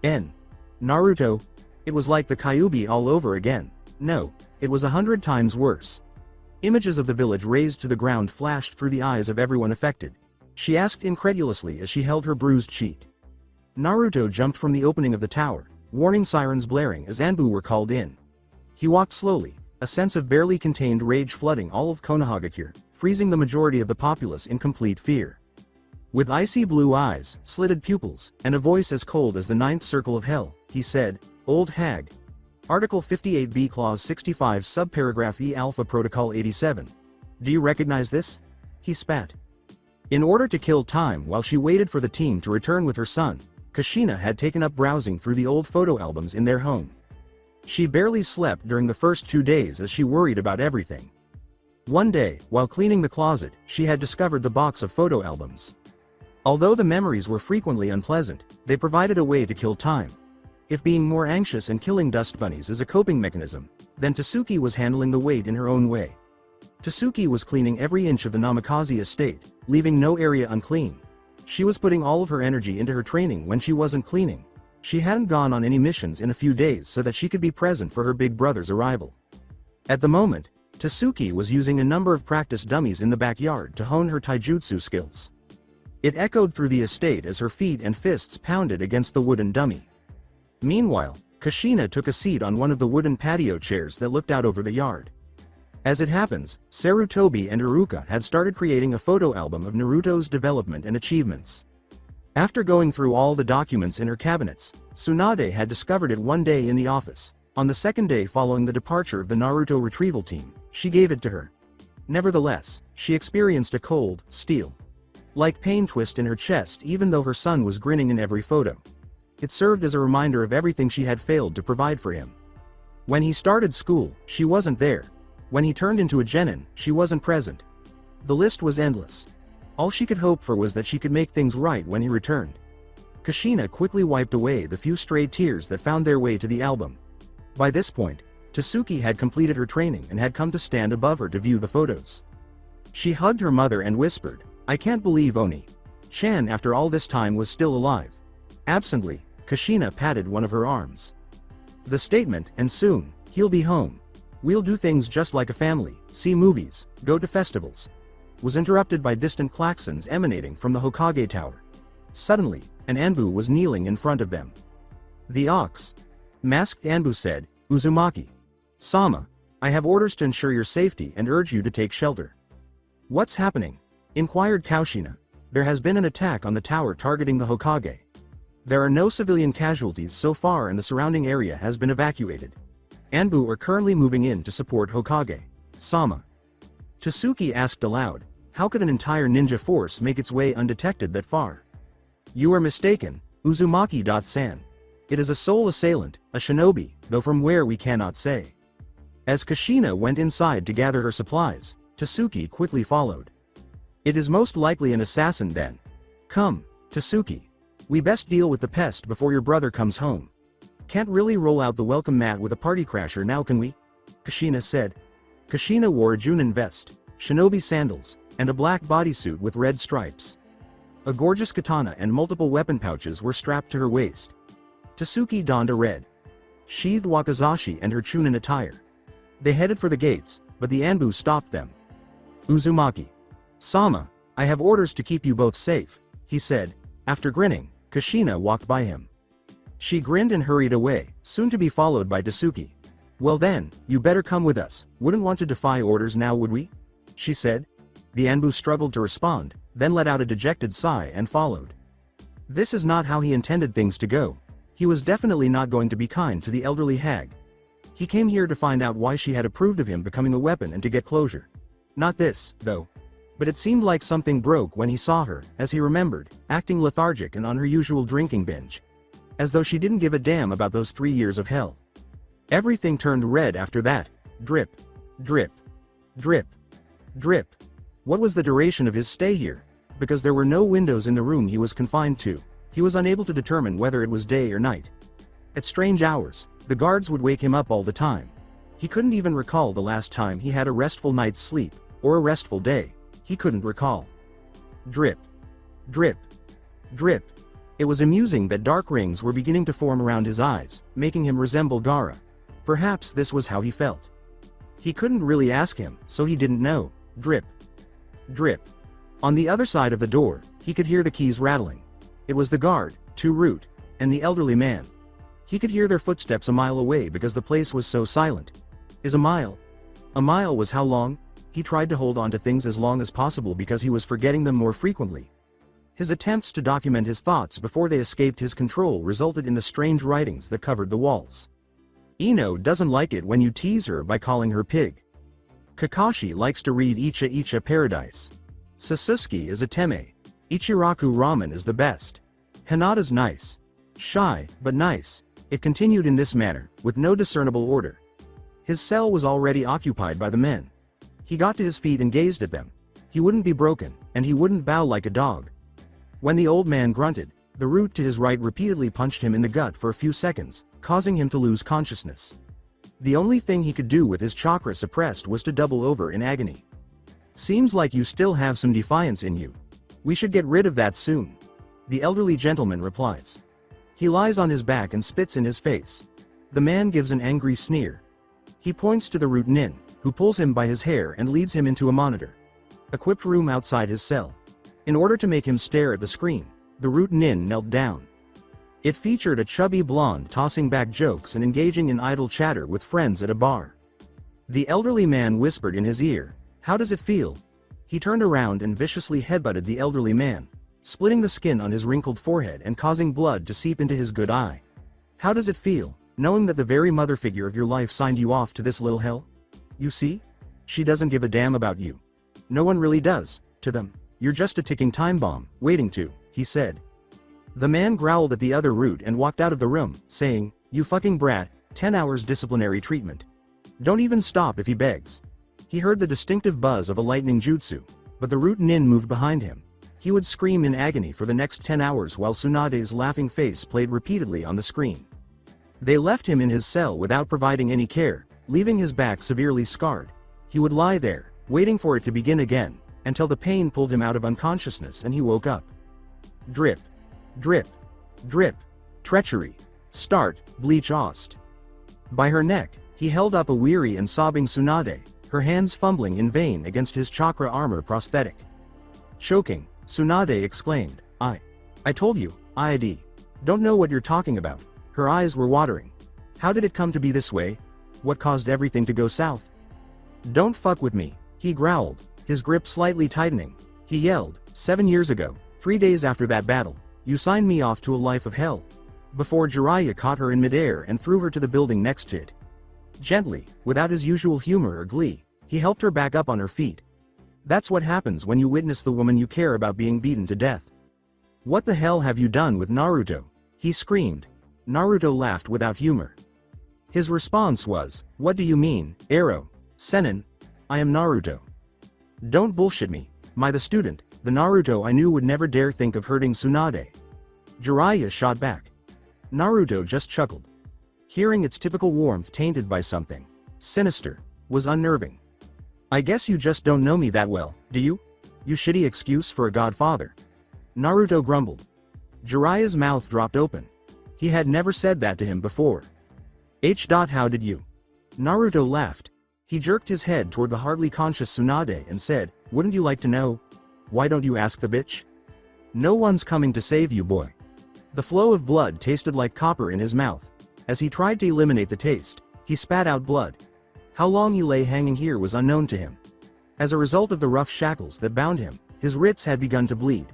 Naruto. It was like the Kyuubi all over again. No, it was 100 times worse. Images of the village razed to the ground flashed through the eyes of everyone affected. She asked incredulously as she held her bruised cheek. Naruto jumped from the opening of the tower, warning sirens blaring as Anbu were called in. He walked slowly, a sense of barely contained rage flooding all of Konohagakure, freezing the majority of the populace in complete fear. With icy blue eyes, slitted pupils, and a voice as cold as the ninth circle of hell, he said, "Old hag. Article 58b Clause 65 Subparagraph E Alpha Protocol 87. Do you recognize this?" He spat. In order to kill time while she waited for the team to return with her son, Kushina had taken up browsing through the old photo albums in their home. She barely slept during the first 2 days as she worried about everything. One day, while cleaning the closet, she had discovered the box of photo albums. Although the memories were frequently unpleasant, they provided a way to kill time. If being more anxious and killing dust bunnies is a coping mechanism, then Tsuki was handling the weight in her own way. Tsuki was cleaning every inch of the Namikaze estate, leaving no area unclean. She was putting all of her energy into her training when she wasn't cleaning. She hadn't gone on any missions in a few days so that she could be present for her big brother's arrival. At the moment, Tsuki was using a number of practice dummies in the backyard to hone her taijutsu skills. It echoed through the estate as her feet and fists pounded against the wooden dummy. Meanwhile, Kushina took a seat on one of the wooden patio chairs that looked out over the yard. As it happens, Sarutobi and Iruka had started creating a photo album of Naruto's development and achievements. After going through all the documents in her cabinets, Tsunade had discovered it one day in the office. On the second day following the departure of the Naruto retrieval team, she gave it to her. Nevertheless, she experienced a cold, steel-like pain twist in her chest even though her son was grinning in every photo. It served as a reminder of everything she had failed to provide for him. When he started school, she wasn't there. When he turned into a genin, she wasn't present. The list was endless. All she could hope for was that she could make things right when he returned. Kushina quickly wiped away the few stray tears that found their way to the album. By this point, Tsuki had completed her training and had come to stand above her to view the photos. She hugged her mother and whispered, "I can't believe Oni-chan after all this time was still alive." Absently, Kushina patted one of her arms. The statement, "and soon, he'll be home. We'll do things just like a family, see movies, go to festivals," was interrupted by distant klaxons emanating from the Hokage Tower. Suddenly, an Anbu was kneeling in front of them. The masked Anbu said, "Uzumaki-sama, I have orders to ensure your safety and urge you to take shelter." "What's happening?" inquired Kushina. "There has been an attack on the tower targeting the Hokage. There are no civilian casualties so far and the surrounding area has been evacuated. Anbu are currently moving in to support Hokage-sama." Tsuki asked aloud, "How could an entire ninja force make its way undetected that far?" "You are mistaken, Uzumaki-san. It is a sole assailant, a shinobi, though from where we cannot say." As Kushina went inside to gather her supplies, Tsuki quickly followed. "It is most likely an assassin then. Come, Tsuki. We best deal with the pest before your brother comes home. Can't really roll out the welcome mat with a party crasher now, can we?" Kushina said. Kushina wore a Junin vest, shinobi sandals, and a black bodysuit with red stripes. A gorgeous katana and multiple weapon pouches were strapped to her waist. Tsuki donned a red sheathed wakizashi and her Chunin attire. They headed for the gates, but the Anbu stopped them. "Uzumaki-sama, I have orders to keep you both safe," he said. After grinning, Kushina walked by him. She grinned and hurried away, soon to be followed by Tsuki. "Well then, you better come with us, wouldn't want to defy orders now, would we?" she said. The Anbu struggled to respond, then let out a dejected sigh and followed. This is not how he intended things to go. He was definitely not going to be kind to the elderly hag. He came here to find out why she had approved of him becoming a weapon and to get closure. Not this, though. But it seemed like something broke when he saw her, as he remembered, acting lethargic and on her usual drinking binge. As though she didn't give a damn about those 3 years of hell. Everything turned red after that. Drip. Drip. Drip. Drip. What was the duration of his stay here? Because there were no windows in the room he was confined to, he was unable to determine whether it was day or night. At strange hours, the guards would wake him up all the time. He couldn't even recall the last time he had a restful night's sleep, or a restful day. He couldn't recall. Drip. Drip. Drip. It was amusing that dark rings were beginning to form around his eyes, making him resemble Gaara. Perhaps this was how he felt. He couldn't really ask him, so he didn't know. Drip. Drip. On the other side of the door, he could hear the keys rattling. It was the guard, Root, and the elderly man. He could hear their footsteps a mile away because the place was so silent. Is a mile? A mile was how long? He tried to hold on to things as long as possible because he was forgetting them more frequently. His attempts to document his thoughts before they escaped his control resulted in the strange writings that covered the walls. Ino doesn't like it when you tease her by calling her pig. Kakashi likes to read Icha Icha Paradise. Sasuke is a teme. Ichiraku Ramen is the best. Hinata's nice. Shy, but nice. It continued in this manner, with no discernible order. His cell was already occupied by the men. He got to his feet and gazed at them. He wouldn't be broken, and he wouldn't bow like a dog. When the old man grunted, the root to his right repeatedly punched him in the gut for a few seconds, causing him to lose consciousness. The only thing he could do with his chakra suppressed was to double over in agony. Seems like you still have some defiance in you. We should get rid of that soon. The elderly gentleman replies. He lies on his back and spits in his face. The man gives an angry sneer. He points to the root nin, who pulls him by his hair and leads him into a monitor equipped room outside his cell. In order to make him stare at the screen, the root nin knelt down. It featured a chubby blonde tossing back jokes and engaging in idle chatter with friends at a bar. The elderly man whispered in his ear, "How does it feel?" He turned around and viciously headbutted the elderly man, splitting the skin on his wrinkled forehead and causing blood to seep into his good eye. "How does it feel, knowing that the very mother figure of your life signed you off to this little hell? You see? She doesn't give a damn about you. No one really does, to them. You're just a ticking time bomb, waiting to," he said. The man growled at the other root and walked out of the room, saying, "You fucking brat, 10 hours disciplinary treatment. Don't even stop if he begs." He heard the distinctive buzz of a lightning jutsu, but the root nin moved behind him. He would scream in agony for the next 10 hours while Tsunade's laughing face played repeatedly on the screen. They left him in his cell without providing any care, leaving his back severely scarred. He would lie there, waiting for it to begin again, until the pain pulled him out of unconsciousness and he woke up. Drip. Drip. Drip. Treachery. Start, bleach Ost. By her neck, he held up a weary and sobbing Tsunade, her hands fumbling in vain against his chakra armor prosthetic. Choking, Tsunade exclaimed, I told you, I don't know what you're talking about." Her eyes were watering. "How did it come to be this way? What caused everything to go south?" "Don't fuck with me," he growled, his grip slightly tightening. He yelled, 7 years ago, 3 days after that battle, you signed me off to a life of hell." Before Jiraiya caught her in midair and threw her to the building next to it. Gently, without his usual humor or glee, he helped her back up on her feet. "That's what happens when you witness the woman you care about being beaten to death. What the hell have you done with Naruto?" he screamed. Naruto laughed without humor. His response was, "What do you mean, Arrow? Senin? I am Naruto. Don't bullshit me. The student, the Naruto I knew would never dare think of hurting Tsunade." Jiraiya shot back. Naruto just chuckled. Hearing its typical warmth tainted by something sinister was unnerving. "I guess you just don't know me that well, do you? You shitty excuse for a godfather." Naruto grumbled. Jiraiya's mouth dropped open. He had never said that to him before. How did you?" Naruto laughed. He jerked his head toward the hardly conscious Tsunade and said, "Wouldn't you like to know? Why don't you ask the bitch? No one's coming to save you, boy." The flow of blood tasted like copper in his mouth. As he tried to eliminate the taste, he spat out blood. How long he lay hanging here was unknown to him. As a result of the rough shackles that bound him, his wrists had begun to bleed.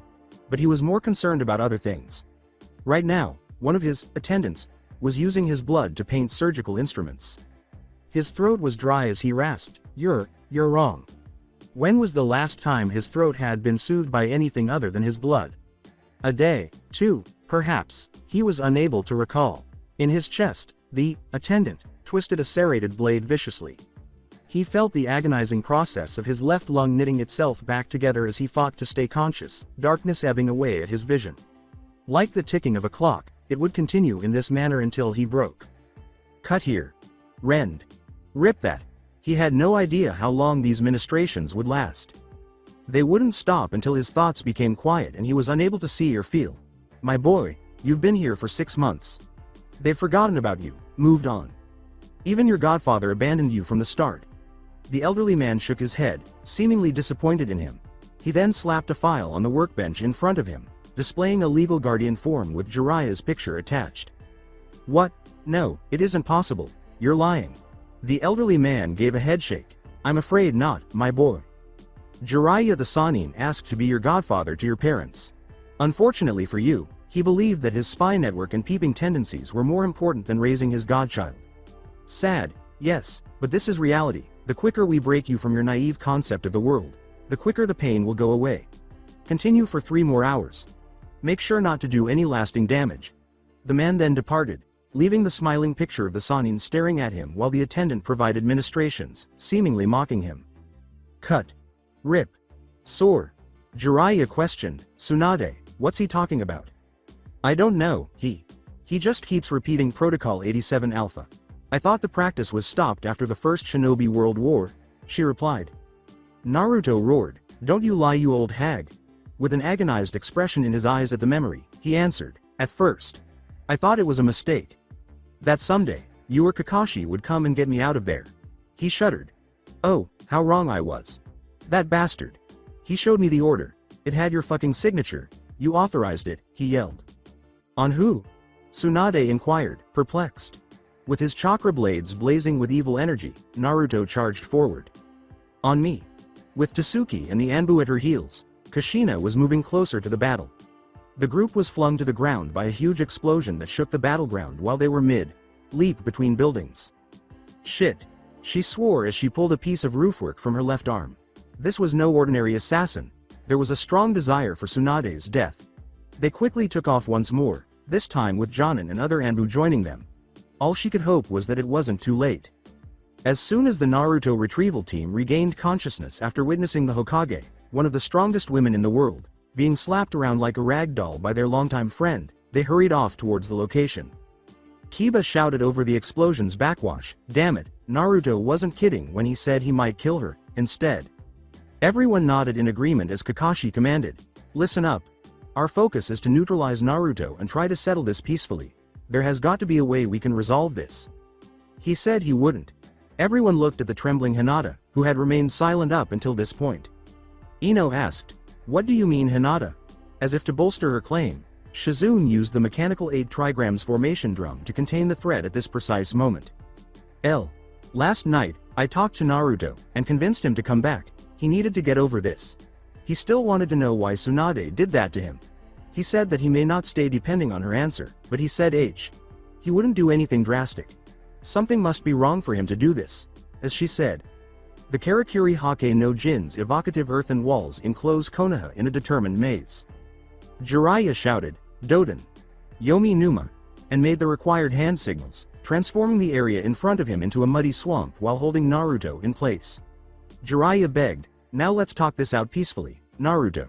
But he was more concerned about other things. Right now, one of his attendants was using his blood to paint surgical instruments. His throat was dry as he rasped, You're wrong." When was the last time his throat had been soothed by anything other than his blood? A day, 2, perhaps, he was unable to recall. In his chest, the attendant twisted a serrated blade viciously. He felt the agonizing process of his left lung knitting itself back together as he fought to stay conscious, darkness ebbing away at his vision. Like the ticking of a clock, it would continue in this manner until he broke. Cut here. Rend. Rip that. He had no idea how long these ministrations would last. They wouldn't stop until his thoughts became quiet and he was unable to see or feel. "My boy, you've been here for 6 months. They've forgotten about you, moved on. Even your godfather abandoned you from the start." The elderly man shook his head, seemingly disappointed in him. He then slapped a file on the workbench in front of him, displaying a legal guardian form with Jiraiya's picture attached. "What? No, it isn't possible. You're lying." The elderly man gave a headshake. "I'm afraid not, my boy. Jiraiya the Sannin asked to be your godfather to your parents. Unfortunately for you, he believed that his spy network and peeping tendencies were more important than raising his godchild. Sad, yes, but this is reality. The quicker we break you from your naive concept of the world, the quicker the pain will go away. Continue for 3 more hours. Make sure not to do any lasting damage. The man then departed, leaving the smiling picture of the Sannin staring at him while the attendant provided ministrations, seemingly mocking him. Cut. Rip. Sore. Jiraiya questioned, Tsunade, what's he talking about? I don't know, he just keeps repeating Protocol 87 Alpha. I thought the practice was stopped after the First Shinobi World War, she replied. Naruto roared, don't you lie, you old hag. With an agonized expression in his eyes at the memory, he answered, at first. I thought it was a mistake. That someday, you or Kakashi would come and get me out of there. He shuddered. Oh, how wrong I was. That bastard. He showed me the order. It had your fucking signature. You authorized it, he yelled. On who? Tsunade inquired, perplexed. With his chakra blades blazing with evil energy, Naruto charged forward. On me. With Tasuki and the Anbu at her heels, Kushina was moving closer to the battle. The group was flung to the ground by a huge explosion that shook the battleground while they were mid-leap between buildings. Shit. She swore as she pulled a piece of roofwork from her left arm. This was no ordinary assassin. There was a strong desire for Tsunade's death. They quickly took off once more, this time with Jonin and other Anbu joining them. All she could hope was that it wasn't too late. As soon as the Naruto retrieval team regained consciousness after witnessing the Hokage, one of the strongest women in the world, being slapped around like a rag doll by their longtime friend, they hurried off towards the location. Kiba shouted over the explosion's backwash, damn it, Naruto wasn't kidding when he said he might kill her, instead. Everyone nodded in agreement as Kakashi commanded, listen up. Our focus is to neutralize Naruto and try to settle this peacefully. There has got to be a way we can resolve this. He said he wouldn't. Everyone looked at the trembling Hinata, who had remained silent up until this point. Ino asked, what do you mean Hinata? As if to bolster her claim, Shizune used the mechanical 8 trigrams formation drum to contain the threat at this precise moment. Last night, I talked to Naruto, and convinced him to come back. He needed to get over this. He still wanted to know why Tsunade did that to him. He said that he may not stay depending on her answer, but he said he wouldn't do anything drastic. Something must be wrong for him to do this. As she said, the Karakuri Hake no Jin's evocative earthen walls enclose Konoha in a determined maze. Jiraiya shouted, Doden. Yomi Numa, and made the required hand signals, transforming the area in front of him into a muddy swamp while holding Naruto in place. Jiraiya begged, now let's talk this out peacefully, Naruto.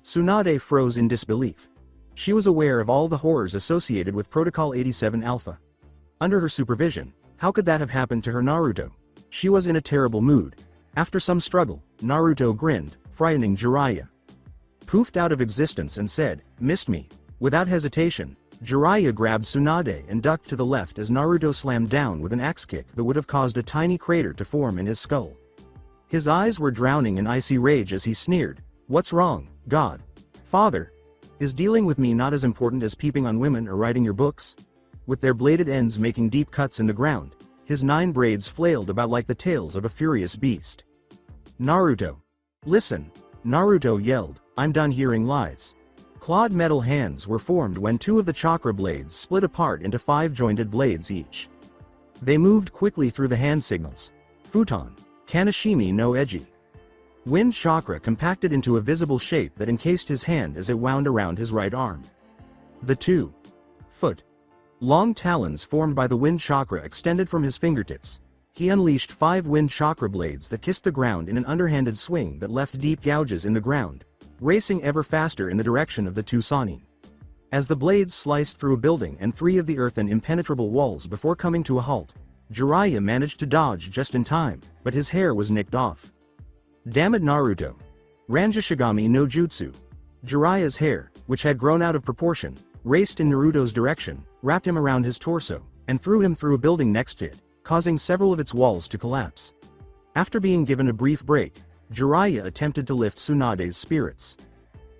Tsunade froze in disbelief. She was aware of all the horrors associated with Protocol 87 Alpha. Under her supervision, how could that have happened to her Naruto? She was in a terrible mood. After some struggle, Naruto grinned, frightening Jiraiya. Poofed out of existence and said, missed me. Without hesitation, Jiraiya grabbed Tsunade and ducked to the left as Naruto slammed down with an axe kick that would have caused a tiny crater to form in his skull. His eyes were drowning in icy rage as he sneered, what's wrong, God? Father? Is dealing with me not as important as peeping on women or writing your books? With their bladed ends making deep cuts in the ground, his 9 braids flailed about like the tails of a furious beast. Naruto. Listen, Naruto yelled, I'm done hearing lies. Clawed metal hands were formed when 2 of the chakra blades split apart into 5 jointed blades each. They moved quickly through the hand signals. Futon. Kaneshimi no Eji. Wind chakra compacted into a visible shape that encased his hand as it wound around his right arm. The 2-foot long talons formed by the wind chakra extended from his fingertips. He unleashed 5 wind chakra blades that kissed the ground in an underhanded swing that left deep gouges in the ground, racing ever faster in the direction of the 2 Sannin. As the blades sliced through a building and 3 of the earthen impenetrable walls before coming to a halt, Jiraiya managed to dodge just in time, but his hair was nicked off. Damn it, Naruto. Ranjashigami no Jutsu. Jiraiya's hair, which had grown out of proportion, raced in Naruto's direction, wrapped him around his torso, and threw him through a building next to it, causing several of its walls to collapse. After being given a brief break, Jiraiya attempted to lift Tsunade's spirits.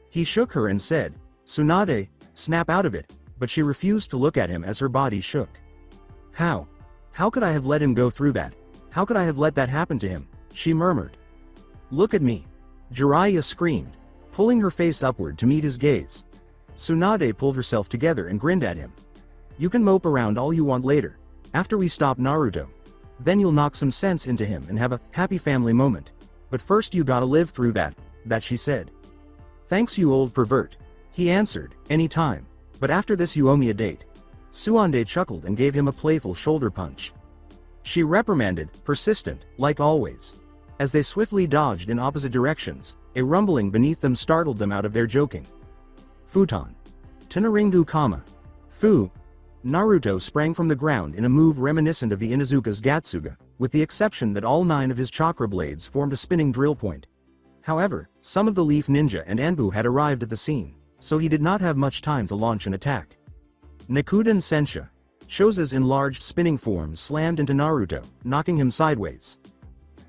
He shook her and said, Tsunade, snap out of it, but she refused to look at him as her body shook. How? How could I have let him go through that? How could I have let that happen to him? She murmured. Look at me. Jiraiya screamed, pulling her face upward to meet his gaze. Tsunade pulled herself together and grinned at him. You can mope around all you want later, after we stop Naruto. Then you'll knock some sense into him and have a happy family moment. But first you gotta live through that, she said. Thanks you old pervert. He answered, any time. But after this you owe me a date. Tsunade chuckled and gave him a playful shoulder punch. She reprimanded, persistent, like always. As they swiftly dodged in opposite directions, a rumbling beneath them startled them out of their joking. Futon. Tenaringu Kama. Fu. Naruto sprang from the ground in a move reminiscent of the Inuzuka's Gatsuga, with the exception that all 9 of his chakra blades formed a spinning drill point. However, some of the Leaf Ninja and Anbu had arrived at the scene, so he did not have much time to launch an attack. Nikuden Sensha. Choza's enlarged spinning form slammed into Naruto, knocking him sideways.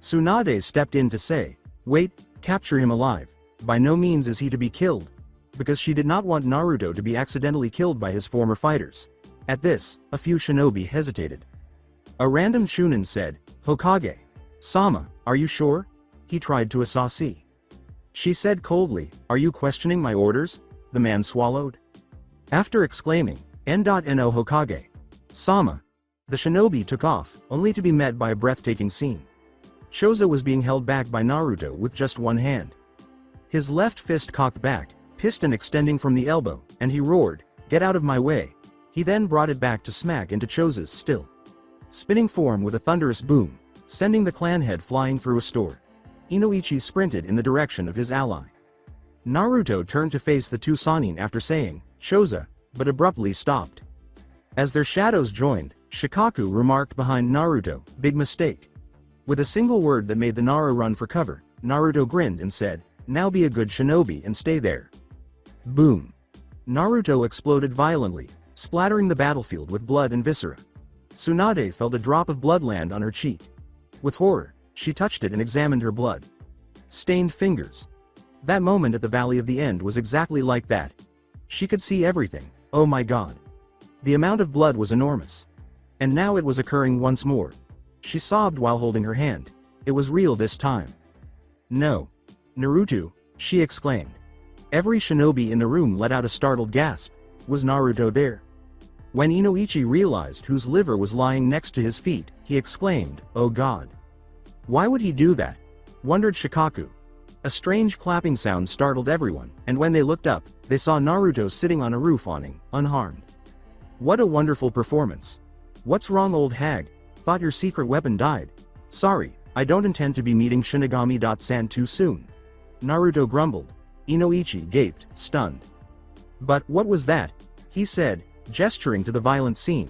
Tsunade stepped in to say, wait, capture him alive. By no means is he to be killed, because she did not want Naruto to be accidentally killed by his former fighters. At this, a few shinobi hesitated. A random Chunin said, Hokage. Sama, are you sure? He tried to assassi. She said coldly, are you questioning my orders? The man swallowed. After exclaiming, N.No Hokage. Sama. The shinobi took off, only to be met by a breathtaking scene. Choza was being held back by Naruto with just one hand. His left fist cocked back, piston extending from the elbow, and he roared, get out of my way. He then brought it back to smack into Choza's still spinning form with a thunderous boom, sending the clan head flying through a store. Inoichi sprinted in the direction of his ally. Naruto turned to face the two Sannin after saying, Choza, but abruptly stopped. As their shadows joined, Shikaku remarked behind Naruto, big mistake. With a single word that made the Nara run for cover, Naruto grinned and said, now be a good shinobi and stay there. Boom. Naruto exploded violently, splattering the battlefield with blood and viscera. Tsunade felt a drop of blood land on her cheek. With horror, she touched it and examined her blood. Stained fingers. That moment at the Valley of the End was exactly like that. She could see everything, oh my god. The amount of blood was enormous. And now it was occurring once more. She sobbed while holding her hand. It was real this time. No. Naruto, she exclaimed. Every shinobi in the room let out a startled gasp. Was Naruto there? When Inoichi realized whose liver was lying next to his feet, he exclaimed, oh god. Why would he do that? Wondered Shikaku. A strange clapping sound startled everyone, and when they looked up, they saw Naruto sitting on a roof awning, unharmed. What a wonderful performance. What's wrong old hag? Thought your secret weapon died. Sorry, I don't intend to be meeting Shinigami-san too soon. Naruto grumbled. Inoichi gaped, stunned. But what was that? He said, gesturing to the violent scene.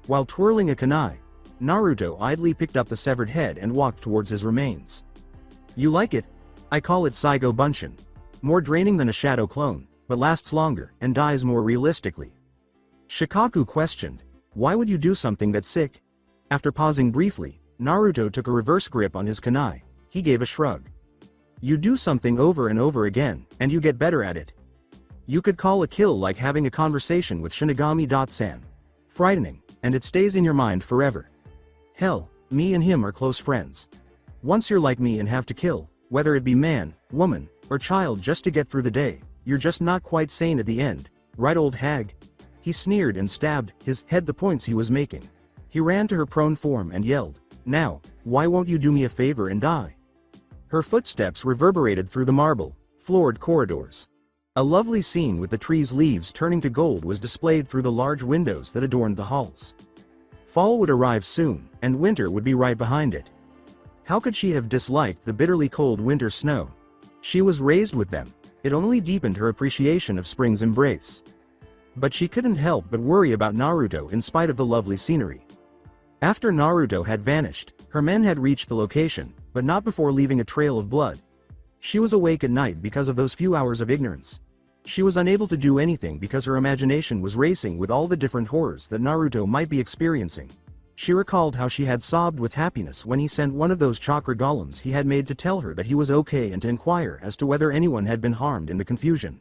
While twirling a kunai, Naruto idly picked up the severed head and walked towards his remains. You like it? I call it Saigo Bunshin. More draining than a shadow clone, but lasts longer and dies more realistically. Shikaku questioned, why would you do something that's sick? After pausing briefly, Naruto took a reverse grip on his kunai. He gave a shrug. You do something over and over again, and you get better at it. You could call a kill like having a conversation with Shinigami-san. Frightening, and it stays in your mind forever. Hell, me and him are close friends. Once you're like me and have to kill, whether it be man, woman, or child just to get through the day, you're just not quite sane at the end, right old hag? He sneered and stabbed his head the points he was making. He ran to her prone form and yelled, now, why won't you do me a favor and die? Her footsteps reverberated through the marble, floored corridors. A lovely scene with the tree's leaves turning to gold was displayed through the large windows that adorned the halls. Fall would arrive soon, and winter would be right behind it. How could she have disliked the bitterly cold winter snow? She was raised with them. It only deepened her appreciation of spring's embrace. But she couldn't help but worry about Naruto in spite of the lovely scenery. After Naruto had vanished, her men had reached the location, but not before leaving a trail of blood. She was awake at night because of those few hours of ignorance. She was unable to do anything because her imagination was racing with all the different horrors that Naruto might be experiencing. She recalled how she had sobbed with happiness when he sent one of those chakra golems he had made to tell her that he was okay and to inquire as to whether anyone had been harmed in the confusion.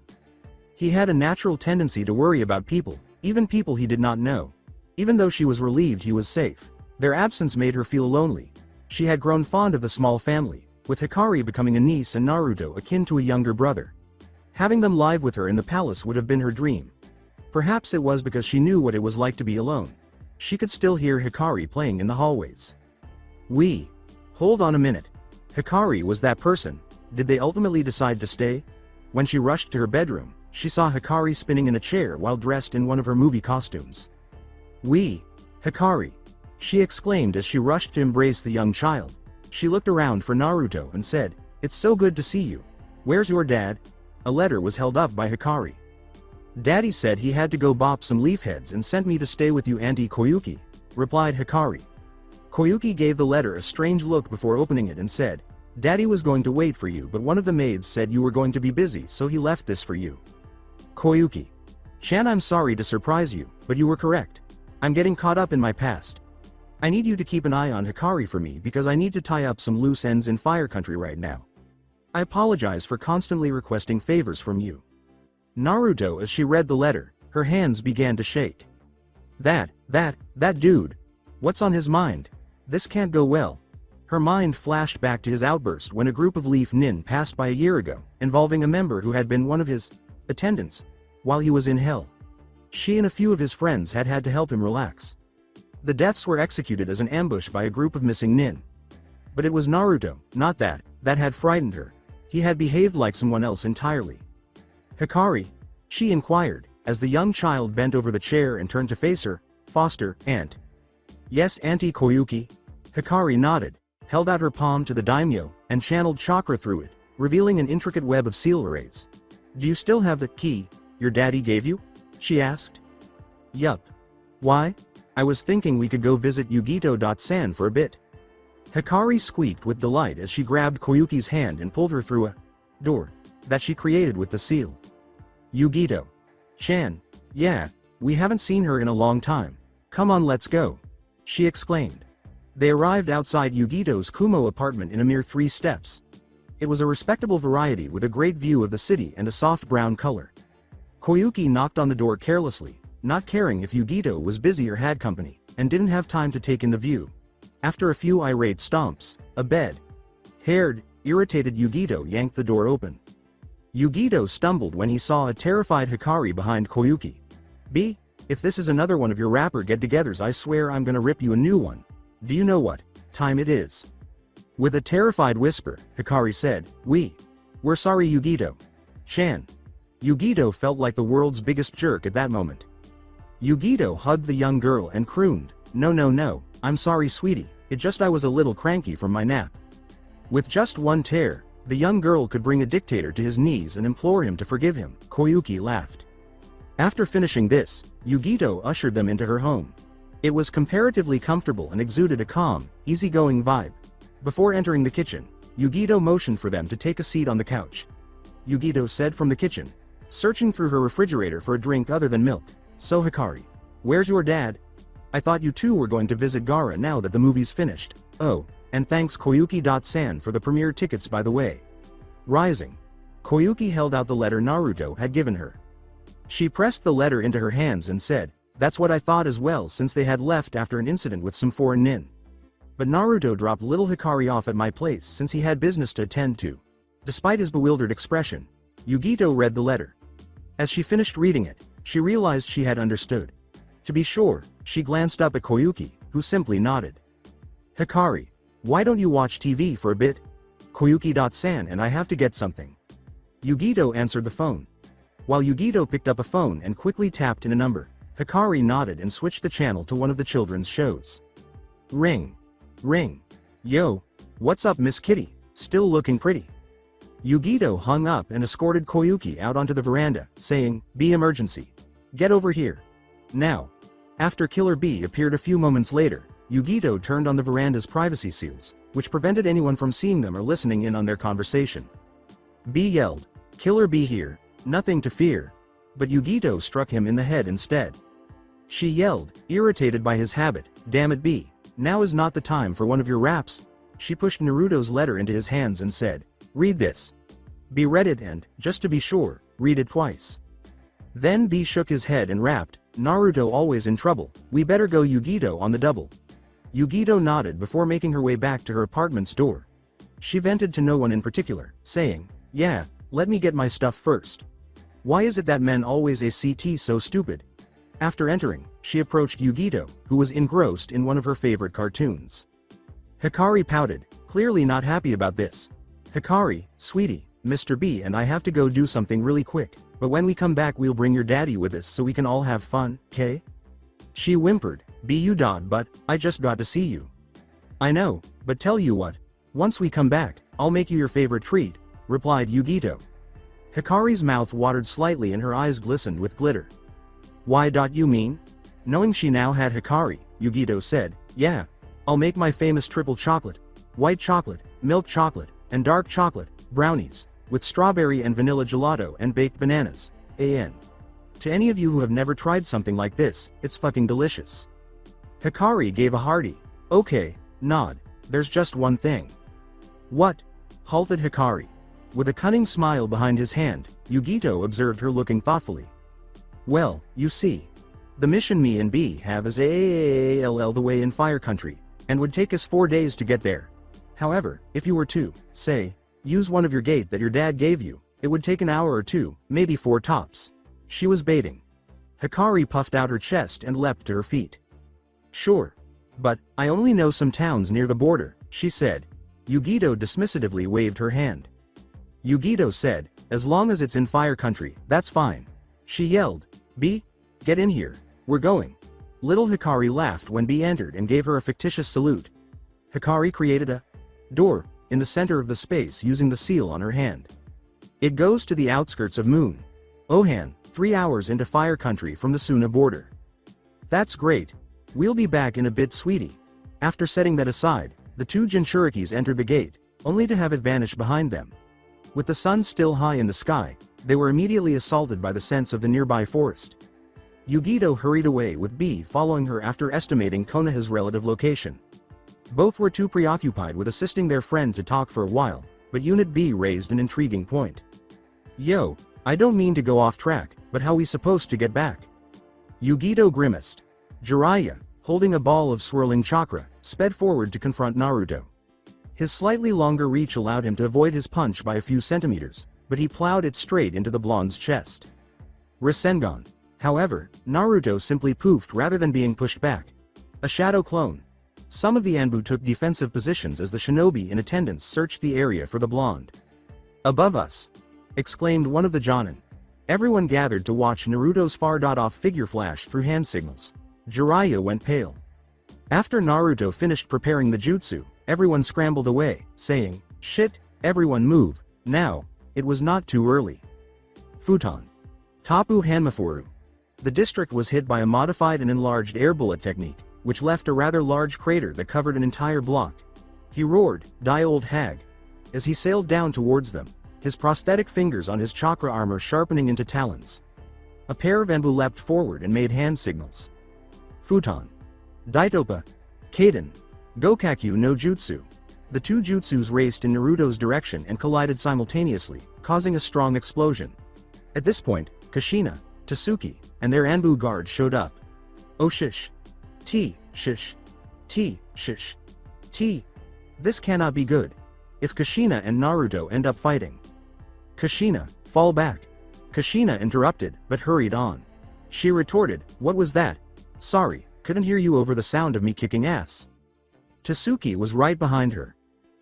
He had a natural tendency to worry about people, even people he did not know. Even though she was relieved he was safe, their absence made her feel lonely. She had grown fond of the small family, with Hikari becoming a niece and Naruto akin to a younger brother. Having them live with her in the palace would have been her dream. Perhaps it was because she knew what it was like to be alone. She could still hear Hikari playing in the hallways. Hold on a minute. Hikari was that person. Did they ultimately decide to stay? When she rushed to her bedroom, she saw Hikari spinning in a chair while dressed in one of her movie costumes. Hikari! She exclaimed as she rushed to embrace the young child. She looked around for Naruto and said, "It's so good to see you. Where's your dad?" A letter was held up by Hikari. "Daddy said he had to go bop some leaf heads and sent me to stay with you, Auntie Koyuki," replied Hikari. Koyuki gave the letter a strange look before opening it and said, "Daddy was going to wait for you, but one of the maids said you were going to be busy, so he left this for you." Koyuki. "Chan, I'm sorry to surprise you, but you were correct. I'm getting caught up in my past. I need you to keep an eye on Hikari for me because I need to tie up some loose ends in Fire Country right now. I apologize for constantly requesting favors from you." Naruto, as she read the letter, her hands began to shake. That dude. What's on his mind? This can't go well. Her mind flashed back to his outburst when a group of Leaf Nin passed by a year ago, involving a member who had been one of his attendants while he was in hell. She and a few of his friends had had to help him relax. The deaths were executed as an ambush by a group of missing Nin. But it was Naruto, not that had frightened her. He had behaved like someone else entirely. "Hikari?" she inquired, as the young child bent over the chair and turned to face her foster aunt. "Yes, Auntie Koyuki." Hikari nodded, held out her palm to the daimyo, and channeled chakra through it, revealing an intricate web of seal rays. "Do you still have the key your daddy gave you?" she asked. "Yup. Why? I was thinking we could go visit Yugito-san for a bit." Hikari squeaked with delight as she grabbed Koyuki's hand and pulled her through a door that she created with the seal. "Yugito-chan, yeah, we haven't seen her in a long time. Come on, let's go," she exclaimed. They arrived outside Yugito's Kumo apartment in a mere 3 steps. It was a respectable variety with a great view of the city and a soft brown color. Koyuki knocked on the door carelessly, not caring if Yugito was busy or had company, and didn't have time to take in the view. After a few irate stomps, a bed-haired, irritated Yugito yanked the door open. Yugito stumbled when he saw a terrified Hikari behind Koyuki. If this is another one of your rapper get-togethers, I swear I'm gonna rip you a new one. Do you know what time it is?" With a terrified whisper, Hikari said, We're sorry, Yugito-chan." Yugito felt like the world's biggest jerk at that moment. Yugito hugged the young girl and crooned, No, I'm sorry, sweetie, it just I was a little cranky from my nap." With just one tear, the young girl could bring a dictator to his knees and implore him to forgive him. Koyuki laughed. After finishing this, Yugito ushered them into her home. It was comparatively comfortable and exuded a calm, easygoing vibe. Before entering the kitchen, Yugito motioned for them to take a seat on the couch. Yugito said from the kitchen, searching through her refrigerator for a drink other than milk, "So Hikari, where's your dad? I thought you two were going to visit Gaara now that the movie's finished. Oh, and thanks Koyuki-san for the premiere tickets, by the way." Rising, Koyuki held out the letter Naruto had given her. She pressed the letter into her hands and said, "That's what I thought as well, since they had left after an incident with some foreign nin. But Naruto dropped little Hikari off at my place since he had business to attend to." Despite his bewildered expression, Yugito read the letter. As she finished reading it, she realized she had understood. To be sure, she glanced up at Koyuki, who simply nodded. "Hikari, why don't you watch TV for a bit? Koyuki-san and I have to get something." Yugito answered the phone. While Yugito picked up a phone and quickly tapped in a number, Hikari nodded and switched the channel to one of the children's shows. Ring. "Yo, what's up, Miss Kitty? Still looking pretty." Yugito hung up and escorted Koyuki out onto the veranda, saying, "Emergency. Get over here. Now." After Killer B appeared a few moments later, Yugito turned on the veranda's privacy seals, which prevented anyone from seeing them or listening in on their conversation. B yelled, "Killer B here, nothing to fear." But Yugito struck him in the head instead. She yelled, irritated by his habit, "Damn it, B, now is not the time for one of your raps." She pushed Naruto's letter into his hands and said, "Read this." B read it and, just to be sure, read it twice. Then B shook his head and rapped, "Naruto always in trouble, we better go Yugito on the double." Yugito nodded before making her way back to her apartment's door. She vented to no one in particular, saying, "Yeah, Let me get my stuff first. Why is it that men always act so stupid? After entering, she approached Yugito, who was engrossed in one of her favorite cartoons. Hikari pouted, clearly not happy about this. Hikari, sweetie, Mr. B and I have to go do something really quick, but when we come back we'll bring your daddy with us so we can all have fun, okay? She whimpered, but I just got to see you. I know, but tell you what, once we come back, I'll make you your favorite treat, replied Yugito. Hikari's mouth watered slightly and her eyes glistened with glitter. Why you mean? Knowing she now had Hikari, Yugito said, yeah, I'll make my famous triple chocolate, white chocolate, milk chocolate, and dark chocolate, brownies, with strawberry and vanilla gelato and baked bananas, an. To any of you who have never tried something like this, it's fucking delicious. Hikari gave a hearty, okay, nod, there's just one thing. What? Halted Hikari. With a cunning smile behind his hand, Yugito observed her looking thoughtfully. Well, you see. The mission me and B have is all the way in Fire Country, and would take us 4 days to get there. However, if you were to, say, use one of your gate that your dad gave you, it would take an hour or two, maybe 4 tops. She was baiting. Hikari puffed out her chest and leapt to her feet. Sure. But, I only know some towns near the border, she said. Yugito dismissively waved her hand. Yugito said, as long as it's in Fire Country, that's fine. She yelled, B, get in here, we're going. Little Hikari laughed when B entered and gave her a fictitious salute. Hikari created a door in the center of the space using the seal on her hand. It goes to the outskirts of Moon. Ohan, 3 hours into Fire Country from the Suna border. That's great. We'll be back in a bit, sweetie. After setting that aside, the 2 Jinchurikis entered the gate, only to have it vanish behind them. With the sun still high in the sky, they were immediately assaulted by the scents of the nearby forest. Yugito hurried away with B following her after estimating Konoha's relative location. Both were too preoccupied with assisting their friend to talk for a while, but Unit B raised an intriguing point. Yo, I don't mean to go off track, but how we supposed to get back? Yugito grimaced. Jiraiya, holding a ball of swirling chakra, sped forward to confront Naruto. His slightly longer reach allowed him to avoid his punch by a few centimeters, but he plowed it straight into the blonde's chest. Rasengan. However, Naruto simply poofed rather than being pushed back. A shadow clone. Some of the Anbu took defensive positions as the shinobi in attendance searched the area for the blonde. Above us! Exclaimed one of the Jonin. Everyone gathered to watch Naruto's far-off figure flash through hand signals. Jiraiya went pale. After Naruto finished preparing the jutsu, everyone scrambled away, saying, shit, everyone move, now, it was not too early. Futon. Tapu Hanmaforu. The district was hit by a modified and enlarged air bullet technique, which left a rather large crater that covered an entire block. He roared, die old hag. As he sailed down towards them, his prosthetic fingers on his chakra armor sharpening into talons. A pair of Anbu leapt forward and made hand signals. Futon. Daitopa. Kaden. Gokakyu no Jutsu. The 2 jutsus raced in Naruto's direction and collided simultaneously, causing a strong explosion. At this point, Kushina, Tsuki, and their Anbu guard showed up. Oh shish. Shish. Shish. This cannot be good. If Kushina and Naruto end up fighting. Kushina, fall back. Kushina interrupted, but hurried on. She retorted, what was that? Sorry, couldn't hear you over the sound of me kicking ass. Tsuki was right behind her.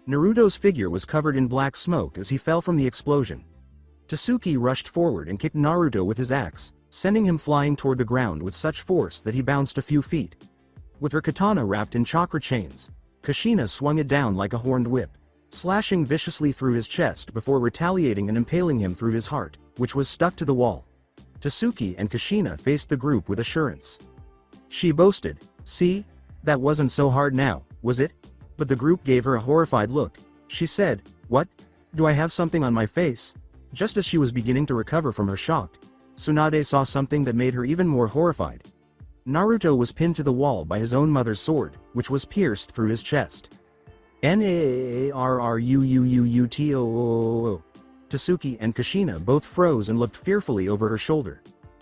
Naruto's figure was covered in black smoke as he fell from the explosion. Tsuki rushed forward and kicked Naruto with his axe, sending him flying toward the ground with such force that he bounced a few feet. With her katana wrapped in chakra chains, Kushina swung it down like a horned whip, slashing viciously through his chest before retaliating and impaling him through his heart, which was stuck to the wall. Tsuki and Kushina faced the group with assurance. She boasted, see? That wasn't so hard now, was it? But the group gave her a horrified look. She said, what? Do I have something on my face? Just as she was beginning to recover from her shock, Tsunade saw something that made her even more horrified. Naruto was pinned to the wall by his own mother's sword, which was pierced through his chest. Naarruuuuto. Tsuki and Kushina both froze and looked fearfully over her shoulder.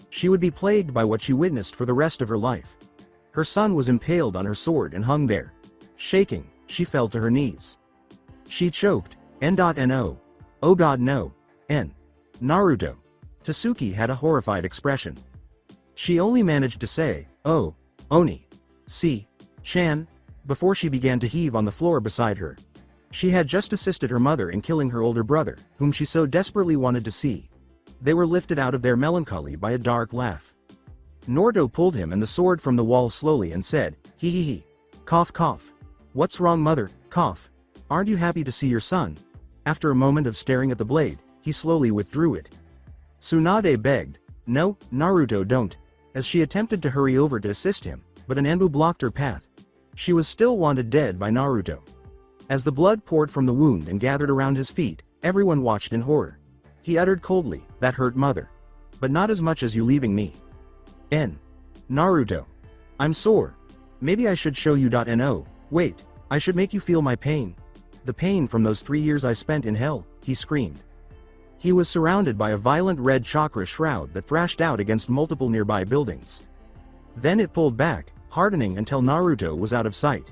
She would be plagued by what she witnessed for the rest of her life. Her son was impaled on her sword and hung there. Shaking, she fell to her knees. She choked, N.No. Oh god no. N. Naruto. Tasuki had a horrified expression. She only managed to say, "Oh, Oni. See, Chan," before she began to heave on the floor beside her. She had just assisted her mother in killing her older brother, whom she so desperately wanted to see. They were lifted out of their melancholy by a dark laugh. Naruto pulled him and the sword from the wall slowly and said, "Hee hee hee. Cough cough. What's wrong, mother? Cough. Aren't you happy to see your son?" After a moment of staring at the blade, he slowly withdrew it. Tsunade begged, "No, Naruto, don't," as she attempted to hurry over to assist him, but an Anbu blocked her path. She was still wanted dead by Naruto. As the blood poured from the wound and gathered around his feet, everyone watched in horror. He uttered coldly, "That hurt, mother. But not as much as you leaving me." Naruto. "I'm sore. Maybe I should show you. No, wait, I should make you feel my pain. The pain from those 3 years I spent in hell," he screamed. He was surrounded by a violent red chakra shroud that thrashed out against multiple nearby buildings. Then it pulled back, hardening until Naruto was out of sight.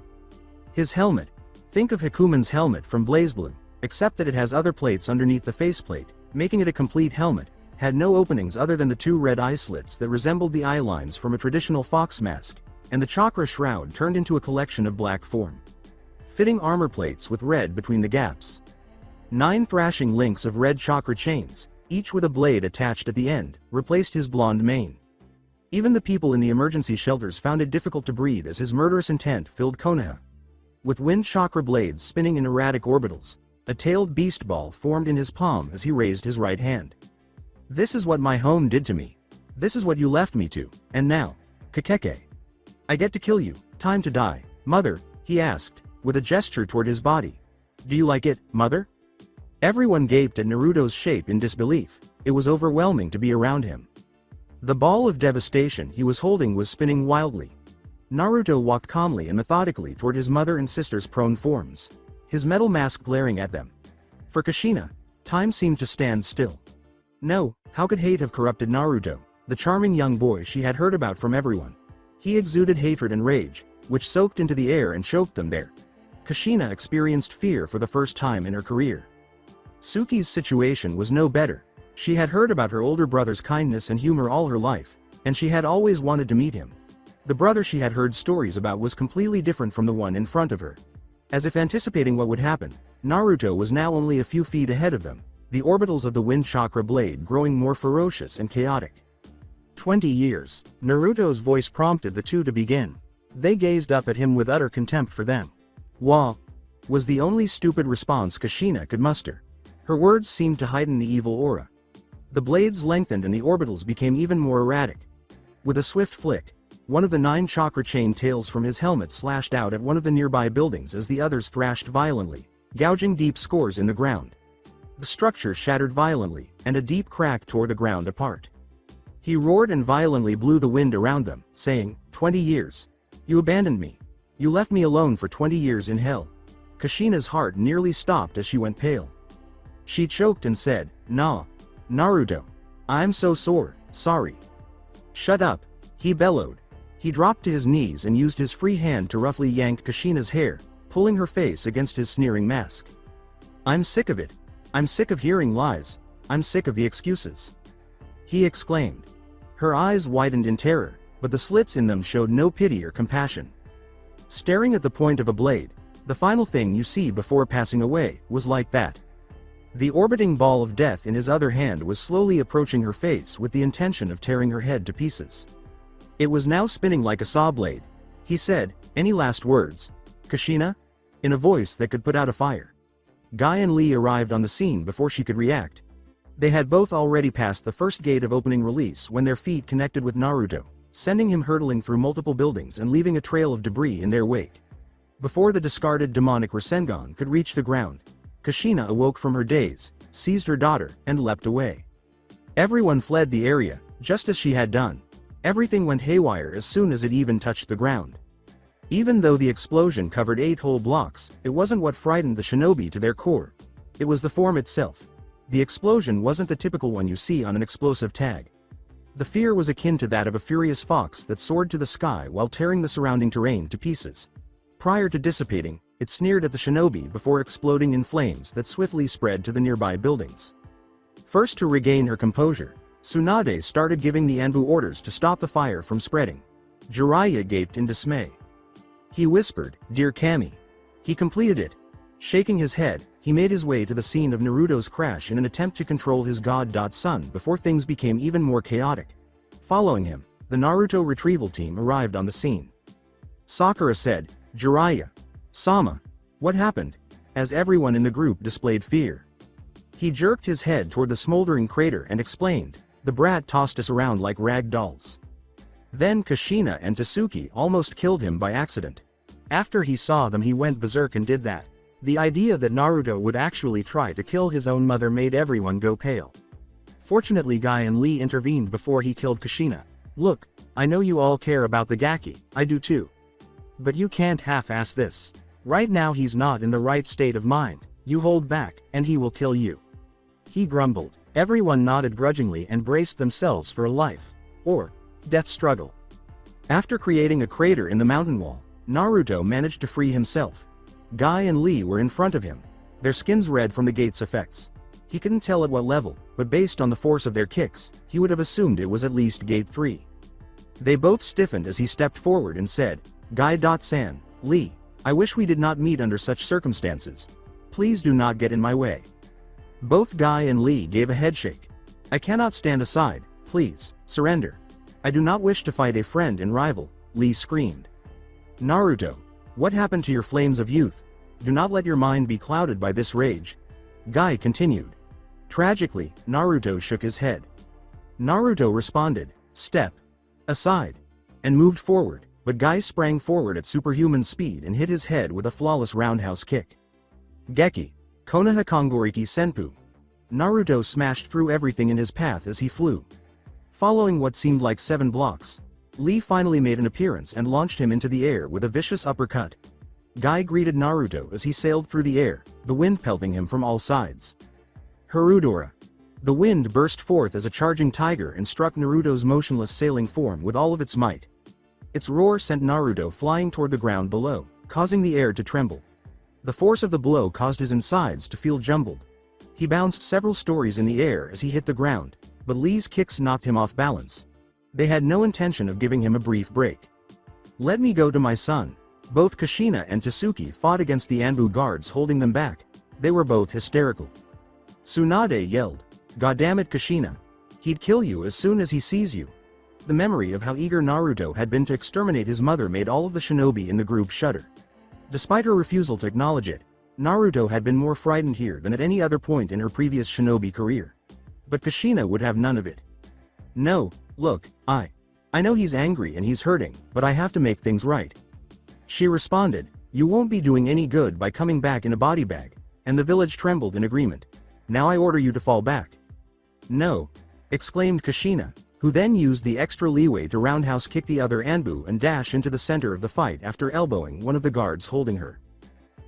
His helmet. Think of Hikumen's helmet from BlazBlue, except that it has other plates underneath the faceplate, making it a complete helmet, had no openings other than the 2 red eye slits that resembled the eye lines from a traditional fox mask, and the chakra shroud turned into a collection of black form fitting armor plates with red between the gaps. 9 thrashing links of red chakra chains, each with a blade attached at the end, replaced his blonde mane. Even the people in the emergency shelters found it difficult to breathe as his murderous intent filled Konoha. With wind chakra blades spinning in erratic orbitals, a tailed beast ball formed in his palm as he raised his right hand. "This is what my home did to me. This is what you left me to, and now, Kakeke. I get to kill you, time to die, mother," he asked, with a gesture toward his body. "Do you like it, mother?" Everyone gaped at Naruto's shape in disbelief. It was overwhelming to be around him. The ball of devastation he was holding was spinning wildly. Naruto walked calmly and methodically toward his mother and sister's prone forms, his metal mask glaring at them. For Kushina, time seemed to stand still. No, how could hate have corrupted Naruto, the charming young boy she had heard about from everyone? He exuded hatred and rage, which soaked into the air and choked them there. Kushina experienced fear for the first time in her career. Suki's situation was no better. She had heard about her older brother's kindness and humor all her life, and she had always wanted to meet him. The brother she had heard stories about was completely different from the one in front of her. As if anticipating what would happen, Naruto was now only a few feet ahead of them, the orbitals of the wind chakra blade growing more ferocious and chaotic. 20 years, Naruto's voice prompted the two to begin. They gazed up at him with utter contempt for them. "Wah," was the only stupid response Kushina could muster. Her words seemed to heighten the evil aura. The blades lengthened and the orbitals became even more erratic. With a swift flick, one of the 9 chakra chain tails from his helmet slashed out at one of the nearby buildings as the others thrashed violently, gouging deep scores in the ground. The structure shattered violently, and a deep crack tore the ground apart. He roared and violently blew the wind around them, saying, "20 years. You abandoned me. You left me alone for 20 years in hell." Kushina's heart nearly stopped as she went pale. She choked and said, "Nah, Naruto. I'm so sorry." "Shut up," he bellowed. He dropped to his knees and used his free hand to roughly yank Kushina's hair, pulling her face against his sneering mask. "I'm sick of it. I'm sick of hearing lies. I'm sick of the excuses," he exclaimed. Her eyes widened in terror, but the slits in them showed no pity or compassion. Staring at the point of a blade, the final thing you see before passing away, was like that. The orbiting ball of death in his other hand was slowly approaching her face with the intention of tearing her head to pieces. It was now spinning like a saw blade. He said, "Any last words, Kushina?" in a voice that could put out a fire. Guy and Lee arrived on the scene before she could react. They had both already passed the first gate of opening release when their feet connected with Naruto, sending him hurtling through multiple buildings and leaving a trail of debris in their wake. Before the discarded demonic Rasengan could reach the ground, Kushina awoke from her daze, seized her daughter, and leapt away. Everyone fled the area, just as she had done. Everything went haywire as soon as it even touched the ground. Even though the explosion covered 8 whole blocks, it wasn't what frightened the shinobi to their core. It was the form itself. The explosion wasn't the typical one you see on an explosive tag. The fear was akin to that of a furious fox that soared to the sky while tearing the surrounding terrain to pieces. Prior to dissipating, it sneered at the shinobi before exploding in flames that swiftly spread to the nearby buildings. First to regain her composure, Tsunade started giving the Anbu orders to stop the fire from spreading. Jiraiya gaped in dismay. He whispered, "Dear Kami." He completed it. Shaking his head, he made his way to the scene of Naruto's crash in an attempt to control his god-son before things became even more chaotic. Following him, the Naruto retrieval team arrived on the scene. Sakura said, "Jiraiya. Sama. What happened?" as everyone in the group displayed fear. He jerked his head toward the smoldering crater and explained, "The brat tossed us around like rag dolls." Then Kushina and Tasuke almost killed him by accident. After he saw them he went berserk and did that. The idea that Naruto would actually try to kill his own mother made everyone go pale. Fortunately Guy and Lee intervened before he killed Kushina. "Look, I know you all care about the Gaki, I do too. But you can't half-ass this. Right now he's not in the right state of mind, you hold back, and he will kill you." He grumbled. Everyone nodded grudgingly and braced themselves for a life, or death struggle. After creating a crater in the mountain wall, Naruto managed to free himself. Guy and Lee were in front of him, their skins red from the gate's effects. He couldn't tell at what level, but based on the force of their kicks, he would have assumed it was at least gate 3. They both stiffened as he stepped forward and said, "Guy-san, Lee, I wish we did not meet under such circumstances. Please do not get in my way." Both Guy and Lee gave a headshake. "I cannot stand aside, please, surrender. I do not wish to fight a friend and rival," Lee screamed. "Naruto, what happened to your flames of youth? Do not let your mind be clouded by this rage," Guy continued. Tragically, Naruto shook his head. Naruto responded, "Step aside," and moved forward, but Guy sprang forward at superhuman speed and hit his head with a flawless roundhouse kick. Geki, Konoha Kongoriki Senpu. Naruto smashed through everything in his path as he flew. Following what seemed like 7 blocks, Lee finally made an appearance and launched him into the air with a vicious uppercut. Guy greeted Naruto as he sailed through the air, the wind pelting him from all sides. Harudora. The wind burst forth as a charging tiger and struck Naruto's motionless sailing form with all of its might. Its roar sent Naruto flying toward the ground below, causing the air to tremble. The force of the blow caused his insides to feel jumbled. He bounced several stories in the air as he hit the ground, but Lee's kicks knocked him off balance. They had no intention of giving him a brief break. "Let me go to my son." Both Kushina and Tasuke fought against the Anbu guards holding them back. They were both hysterical. Tsunade yelled, "Goddammit Kushina. He'd kill you as soon as he sees you." The memory of how eager Naruto had been to exterminate his mother made all of the shinobi in the group shudder. Despite her refusal to acknowledge it, Naruto had been more frightened here than at any other point in her previous shinobi career. But Kushina would have none of it. "No, look, I know he's angry and he's hurting, but I have to make things right." She responded, "You won't be doing any good by coming back in a body bag," and the village trembled in agreement. "Now I order you to fall back." "No," exclaimed Kushina, who then used the extra leeway to roundhouse kick the other Anbu and dash into the center of the fight after elbowing one of the guards holding her.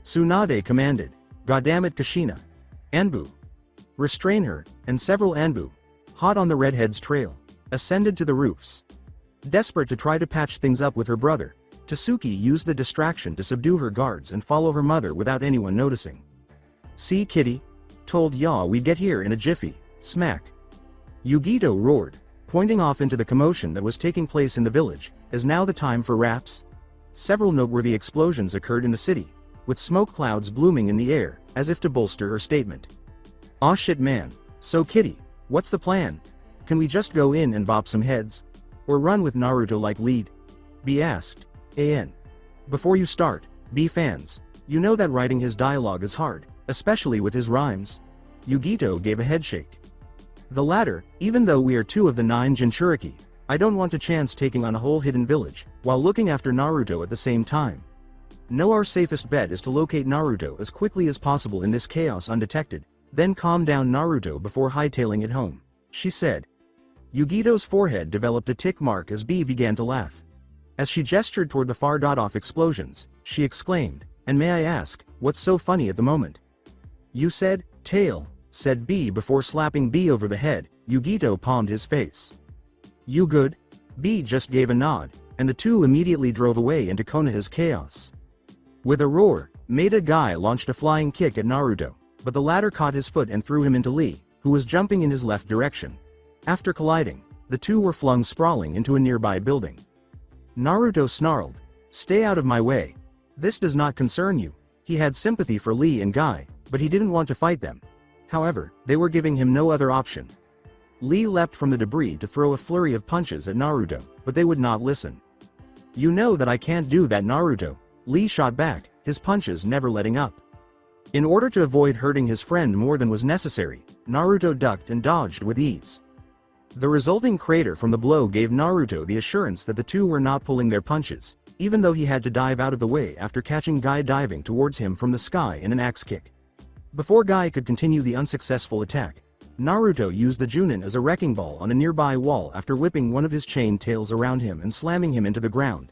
Tsunade commanded, "Goddammit Kushina. Anbu. Restrain her," and several Anbu, hot on the redhead's trail, ascended to the roofs. Desperate to try to patch things up with her brother, Tasuke used the distraction to subdue her guards and follow her mother without anyone noticing. "See kitty? Told ya we'd get here in a jiffy." Smack. Yugito roared, pointing off into the commotion that was taking place in the village. "Is now the time for raps?" Several noteworthy explosions occurred in the city, with smoke clouds blooming in the air, as if to bolster her statement. "Aw shit man, so kitty, what's the plan? Can we just go in and bop some heads? Or run with Naruto like lead?" B asked. Before you start, B fans, you know that writing his dialogue is hard, especially with his rhymes. Yugito gave a headshake. The latter, even though we are 2 of the 9 Jinchuriki, I don't want a chance taking on a whole hidden village, while looking after Naruto at the same time. No, our safest bet is to locate Naruto as quickly as possible in this chaos undetected, then calm down Naruto before hightailing it home, she said. Yugito's forehead developed a tick mark as B began to laugh. As she gestured toward the far-off explosions, she exclaimed, "And may I ask, what's so funny at the moment?" "You said, tail," said B before slapping B over the head. Yugito palmed his face. "You good?" B just gave a nod, and the two immediately drove away into Konoha's chaos. With a roar, Maida Guy launched a flying kick at Naruto, but the latter caught his foot and threw him into Lee, who was jumping in his left direction. After colliding, the two were flung sprawling into a nearby building. Naruto snarled, "Stay out of my way. This does not concern you." He had sympathy for Lee and Guy, but he didn't want to fight them. However, they were giving him no other option. Lee leapt from the debris to throw a flurry of punches at Naruto, but they would not listen. "You know that I can't do that, Naruto," Lee shot back, his punches never letting up. In order to avoid hurting his friend more than was necessary, Naruto ducked and dodged with ease. The resulting crater from the blow gave Naruto the assurance that the two were not pulling their punches, even though he had to dive out of the way after catching Guy diving towards him from the sky in an axe kick. Before Guy could continue the unsuccessful attack, Naruto used the Junin as a wrecking ball on a nearby wall after whipping one of his chain tails around him and slamming him into the ground.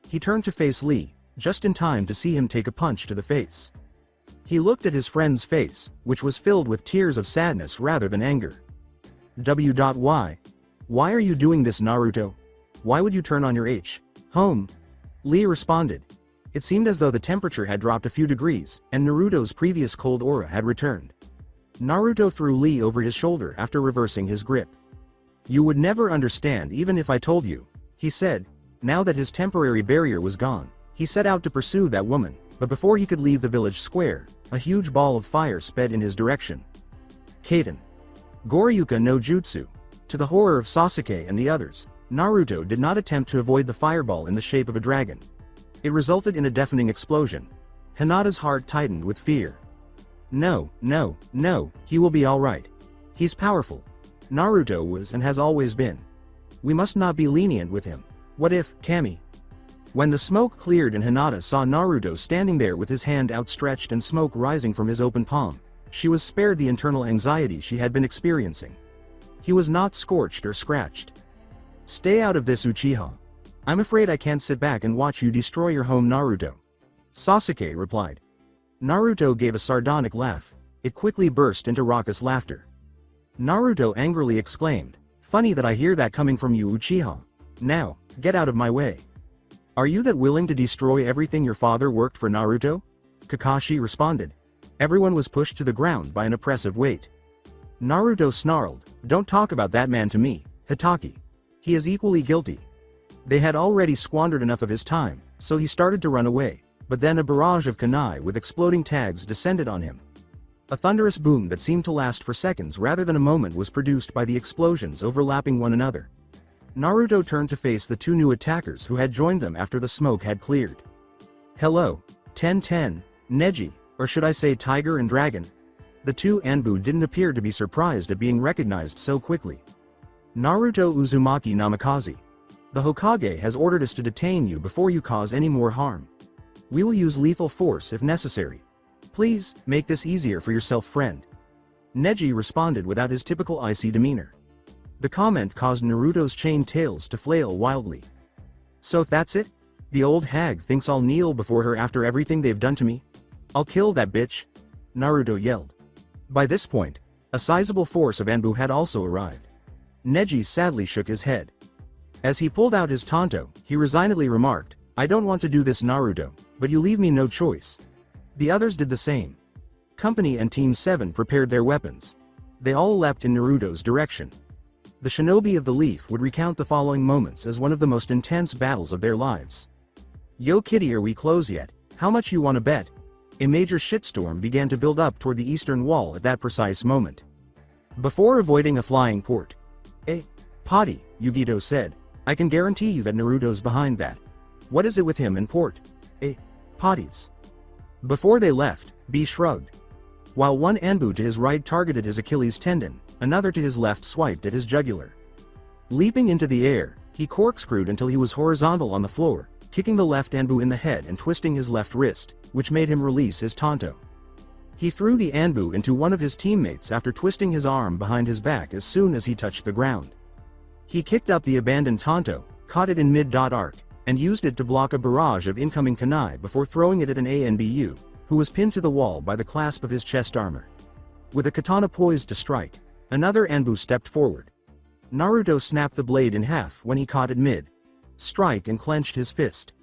He turned to face Lee, just in time to see him take a punch to the face. He looked at his friend's face, which was filled with tears of sadness rather than anger. "Why? Why are you doing this, Naruto? Why would you turn on your home?" Lee responded. It seemed as though the temperature had dropped a few degrees, and Naruto's previous cold aura had returned. Naruto threw Lee over his shoulder after reversing his grip. "You would never understand even if I told you," he said. Now that his temporary barrier was gone, he set out to pursue that woman, but before he could leave the village square, a huge ball of fire sped in his direction. Katen. Goryuka no Jutsu. To the horror of Sasuke and the others, Naruto did not attempt to avoid the fireball in the shape of a dragon. It resulted in a deafening explosion. Hinata's heart tightened with fear. No, he will be alright. He's powerful. Naruto was and has always been. We must not be lenient with him. What if, Kami? When the smoke cleared and Hinata saw Naruto standing there with his hand outstretched and smoke rising from his open palm, she was spared the internal anxiety she had been experiencing. He was not scorched or scratched. "Stay out of this, Uchiha. I'm afraid I can't sit back and watch you destroy your home, Naruto," Sasuke replied. Naruto gave a sardonic laugh. It quickly burst into raucous laughter. Naruto angrily exclaimed, "Funny that I hear that coming from you, Uchiha. Now, get out of my way." "Are you that willing to destroy everything your father worked for, Naruto?" Kakashi responded. Everyone was pushed to the ground by an oppressive weight. Naruto snarled, "Don't talk about that man to me, Hitaki. He is equally guilty." They had already squandered enough of his time, so he started to run away, but then a barrage of kunai with exploding tags descended on him. A thunderous boom that seemed to last for seconds rather than a moment was produced by the explosions overlapping one another. Naruto turned to face the two new attackers who had joined them after the smoke had cleared. "Hello, 10-10, Neji, or should I say Tiger and Dragon?" The two Anbu didn't appear to be surprised at being recognized so quickly. "Naruto Uzumaki Namikaze. The Hokage has ordered us to detain you before you cause any more harm. We will use lethal force if necessary. Please, make this easier for yourself, friend." Neji responded without his typical icy demeanor. The comment caused Naruto's chained tails to flail wildly. "So that's it? The old hag thinks I'll kneel before her after everything they've done to me? I'll kill that bitch," Naruto yelled. By this point, a sizable force of Anbu had also arrived. Neji sadly shook his head. As he pulled out his tanto, he resignedly remarked, "I don't want to do this, Naruto, but you leave me no choice." The others did the same. Company and Team 7 prepared their weapons. They all leapt in Naruto's direction. The shinobi of the leaf would recount the following moments as one of the most intense battles of their lives. "Yo kitty, are we close yet? How much you wanna bet?" A major shitstorm began to build up toward the eastern wall at that precise moment. Before avoiding a flying port, potty, Yugito said, "I can guarantee you that Naruto's behind that. What is it with him and port? Potties." Before they left, B shrugged. While one Anbu to his right targeted his Achilles tendon, another to his left swiped at his jugular. Leaping into the air, he corkscrewed until he was horizontal on the floor, kicking the left Anbu in the head and twisting his left wrist, which made him release his tanto. He threw the Anbu into one of his teammates after twisting his arm behind his back as soon as he touched the ground. He kicked up the abandoned tanto, caught it in mid-arc, and used it to block a barrage of incoming kunai before throwing it at an Anbu, who was pinned to the wall by the clasp of his chest armor. With a katana poised to strike, another Anbu stepped forward. Naruto snapped the blade in half when he caught it mid-strike and clenched his fist.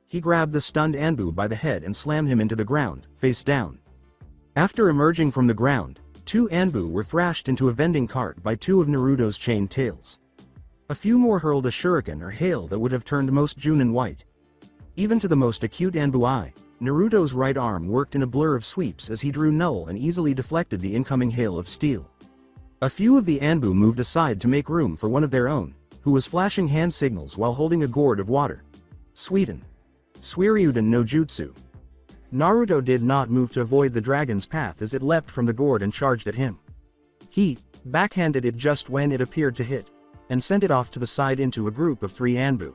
He grabbed the stunned Anbu by the head and slammed him into the ground, face down. After emerging from the ground, 2 Anbu were thrashed into a vending cart by 2 of Naruto's chained tails. A few more hurled a shuriken or hail that would have turned most Junin white. Even to the most acute Anbu eye, Naruto's right arm worked in a blur of sweeps as he drew null and easily deflected the incoming hail of steel. A few of the Anbu moved aside to make room for one of their own, who was flashing hand signals while holding a gourd of water. Suiten. Suiryuden no Jutsu. Naruto did not move to avoid the dragon's path as it leapt from the gourd and charged at him. He backhanded it just when it appeared to hit, and sent it off to the side into a group of 3 Anbu.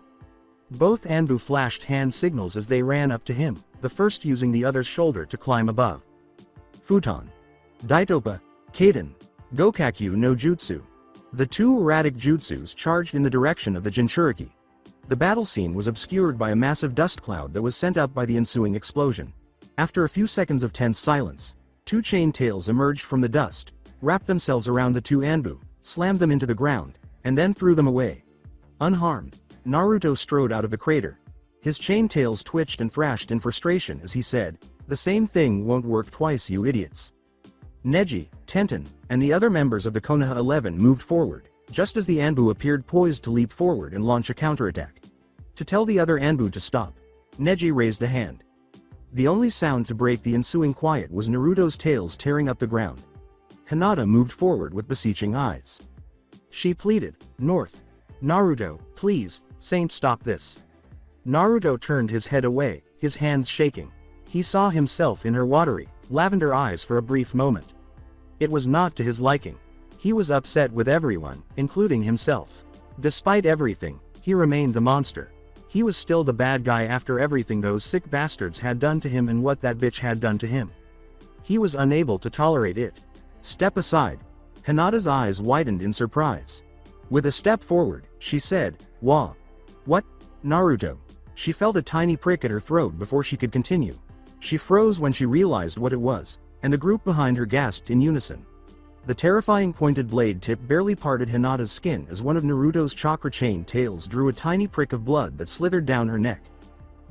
Both Anbu flashed hand signals as they ran up to him, the first using the other's shoulder to climb above. Futon. Daitopa. Kaden. Gokakyu no Jutsu. The 2 erratic jutsus charged in the direction of the Jinchuriki. The battle scene was obscured by a massive dust cloud that was sent up by the ensuing explosion. After a few seconds of tense silence, 2 chain tails emerged from the dust, wrapped themselves around the 2 Anbu, slammed them into the ground, and then threw them away. Unharmed, Naruto strode out of the crater. His chain tails twitched and thrashed in frustration as he said, "The same thing won't work twice, you idiots." Neji, Tenten, and the other members of the Konoha 11 moved forward, just as the Anbu appeared poised to leap forward and launch a counterattack. To tell the other Anbu to stop, Neji raised a hand. The only sound to break the ensuing quiet was Naruto's tails tearing up the ground. Hinata moved forward with beseeching eyes. She pleaded, "North. Naruto, please, Saint, stop this." Naruto turned his head away, his hands shaking. He saw himself in her watery, lavender eyes for a brief moment. It was not to his liking. He was upset with everyone, including himself. Despite everything, he remained the monster. He was still the bad guy after everything those sick bastards had done to him and what that bitch had done to him. He was unable to tolerate it. Step aside. Hinata's eyes widened in surprise. With a step forward, she said, "Wah. What? Naruto." She felt a tiny prick at her throat before she could continue. She froze when she realized what it was, and the group behind her gasped in unison. The terrifying pointed blade tip barely parted Hinata's skin as one of Naruto's chakra chain tails drew a tiny prick of blood that slithered down her neck.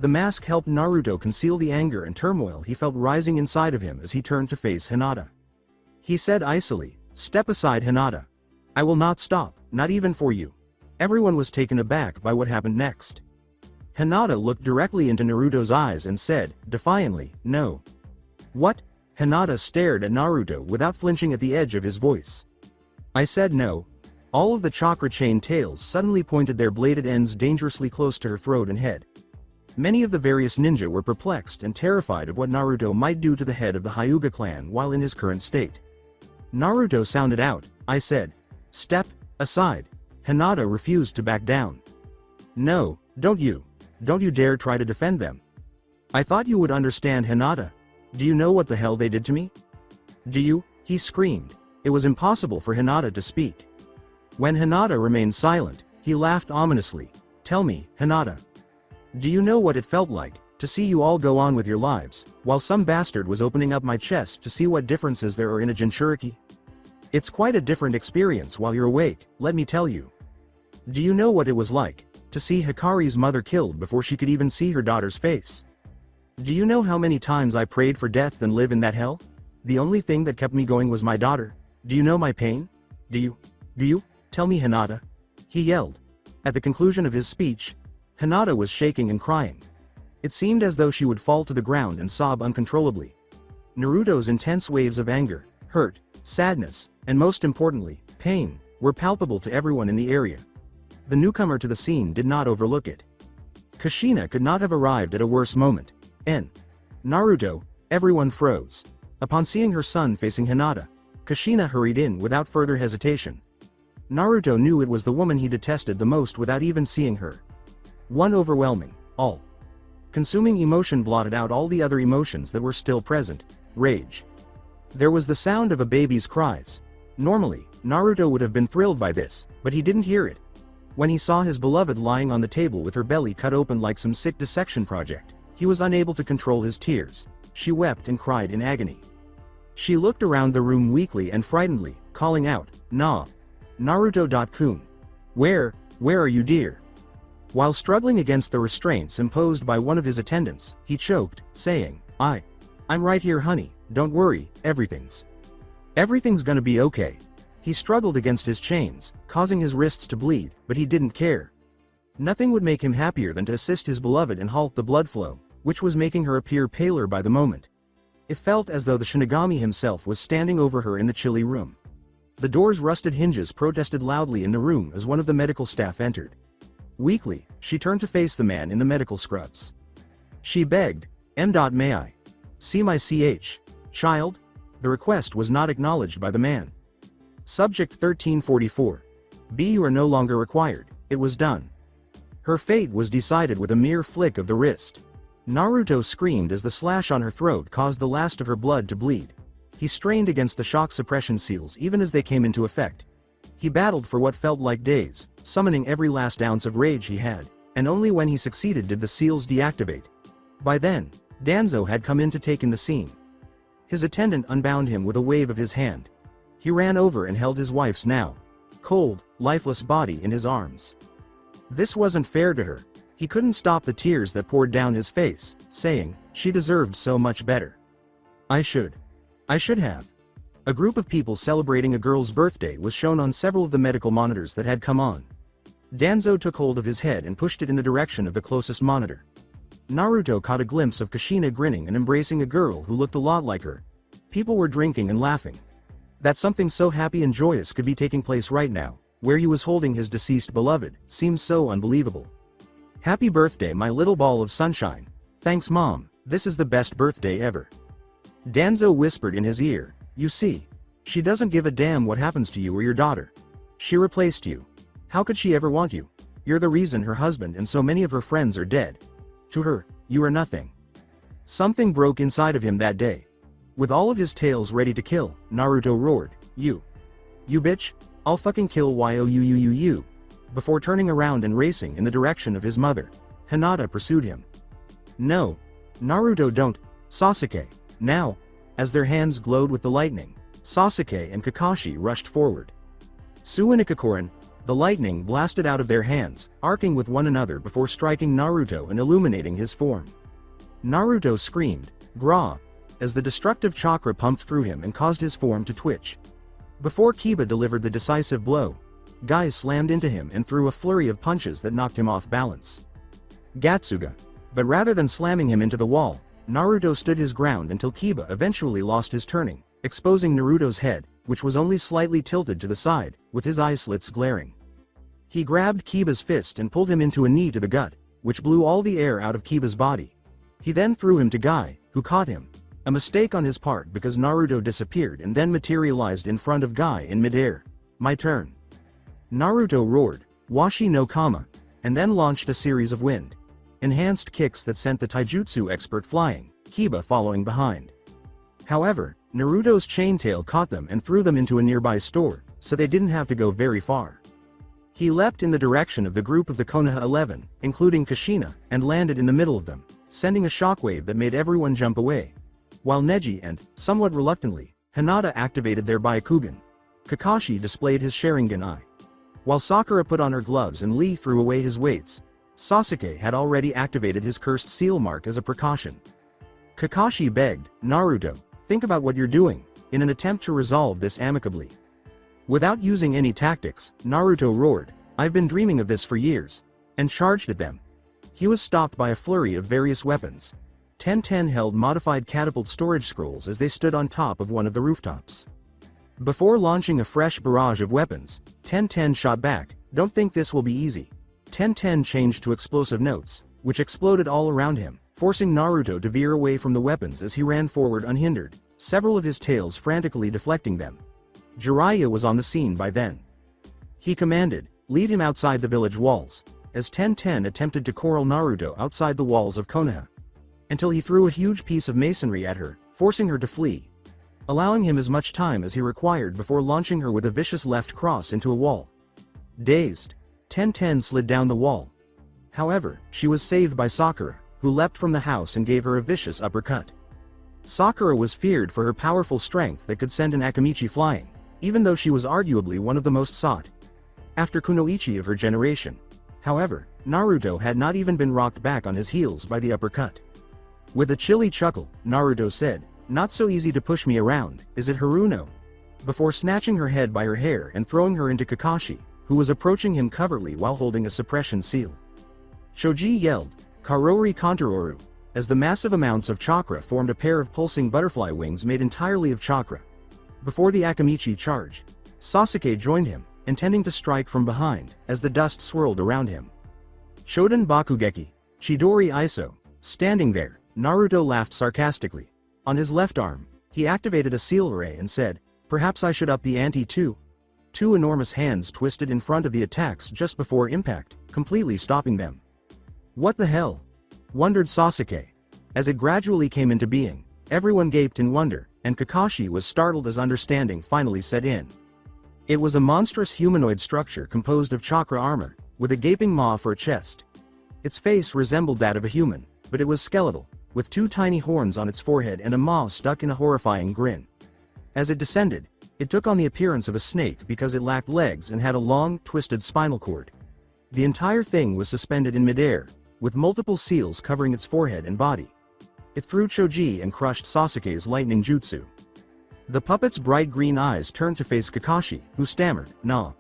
The mask helped Naruto conceal the anger and turmoil he felt rising inside of him as he turned to face Hinata. He said icily, "Step aside, Hinata. I will not stop, not even for you." Everyone was taken aback by what happened next. Hinata looked directly into Naruto's eyes and said, defiantly, "No." "What?" Hinata stared at Naruto without flinching at the edge of his voice. "I said no." All of the chakra chain tails suddenly pointed their bladed ends dangerously close to her throat and head. Many of the various ninja were perplexed and terrified of what Naruto might do to the head of the Hyuga clan while in his current state. Naruto sounded out, "I said, step aside." Hinata refused to back down. "No, don't you dare try to defend them. I thought you would understand, Hinata. Do you know what the hell they did to me? Do you?" he screamed. It was impossible for Hinata to speak. When Hinata remained silent, he laughed ominously. "Tell me, Hinata. Do you know what it felt like, to see you all go on with your lives, while some bastard was opening up my chest to see what differences there are in a Jinchuriki? It's quite a different experience while you're awake, let me tell you. Do you know what it was like, to see Hikari's mother killed before she could even see her daughter's face? Do you know how many times I prayed for death and live in that hell? The only thing that kept me going was my daughter. Do you know my pain? Do you? Tell me, Hinata," he yelled. At the conclusion of his speech, Hinata was shaking and crying. It seemed as though she would fall to the ground and sob uncontrollably. Naruto's intense waves of anger, hurt, sadness, and most importantly, pain, were palpable to everyone in the area. The newcomer to the scene did not overlook it. Kushina could not have arrived at a worse moment. Naruto, everyone froze. Upon seeing her son facing Hinata, Kushina hurried in without further hesitation. Naruto knew it was the woman he detested the most without even seeing her. One overwhelming, all-consuming emotion blotted out all the other emotions that were still present: rage. There was the sound of a baby's cries. Normally, Naruto would have been thrilled by this, but he didn't hear it. When he saw his beloved lying on the table with her belly cut open like some sick dissection project, he was unable to control his tears. She wept and cried in agony. She looked around the room weakly and frightenedly, calling out, Naruto-kun. Where are you, dear?" While struggling against the restraints imposed by one of his attendants, he choked, saying, I'm right here, honey, don't worry, everything's Everything's gonna be okay. He struggled against his chains, causing his wrists to bleed, but he didn't care. Nothing would make him happier than to assist his beloved and halt the blood flow, which was making her appear paler by the moment. It felt as though the Shinigami himself was standing over her in the chilly room. The door's rusted hinges protested loudly in the room as one of the medical staff entered. Weakly, she turned to face the man in the medical scrubs. She begged, May I see my child? The request was not acknowledged by the man. Subject 1344. B. You are no longer required. It was done. Her fate was decided with a mere flick of the wrist. Naruto screamed as the slash on her throat caused the last of her blood to bleed. He strained against the shock suppression seals even as they came into effect. He battled for what felt like days, summoning every last ounce of rage he had, and only when he succeeded did the seals deactivate. By then, Danzo had come in to take in the scene. His attendant unbound him with a wave of his hand. He ran over and held his wife's now cold, lifeless body in his arms. This wasn't fair to her. He couldn't stop the tears that poured down his face, saying, she deserved so much better. I should have. A group of people celebrating a girl's birthday was shown on several of the medical monitors that had come on. Danzo took hold of his head and pushed it in the direction of the closest monitor. Naruto caught a glimpse of Kushina grinning and embracing a girl who looked a lot like her. People were drinking and laughing. That something so happy and joyous could be taking place right now, where he was holding his deceased beloved, seemed so unbelievable. Happy birthday, my little ball of sunshine. Thanks, Mom, this is the best birthday ever. Danzo whispered in his ear, you see, she doesn't give a damn what happens to you or your daughter. She replaced you. How could she ever want you? You're the reason her husband and so many of her friends are dead. To her, you are nothing. Something broke inside of him that day. With all of his tails ready to kill, Naruto roared, You bitch, I'll fucking kill you. Before turning around and racing in the direction of his mother, Hinata pursued him. No. Naruto, don't. Sasuke, now. As their hands glowed with the lightning, Sasuke and Kakashi rushed forward. Suinikakuren, the lightning blasted out of their hands, arcing with one another before striking Naruto and illuminating his form. Naruto screamed, Gra, as the destructive chakra pumped through him and caused his form to twitch. Before Kiba delivered the decisive blow, Guy slammed into him and threw a flurry of punches that knocked him off balance. Gatsuga. But rather than slamming him into the wall, Naruto stood his ground until Kiba eventually lost his turning, exposing Naruto's head, which was only slightly tilted to the side, with his eye slits glaring. He grabbed Kiba's fist and pulled him into a knee to the gut, which blew all the air out of Kiba's body. He then threw him to Guy, who caught him. A mistake on his part because Naruto disappeared and then materialized in front of Guy in midair. My turn. Naruto roared, Washi no Kama, and then launched a series of wind-enhanced kicks that sent the taijutsu expert flying, Kiba following behind. However, Naruto's chain tail caught them and threw them into a nearby store, so they didn't have to go very far. He leapt in the direction of the group of the Konoha 11, including Kushina, and landed in the middle of them, sending a shockwave that made everyone jump away. While Neji and, somewhat reluctantly, Hinata activated their Byakugan. Kakashi displayed his Sharingan eye. While Sakura put on her gloves and Lee threw away his weights, Sasuke had already activated his cursed seal mark as a precaution. Kakashi begged, Naruto, think about what you're doing, in an attempt to resolve this amicably. Without using any tactics, Naruto roared, I've been dreaming of this for years, and charged at them. He was stopped by a flurry of various weapons. 1010 held modified catapult storage scrolls as they stood on top of one of the rooftops. Before launching a fresh barrage of weapons, 1010 shot back, don't think this will be easy. 1010 changed to explosive notes, which exploded all around him, forcing Naruto to veer away from the weapons as he ran forward unhindered, several of his tails frantically deflecting them. Jiraiya was on the scene by then. He commanded, lead him outside the village walls, as 1010 attempted to corral Naruto outside the walls of Konoha, until he threw a huge piece of masonry at her, forcing her to flee, allowing him as much time as he required before launching her with a vicious left cross into a wall. Dazed, 1010 slid down the wall. However, she was saved by Sakura, who leapt from the house and gave her a vicious uppercut. Sakura was feared for her powerful strength that could send an Akamichi flying, even though she was arguably one of the most sought after kunoichi of her generation. However, Naruto had not even been rocked back on his heels by the uppercut. With a chilly chuckle, Naruto said, not so easy to push me around, is it Haruno? before snatching her head by her hair and throwing her into Kakashi, who was approaching him covertly while holding a suppression seal. Choji yelled, "Karori Kontororu," as the massive amounts of chakra formed a pair of pulsing butterfly wings made entirely of chakra. Before the Akamichi charge, Sasuke joined him, intending to strike from behind, as the dust swirled around him. Shoden Bakugeki, Chidori Iso, standing there, Naruto laughed sarcastically. On his left arm, he activated a seal ray and said, "Perhaps I should up the ante too." Two enormous hands twisted in front of the attacks just before impact, completely stopping them. "What the hell?" wondered Sasuke. As it gradually came into being, everyone gaped in wonder, and Kakashi was startled as understanding finally set in. It was a monstrous humanoid structure composed of chakra armor, with a gaping maw for a chest. Its face resembled that of a human, but it was skeletal, with two tiny horns on its forehead and a maw stuck in a horrifying grin. As it descended, it took on the appearance of a snake because it lacked legs and had a long, twisted spinal cord. The entire thing was suspended in midair, with multiple seals covering its forehead and body. It threw Choji and crushed Sasuke's lightning jutsu. The puppet's bright green eyes turned to face Kakashi, who stammered, "Nah.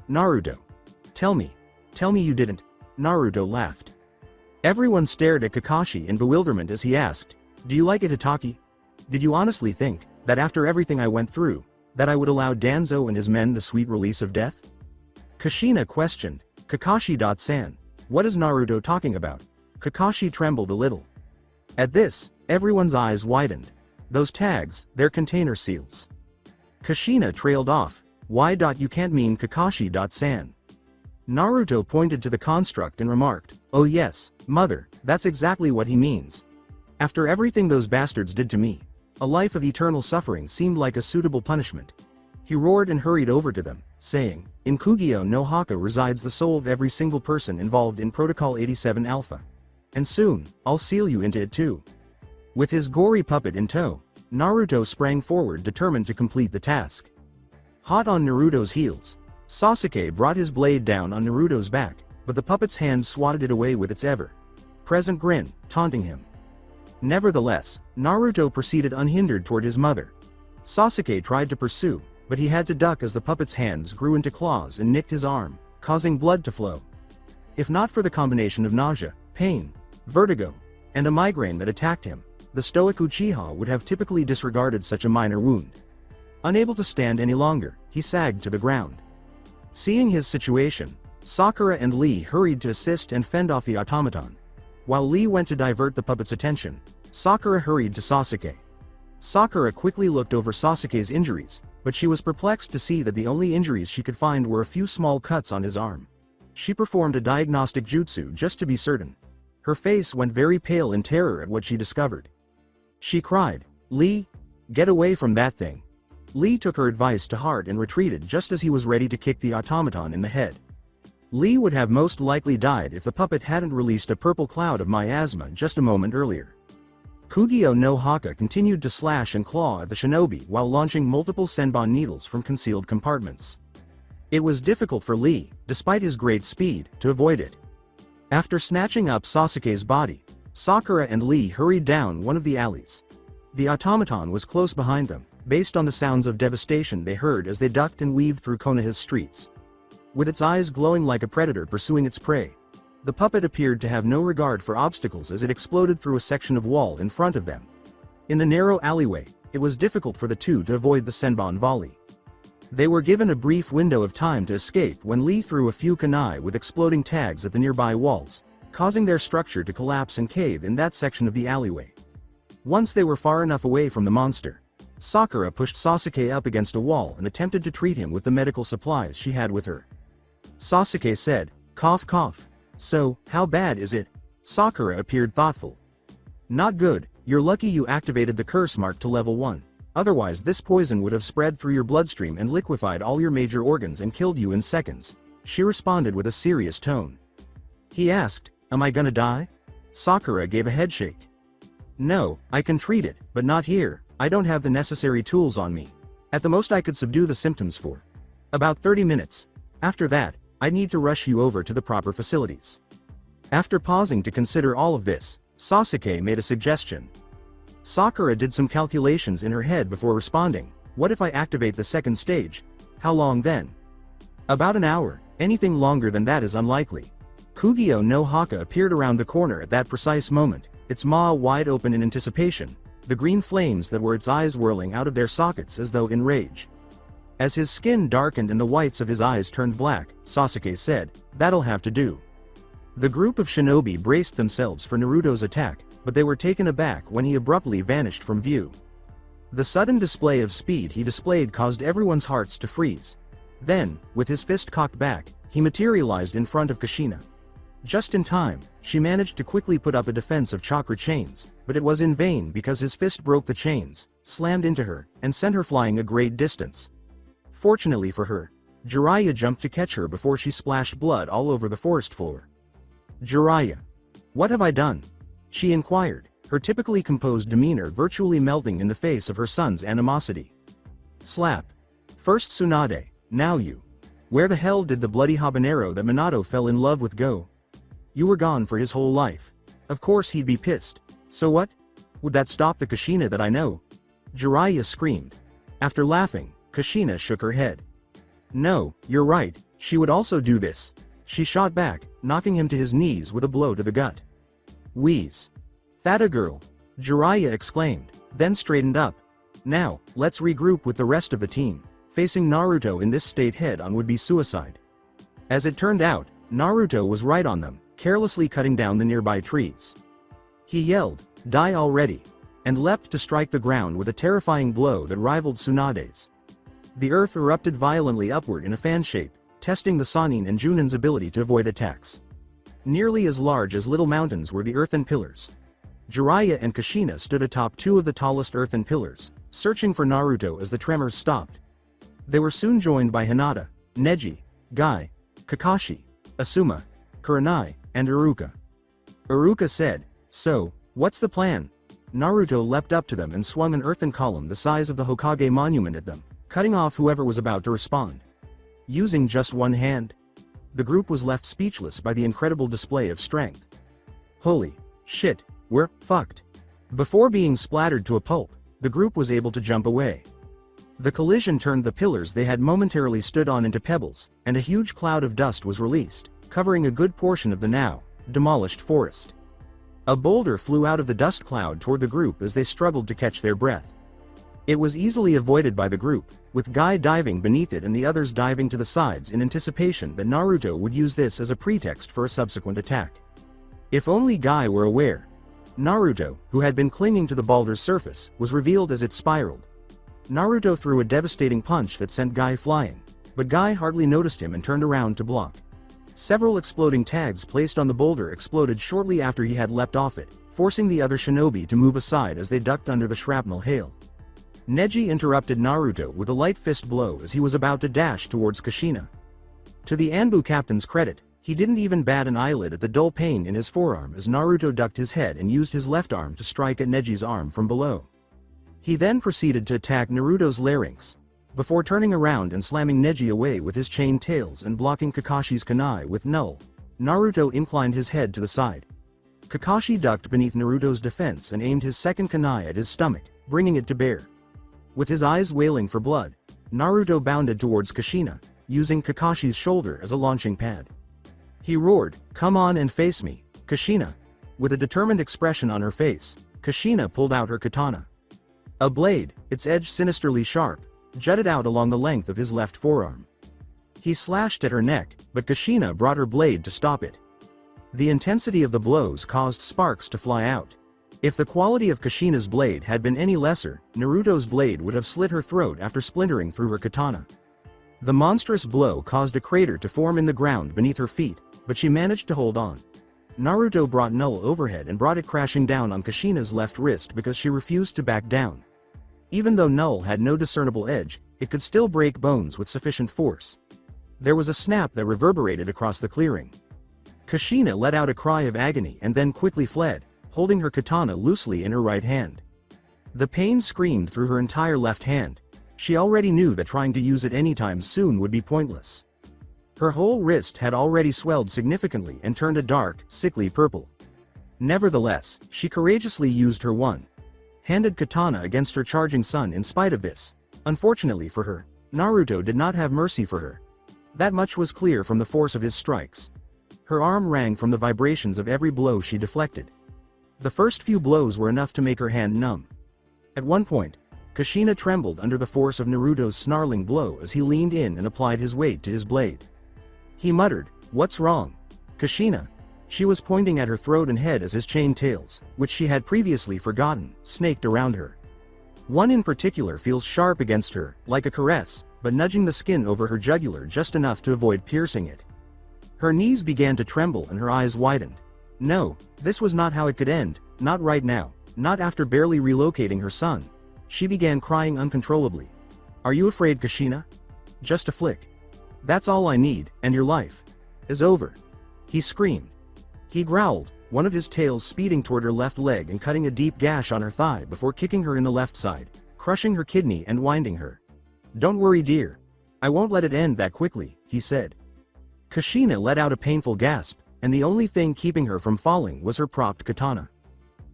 Naruto. Tell me you didn't." Naruto laughed. Everyone stared at Kakashi in bewilderment as he asked, "Do you like it, Hitaki? Did you honestly think, that after everything I went through, that I would allow Danzo and his men the sweet release of death?" Kushina questioned, "Kakashi-san, what is Naruto talking about?" Kakashi trembled a little. At this, everyone's eyes widened. Those tags, they're container seals. Kushina trailed off, "Why? You can't mean Kakashi-san." Naruto pointed to the construct and remarked, "Oh yes, mother, that's exactly what he means. After everything those bastards did to me, a life of eternal suffering seemed like a suitable punishment." He roared and hurried over to them, saying, "In Kugyo no Haka resides the soul of every single person involved in Protocol 87 Alpha. And soon, I'll seal you into it too." With his gory puppet in tow, Naruto sprang forward determined to complete the task. Hot on Naruto's heels, Sasuke brought his blade down on Naruto's back, but the puppet's hand swatted it away with its ever-present grin, taunting him. Nevertheless, Naruto proceeded unhindered toward his mother. Sasuke tried to pursue, but he had to duck as the puppet's hands grew into claws and nicked his arm, causing blood to flow. If not for the combination of nausea, pain, vertigo, and a migraine that attacked him, the stoic Uchiha would have typically disregarded such a minor wound. Unable to stand any longer, he sagged to the ground. Seeing his situation, Sakura and Lee hurried to assist and fend off the automaton. While Lee went to divert the puppet's attention, Sakura hurried to Sasuke. Sakura quickly looked over Sasuke's injuries, but she was perplexed to see that the only injuries she could find were a few small cuts on his arm. She performed a diagnostic jutsu just to be certain. Her face went very pale in terror at what she discovered. She cried, "Lee, get away from that thing." Lee took her advice to heart and retreated just as he was ready to kick the automaton in the head. Lee would have most likely died if the puppet hadn't released a purple cloud of miasma just a moment earlier. Kugyo no Haka continued to slash and claw at the shinobi while launching multiple senbon needles from concealed compartments. It was difficult for Lee, despite his great speed, to avoid it. After snatching up Sasuke's body, Sakura and Lee hurried down one of the alleys. The automaton was close behind them, based on the sounds of devastation they heard as they ducked and weaved through Konoha's streets. With its eyes glowing like a predator pursuing its prey, the puppet appeared to have no regard for obstacles as it exploded through a section of wall in front of them. In the narrow alleyway, it was difficult for the two to avoid the senbon volley. They were given a brief window of time to escape when Lee threw a few kunai with exploding tags at the nearby walls, causing their structure to collapse and cave in that section of the alleyway. Once they were far enough away from the monster, Sakura pushed Sasuke up against a wall and attempted to treat him with the medical supplies she had with her. Sasuke said, "Cough cough. So, how bad is it?" Sakura appeared thoughtful. "Not good, you're lucky you activated the curse mark to level 1. Otherwise this poison would have spread through your bloodstream and liquefied all your major organs and killed you in seconds," she responded with a serious tone. He asked, "Am I gonna die?" Sakura gave a headshake. "No, I can treat it, but not here. I don't have the necessary tools on me. At the most I could subdue the symptoms for about 30 minutes. After that, I'd need to rush you over to the proper facilities." After pausing to consider all of this, Sasuke made a suggestion. Sakura did some calculations in her head before responding, What if I activate the second stage? How long then? About an hour. Anything longer than that is unlikely. Kugyo no Haka appeared around the corner at that precise moment, its maw wide open in anticipation, the green flames that were its eyes whirling out of their sockets as though in rage. As his skin darkened and the whites of his eyes turned black, Sasuke said, "That'll have to do." The group of shinobi braced themselves for Naruto's attack, but they were taken aback when he abruptly vanished from view. The sudden display of speed he displayed caused everyone's hearts to freeze. Then, with his fist cocked back, he materialized in front of Kushina. Just in time, she managed to quickly put up a defense of chakra chains, but it was in vain because his fist broke the chains, slammed into her, and sent her flying a great distance. Fortunately for her, Jiraiya jumped to catch her before she splashed blood all over the forest floor. "Jiraiya, what have I done?" she inquired, her typically composed demeanor virtually melting in the face of her son's animosity. Slap. First Tsunade, now you. Where the hell did the bloody habanero that Minato fell in love with go? You were gone for his whole life. Of course he'd be pissed. So what? Would that stop the Kushina that I know? Jiraiya screamed. After laughing, Kushina shook her head. No, you're right, she would also do this. She shot back, knocking him to his knees with a blow to the gut. Wheeze. That a girl, Jiraiya exclaimed, then straightened up. Now, let's regroup with the rest of the team. Facing Naruto in this state head-on would be suicide. As it turned out, Naruto was right on them, carelessly cutting down the nearby trees. He yelled, "Die already!" and leapt to strike the ground with a terrifying blow that rivaled Tsunade's. The earth erupted violently upward in a fan shape, testing the Sannin and Junin's ability to avoid attacks. Nearly as large as little mountains were the earthen pillars. Jiraiya and Kushina stood atop two of the tallest earthen pillars, searching for Naruto as the tremors stopped. They were soon joined by Hinata, Neji, Guy, Kakashi, Asuma, Kurenai, and Iruka. Iruka said, "So, what's the plan?" Naruto leapt up to them and swung an earthen column the size of the Hokage monument at them, cutting off whoever was about to respond. Using just one hand? The group was left speechless by the incredible display of strength. Holy shit, we're fucked. Before being splattered to a pulp, the group was able to jump away. The collision turned the pillars they had momentarily stood on into pebbles, and a huge cloud of dust was released, covering a good portion of the now demolished forest. A boulder flew out of the dust cloud toward the group as they struggled to catch their breath. It was easily avoided by the group, with Guy diving beneath it and the others diving to the sides in anticipation that Naruto would use this as a pretext for a subsequent attack. If only Guy were aware. Naruto, who had been clinging to the boulder's surface, was revealed as it spiraled. Naruto threw a devastating punch that sent Guy flying, but Guy hardly noticed him and turned around to block. Several exploding tags placed on the boulder exploded shortly after he had leapt off it, forcing the other shinobi to move aside as they ducked under the shrapnel hail. Neji interrupted Naruto with a light fist blow as he was about to dash towards Kushina. To the Anbu captain's credit, he didn't even bat an eyelid at the dull pain in his forearm as Naruto ducked his head and used his left arm to strike at Neji's arm from below. He then proceeded to attack Naruto's larynx, before turning around and slamming Neji away with his chained tails and blocking Kakashi's kunai with null. Naruto inclined his head to the side. Kakashi ducked beneath Naruto's defense and aimed his second kunai at his stomach, bringing it to bear. With his eyes wailing for blood, Naruto bounded towards Kushina, using Kakashi's shoulder as a launching pad. He roared, "Come on and face me, Kushina." With a determined expression on her face, Kushina pulled out her katana. A blade, its edge sinisterly sharp, jutted out along the length of his left forearm. He slashed at her neck, but Kushina brought her blade to stop it. The intensity of the blows caused sparks to fly out. If the quality of Kushina's blade had been any lesser, Naruto's blade would have slit her throat after splintering through her katana. The monstrous blow caused a crater to form in the ground beneath her feet, but she managed to hold on. Naruto brought Null overhead and brought it crashing down on Kushina's left wrist because she refused to back down. Even though Null had no discernible edge, it could still break bones with sufficient force. There was a snap that reverberated across the clearing. Kushina let out a cry of agony and then quickly fled, holding her katana loosely in her right hand. The pain screamed through her entire left hand. She already knew that trying to use it anytime soon would be pointless. Her whole wrist had already swelled significantly and turned a dark, sickly purple. Nevertheless, she courageously used her one-handed katana against her charging son in spite of this. Unfortunately for her, Naruto did not have mercy for her. That much was clear from the force of his strikes. Her arm rang from the vibrations of every blow she deflected. The first few blows were enough to make her hand numb. At one point, Kushina trembled under the force of Naruto's snarling blow as he leaned in and applied his weight to his blade. He muttered, "What's wrong, Kushina?" She was pointing at her throat and head as his chain tails, which she had previously forgotten, snaked around her. One in particular feels sharp against her, like a caress, but nudging the skin over her jugular just enough to avoid piercing it. Her knees began to tremble and her eyes widened. No, this was not how it could end, not right now, not after barely relocating her son. She began crying uncontrollably. "Are you afraid, Kushina? Just a flick. That's all I need, and your life is over," he screamed. He growled, one of his tails speeding toward her left leg and cutting a deep gash on her thigh before kicking her in the left side, crushing her kidney and winding her. "Don't worry, dear. I won't let it end that quickly," he said. Kushina let out a painful gasp, and the only thing keeping her from falling was her propped katana.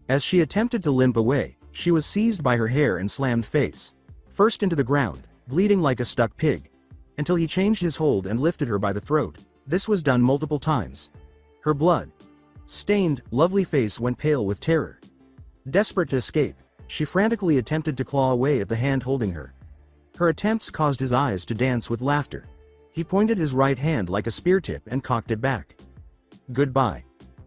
As she attempted to limp away, she was seized by her hair and slammed face first into the ground, bleeding like a stuck pig, until he changed his hold and lifted her by the throat. This was done multiple times. Her blood-stained, lovely face went pale with terror. Desperate to escape, she frantically attempted to claw away at the hand holding her. Her attempts caused his eyes to dance with laughter. He pointed his right hand like a spear tip and cocked it back. "Goodbye,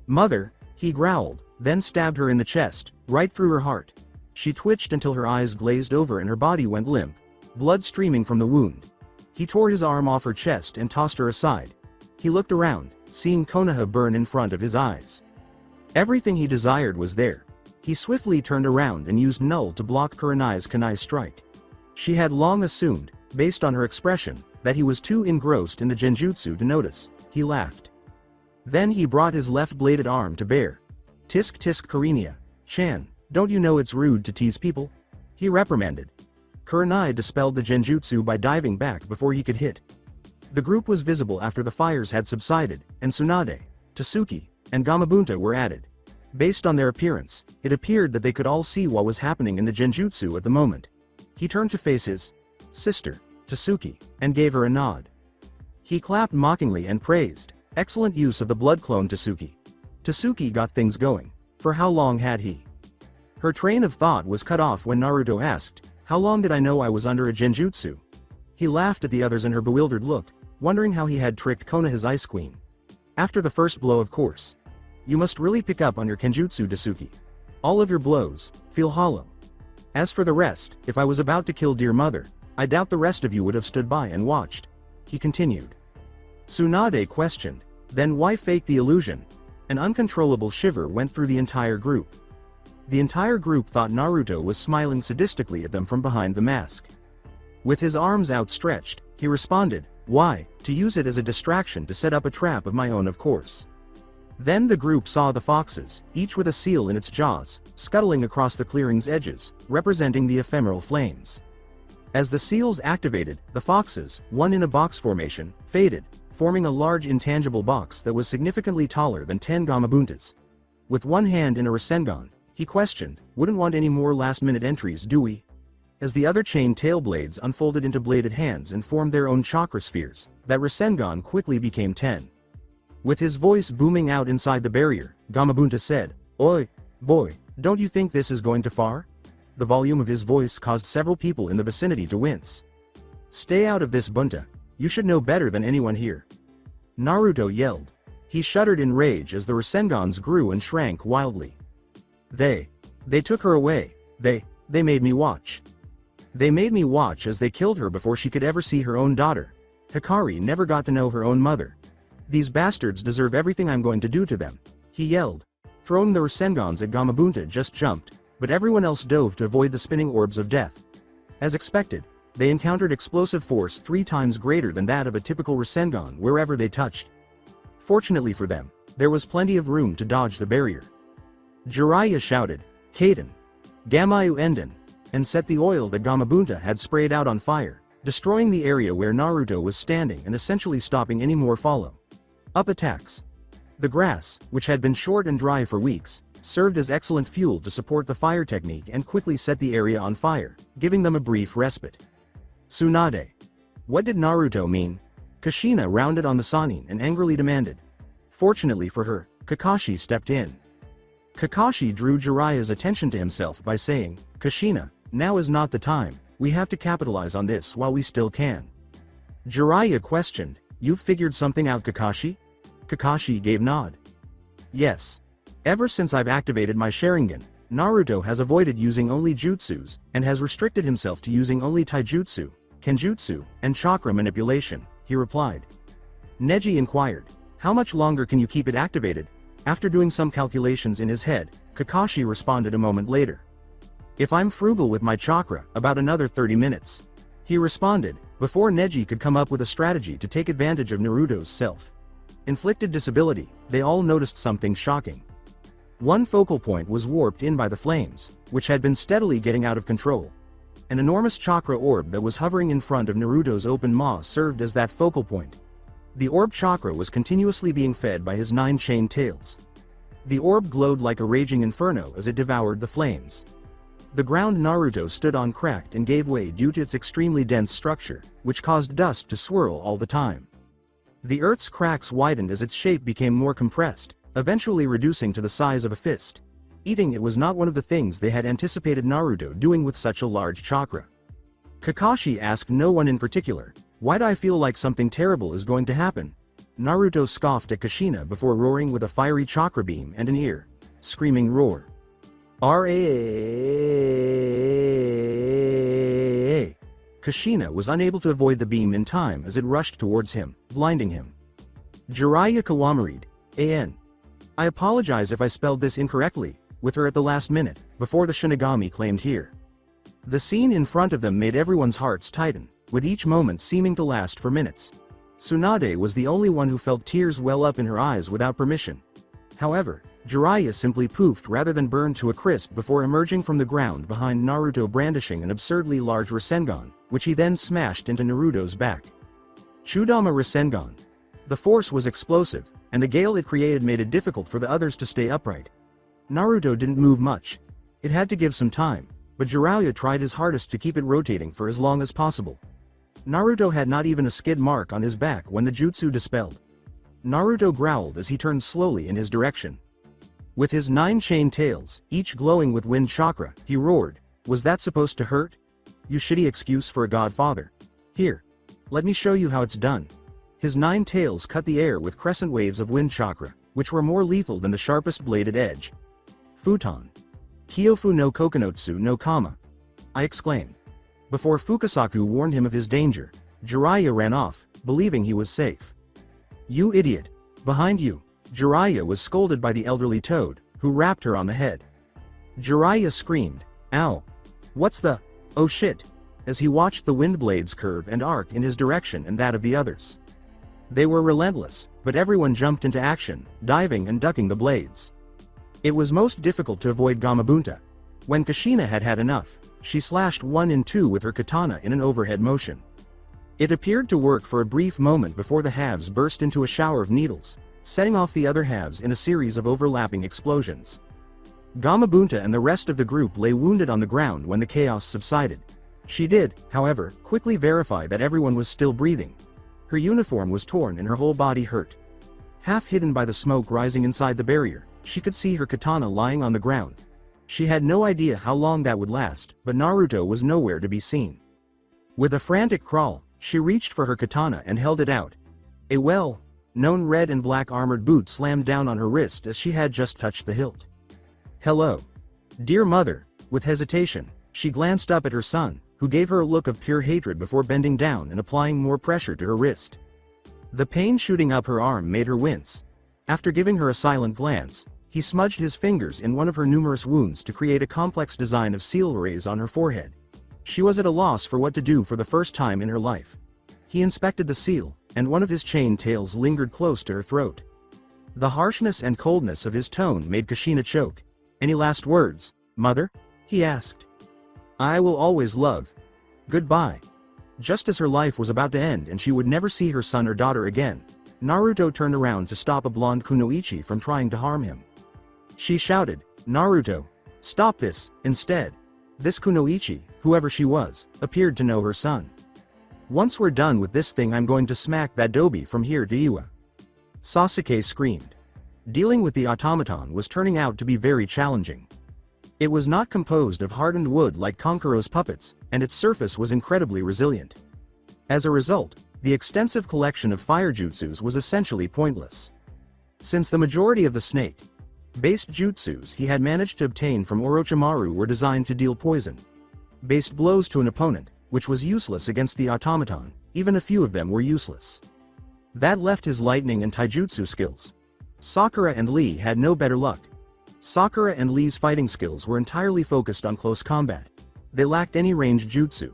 mother," he growled, then stabbed her in the chest, right through her heart. She twitched until her eyes glazed over and her body went limp, blood streaming from the wound. He tore his arm off her chest and tossed her aside. He looked around, seeing Konoha burn in front of his eyes. Everything he desired was there. He swiftly turned around and used Null to block Kurenai's kunai strike. She had long assumed, based on her expression, that he was too engrossed in the genjutsu to notice. He laughed. Then he brought his left-bladed arm to bear. "Tisk tisk Kurinia-chan, don't you know it's rude to tease people?" he reprimanded. Kurenai dispelled the genjutsu by diving back before he could hit. The group was visible after the fires had subsided, and Tsunade, Tsuki, and Gamabunta were added. Based on their appearance, it appeared that they could all see what was happening in the genjutsu at the moment. He turned to face his sister, Tsuki, and gave her a nod. He clapped mockingly and praised, "Excellent use of the blood clone, Tsuki." Tsuki got things going. For how long had he? Her train of thought was cut off when Naruto asked, "How long did I know I was under a genjutsu?" He laughed at the others and her bewildered look, wondering how he had tricked Konoha's Ice Queen. "After the first blow, of course. You must really pick up on your kenjutsu, Tsuki. All of your blows feel hollow. As for the rest, if I was about to kill dear mother, I doubt the rest of you would have stood by and watched," he continued. Tsunade questioned, "Then why fake the illusion?" An uncontrollable shiver went through the entire group. The entire group thought Naruto was smiling sadistically at them from behind the mask. With his arms outstretched, he responded, "Why, to use it as a distraction to set up a trap of my own, of course." Then the group saw the foxes, each with a seal in its jaws, scuttling across the clearing's edges, representing the ephemeral flames. As the seals activated, the foxes, one in a box formation, faded, forming a large intangible box that was significantly taller than 10 Gamabuntas. With one hand in a Rasengan, he questioned, "Wouldn't want any more last-minute entries, do we?" As the other chain tail blades unfolded into bladed hands and formed their own chakra spheres, that Rasengan quickly became 10. With his voice booming out inside the barrier, Gamabunta said, "Oi, boy, don't you think this is going too far?" The volume of his voice caused several people in the vicinity to wince. "Stay out of this, Bunta. You should know better than anyone here," Naruto yelled. He shuddered in rage as the Rasengans grew and shrank wildly. They took her away. They made me watch. They made me watch as they killed her before she could ever see her own daughter. Hikari never got to know her own mother. These bastards deserve everything I'm going to do to them," he yelled. Throwing the Rasengans at Gamabunta just jumped, but everyone else dove to avoid the spinning orbs of death. As expected, they encountered explosive force 3 times greater than that of a typical Rasengan wherever they touched. Fortunately for them, there was plenty of room to dodge the barrier. Jiraiya shouted, "Kaden! Gamayu Enden!" and set the oil that Gamabunta had sprayed out on fire, destroying the area where Naruto was standing and essentially stopping any more follow-up attacks. The grass, which had been short and dry for weeks, served as excellent fuel to support the fire technique and quickly set the area on fire, giving them a brief respite. Tsunade. What did Naruto mean? Kushina rounded on the Sannin and angrily demanded. Fortunately for her, Kakashi stepped in. Kakashi drew Jiraiya's attention to himself by saying, Kushina, now is not the time, we have to capitalize on this while we still can. Jiraiya questioned, you've figured something out, Kakashi? Kakashi gave nod. Yes. Ever since I've activated my Sharingan, Naruto has avoided using only jutsus, and has restricted himself to using only taijutsu, kenjutsu, and chakra manipulation, he replied. Neji inquired, how much longer can you keep it activated? After doing some calculations in his head, Kakashi responded a moment later. If I'm frugal with my chakra, about another 30 minutes. He responded, before Neji could come up with a strategy to take advantage of Naruto's self-inflicted disability, they all noticed something shocking. One focal point was warped in by the flames, which had been steadily getting out of control. An enormous chakra orb that was hovering in front of Naruto's open maw served as that focal point. The orb chakra was continuously being fed by his 9 chained tails. The orb glowed like a raging inferno as it devoured the flames. The ground Naruto stood on cracked and gave way due to its extremely dense structure, which caused dust to swirl all the time. The earth's cracks widened as its shape became more compressed, eventually reducing to the size of a fist. Eating it was not one of the things they had anticipated Naruto doing with such a large chakra. Kakashi asked no one in particular, why do I feel like something terrible is going to happen? Naruto scoffed at Kushina before roaring with a fiery chakra beam and an screaming roar. R.A. Kushina was unable to avoid the beam in time as it rushed towards him, blinding him. Jiraiya Kawamaride, A.N. I apologize if I spelled this incorrectly, with her at the last minute, before the Shinigami claimed here. The scene in front of them made everyone's hearts tighten, with each moment seeming to last for minutes. Tsunade was the only one who felt tears well up in her eyes without permission. However, Jiraiya simply poofed rather than burned to a crisp before emerging from the ground behind Naruto brandishing an absurdly large Rasengan, which he then smashed into Naruto's back. Chudama Rasengan. The force was explosive, and the gale it created made it difficult for the others to stay upright. Naruto didn't move much. It had to give some time, but Jiraiya tried his hardest to keep it rotating for as long as possible. Naruto had not even a skid mark on his back when the jutsu dispelled. Naruto growled as he turned slowly in his direction. With his 9 chain tails, each glowing with wind chakra, he roared, was that supposed to hurt? You shitty excuse for a godfather. Here. Let me show you how it's done. His 9 tails cut the air with crescent waves of wind chakra, which were more lethal than the sharpest bladed edge. Futon. Kyofu no Kokonotsu no Kama. I exclaimed. Before Fukasaku warned him of his danger, Jiraiya ran off, believing he was safe. You idiot. Behind you. Jiraiya was scolded by the elderly toad, who rapped her on the head. Jiraiya screamed, ow. What's the, oh shit, as he watched the wind blades curve and arc in his direction and that of the others. They were relentless, but everyone jumped into action, diving and ducking the blades. It was most difficult to avoid Gamabunta. When Kushina had had enough, she slashed 1 in 2 with her katana in an overhead motion. It appeared to work for a brief moment before the halves burst into a shower of needles, setting off the other halves in a series of overlapping explosions. Gamabunta and the rest of the group lay wounded on the ground when the chaos subsided. She did, however, quickly verify that everyone was still breathing. Her uniform was torn and her whole body hurt. Half hidden by the smoke rising inside the barrier, she could see her katana lying on the ground. She had no idea how long that would last, but Naruto was nowhere to be seen. With a frantic crawl, she reached for her katana and held it out. A well-known red and black armored boot slammed down on her wrist as she had just touched the hilt. Hello. Dear mother. With hesitation, she glanced up at her son, who gave her a look of pure hatred before bending down and applying more pressure to her wrist. The pain shooting up her arm made her wince. After giving her a silent glance, he smudged his fingers in one of her numerous wounds to create a complex design of seal rays on her forehead. She was at a loss for what to do for the first time in her life. He inspected the seal, and one of his chain tails lingered close to her throat. The harshness and coldness of his tone made Kushina choke. Any last words, mother? He asked. I will always love. Goodbye. Just as her life was about to end and she would never see her son or daughter again, Naruto turned around to stop a blonde kunoichi from trying to harm him. She shouted, Naruto, stop this. Instead, this kunoichi, whoever she was, appeared to know her son. Once we're done with this thing, I'm going to smack that dobi from here to Iwa. Sasuke screamed. Dealing with the automaton was turning out to be very challenging. It was not composed of hardened wood like Konkuro's puppets, and its surface was incredibly resilient. As a result, the extensive collection of fire jutsus was essentially pointless. Since the majority of the snake-based jutsus he had managed to obtain from Orochimaru were designed to deal poison-based blows to an opponent, which was useless against the automaton, even a few of them were useless. That left his lightning and taijutsu skills. Sakura and Lee had no better luck. Sakura and Lee's fighting skills were entirely focused on close combat. They lacked any ranged jutsu.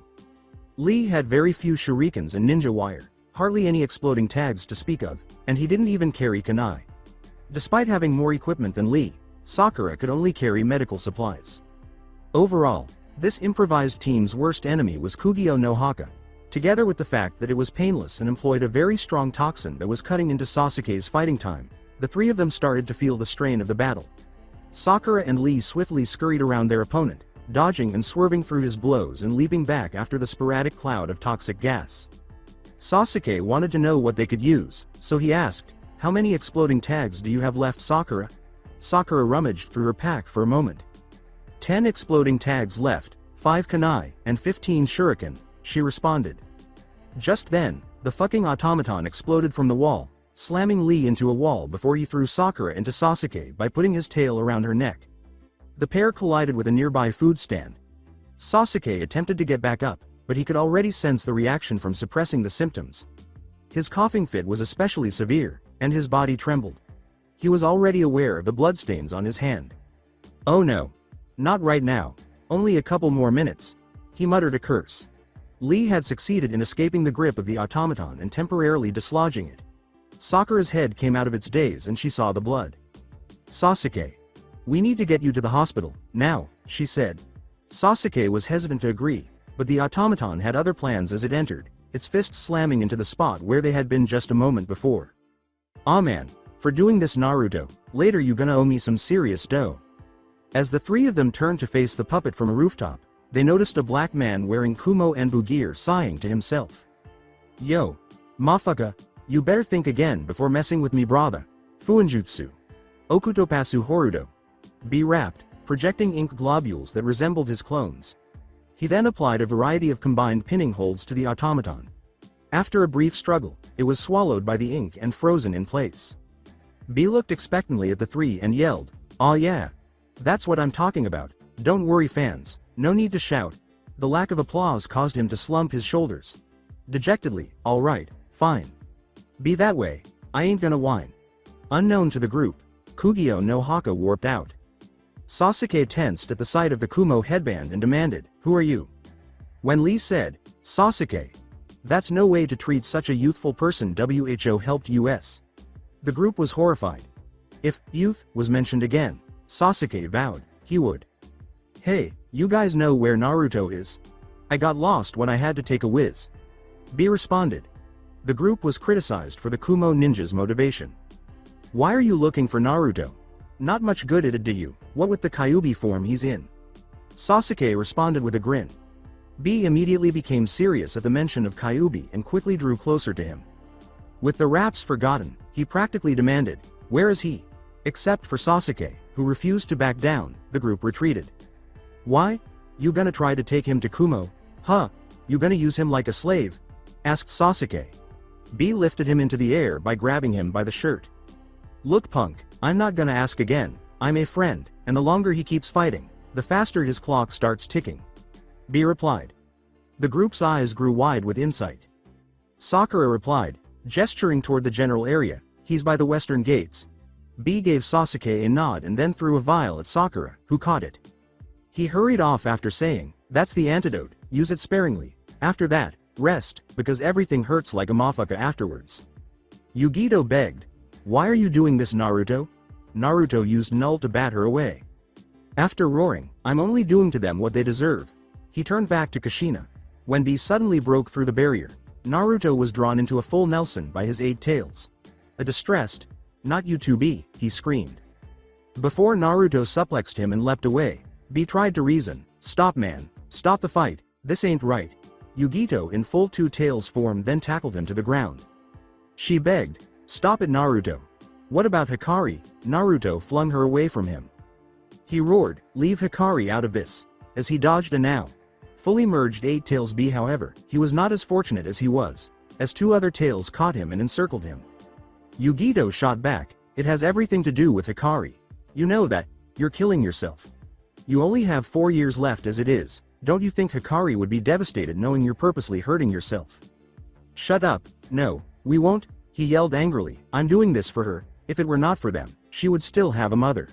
Lee had very few shurikens and ninja wire, hardly any exploding tags to speak of, and he didn't even carry kunai. Despite having more equipment than Lee, Sakura could only carry medical supplies. Overall, this improvised team's worst enemy was Kugyo no Haka, together with the fact that it was painless and employed a very strong toxin that was cutting into Sasuke's fighting time. The three of them started to feel the strain of the battle. Sakura and Lee swiftly scurried around their opponent, dodging and swerving through his blows and leaping back after the sporadic cloud of toxic gas. Sasuke wanted to know what they could use, so he asked, "How many exploding tags do you have left, Sakura?" Sakura rummaged through her pack for a moment. 10 exploding tags left, 5 kunai, and 15 shuriken, she responded. Just then, the fucking automaton exploded from the wall, slamming Lee into a wall before he threw Sakura into Sasuke by putting his tail around her neck. The pair collided with a nearby food stand. Sasuke attempted to get back up, but he could already sense the reaction from suppressing the symptoms. His coughing fit was especially severe, and his body trembled. He was already aware of the bloodstains on his hand. "Oh no. Not right now. Only a couple more minutes," he muttered a curse. Lee had succeeded in escaping the grip of the automaton and temporarily dislodging it. Sakura's head came out of its daze and she saw the blood. "Sasuke. We need to get you to the hospital, now," she said. Sasuke was hesitant to agree, but the automaton had other plans as it entered, its fists slamming into the spot where they had been just a moment before. "Aw man, for doing this Naruto, later you gonna owe me some serious dough." As the three of them turned to face the puppet from a rooftop, they noticed a black man wearing Kumo Enbu gear sighing to himself. "Yo, motherfucker, you better think again before messing with me brother. Fuinjutsu. Okutopasu Horudo." B rapped, projecting ink globules that resembled his clones. He then applied a variety of combined pinning holds to the automaton. After a brief struggle, it was swallowed by the ink and frozen in place. B looked expectantly at the three and yelled, "Aw yeah. That's what I'm talking about. Don't worry fans, no need to shout." The lack of applause caused him to slump his shoulders. Dejectedly, "Alright, fine. Be that way, I ain't gonna whine." Unknown to the group, Kugyo no Haka warped out. Sasuke tensed at the sight of the Kumo headband and demanded, "Who are you?" When Lee said, "Sasuke. That's no way to treat such a youthful person. WHO helped us." The group was horrified. If youth was mentioned again, Sasuke vowed he would. "Hey, you guys know where Naruto is? I got lost when I had to take a whiz." B responded. The group was criticized for the Kumo ninja's motivation. "Why are you looking for Naruto? Not much good at it, do you, what with the Kyuubi form he's in?" Sasuke responded with a grin. B immediately became serious at the mention of Kyuubi and quickly drew closer to him. With the raps forgotten, he practically demanded, "Where is he?" Except for Sasuke, who refused to back down, the group retreated. "Why? You gonna try to take him to Kumo? Huh? You gonna use him like a slave?" asked Sasuke. B lifted him into the air by grabbing him by the shirt. "Look punk, I'm not gonna ask again, I'm a friend, and the longer he keeps fighting, the faster his clock starts ticking," B replied. The group's eyes grew wide with insight. Sakura replied, gesturing toward the general area, "He's by the western gates." B gave Sasuke a nod and then threw a vial at Sakura, who caught it. He hurried off after saying, "That's the antidote, use it sparingly. After that, rest, because everything hurts like a motherfucker afterwards." Yugito begged, "Why are you doing this, Naruto?" Naruto used Null to bat her away. After roaring, "I'm only doing to them what they deserve," he turned back to Kushina. When B suddenly broke through the barrier, Naruto was drawn into a full Nelson by his 8 tails. A distressed, "Not you too, B," he screamed. Before Naruto suplexed him and leapt away, B tried to reason, "Stop man, stop the fight, this ain't right." Yugito in full two tails form then tackled him to the ground. She begged, "Stop it, Naruto. What about Hikari?" Naruto flung her away from him. He roared, "Leave Hikari out of this," as he dodged a now fully merged eight tails B. However, he was not as fortunate as he was, as two other tails caught him and encircled him. Yugito shot back, "It has everything to do with Hikari. You know that, you're killing yourself. You only have 4 years left as it is. Don't you think Hikari would be devastated knowing you're purposely hurting yourself?" "Shut up, no, we won't," he yelled angrily. "I'm doing this for her. If it were not for them, she would still have a mother.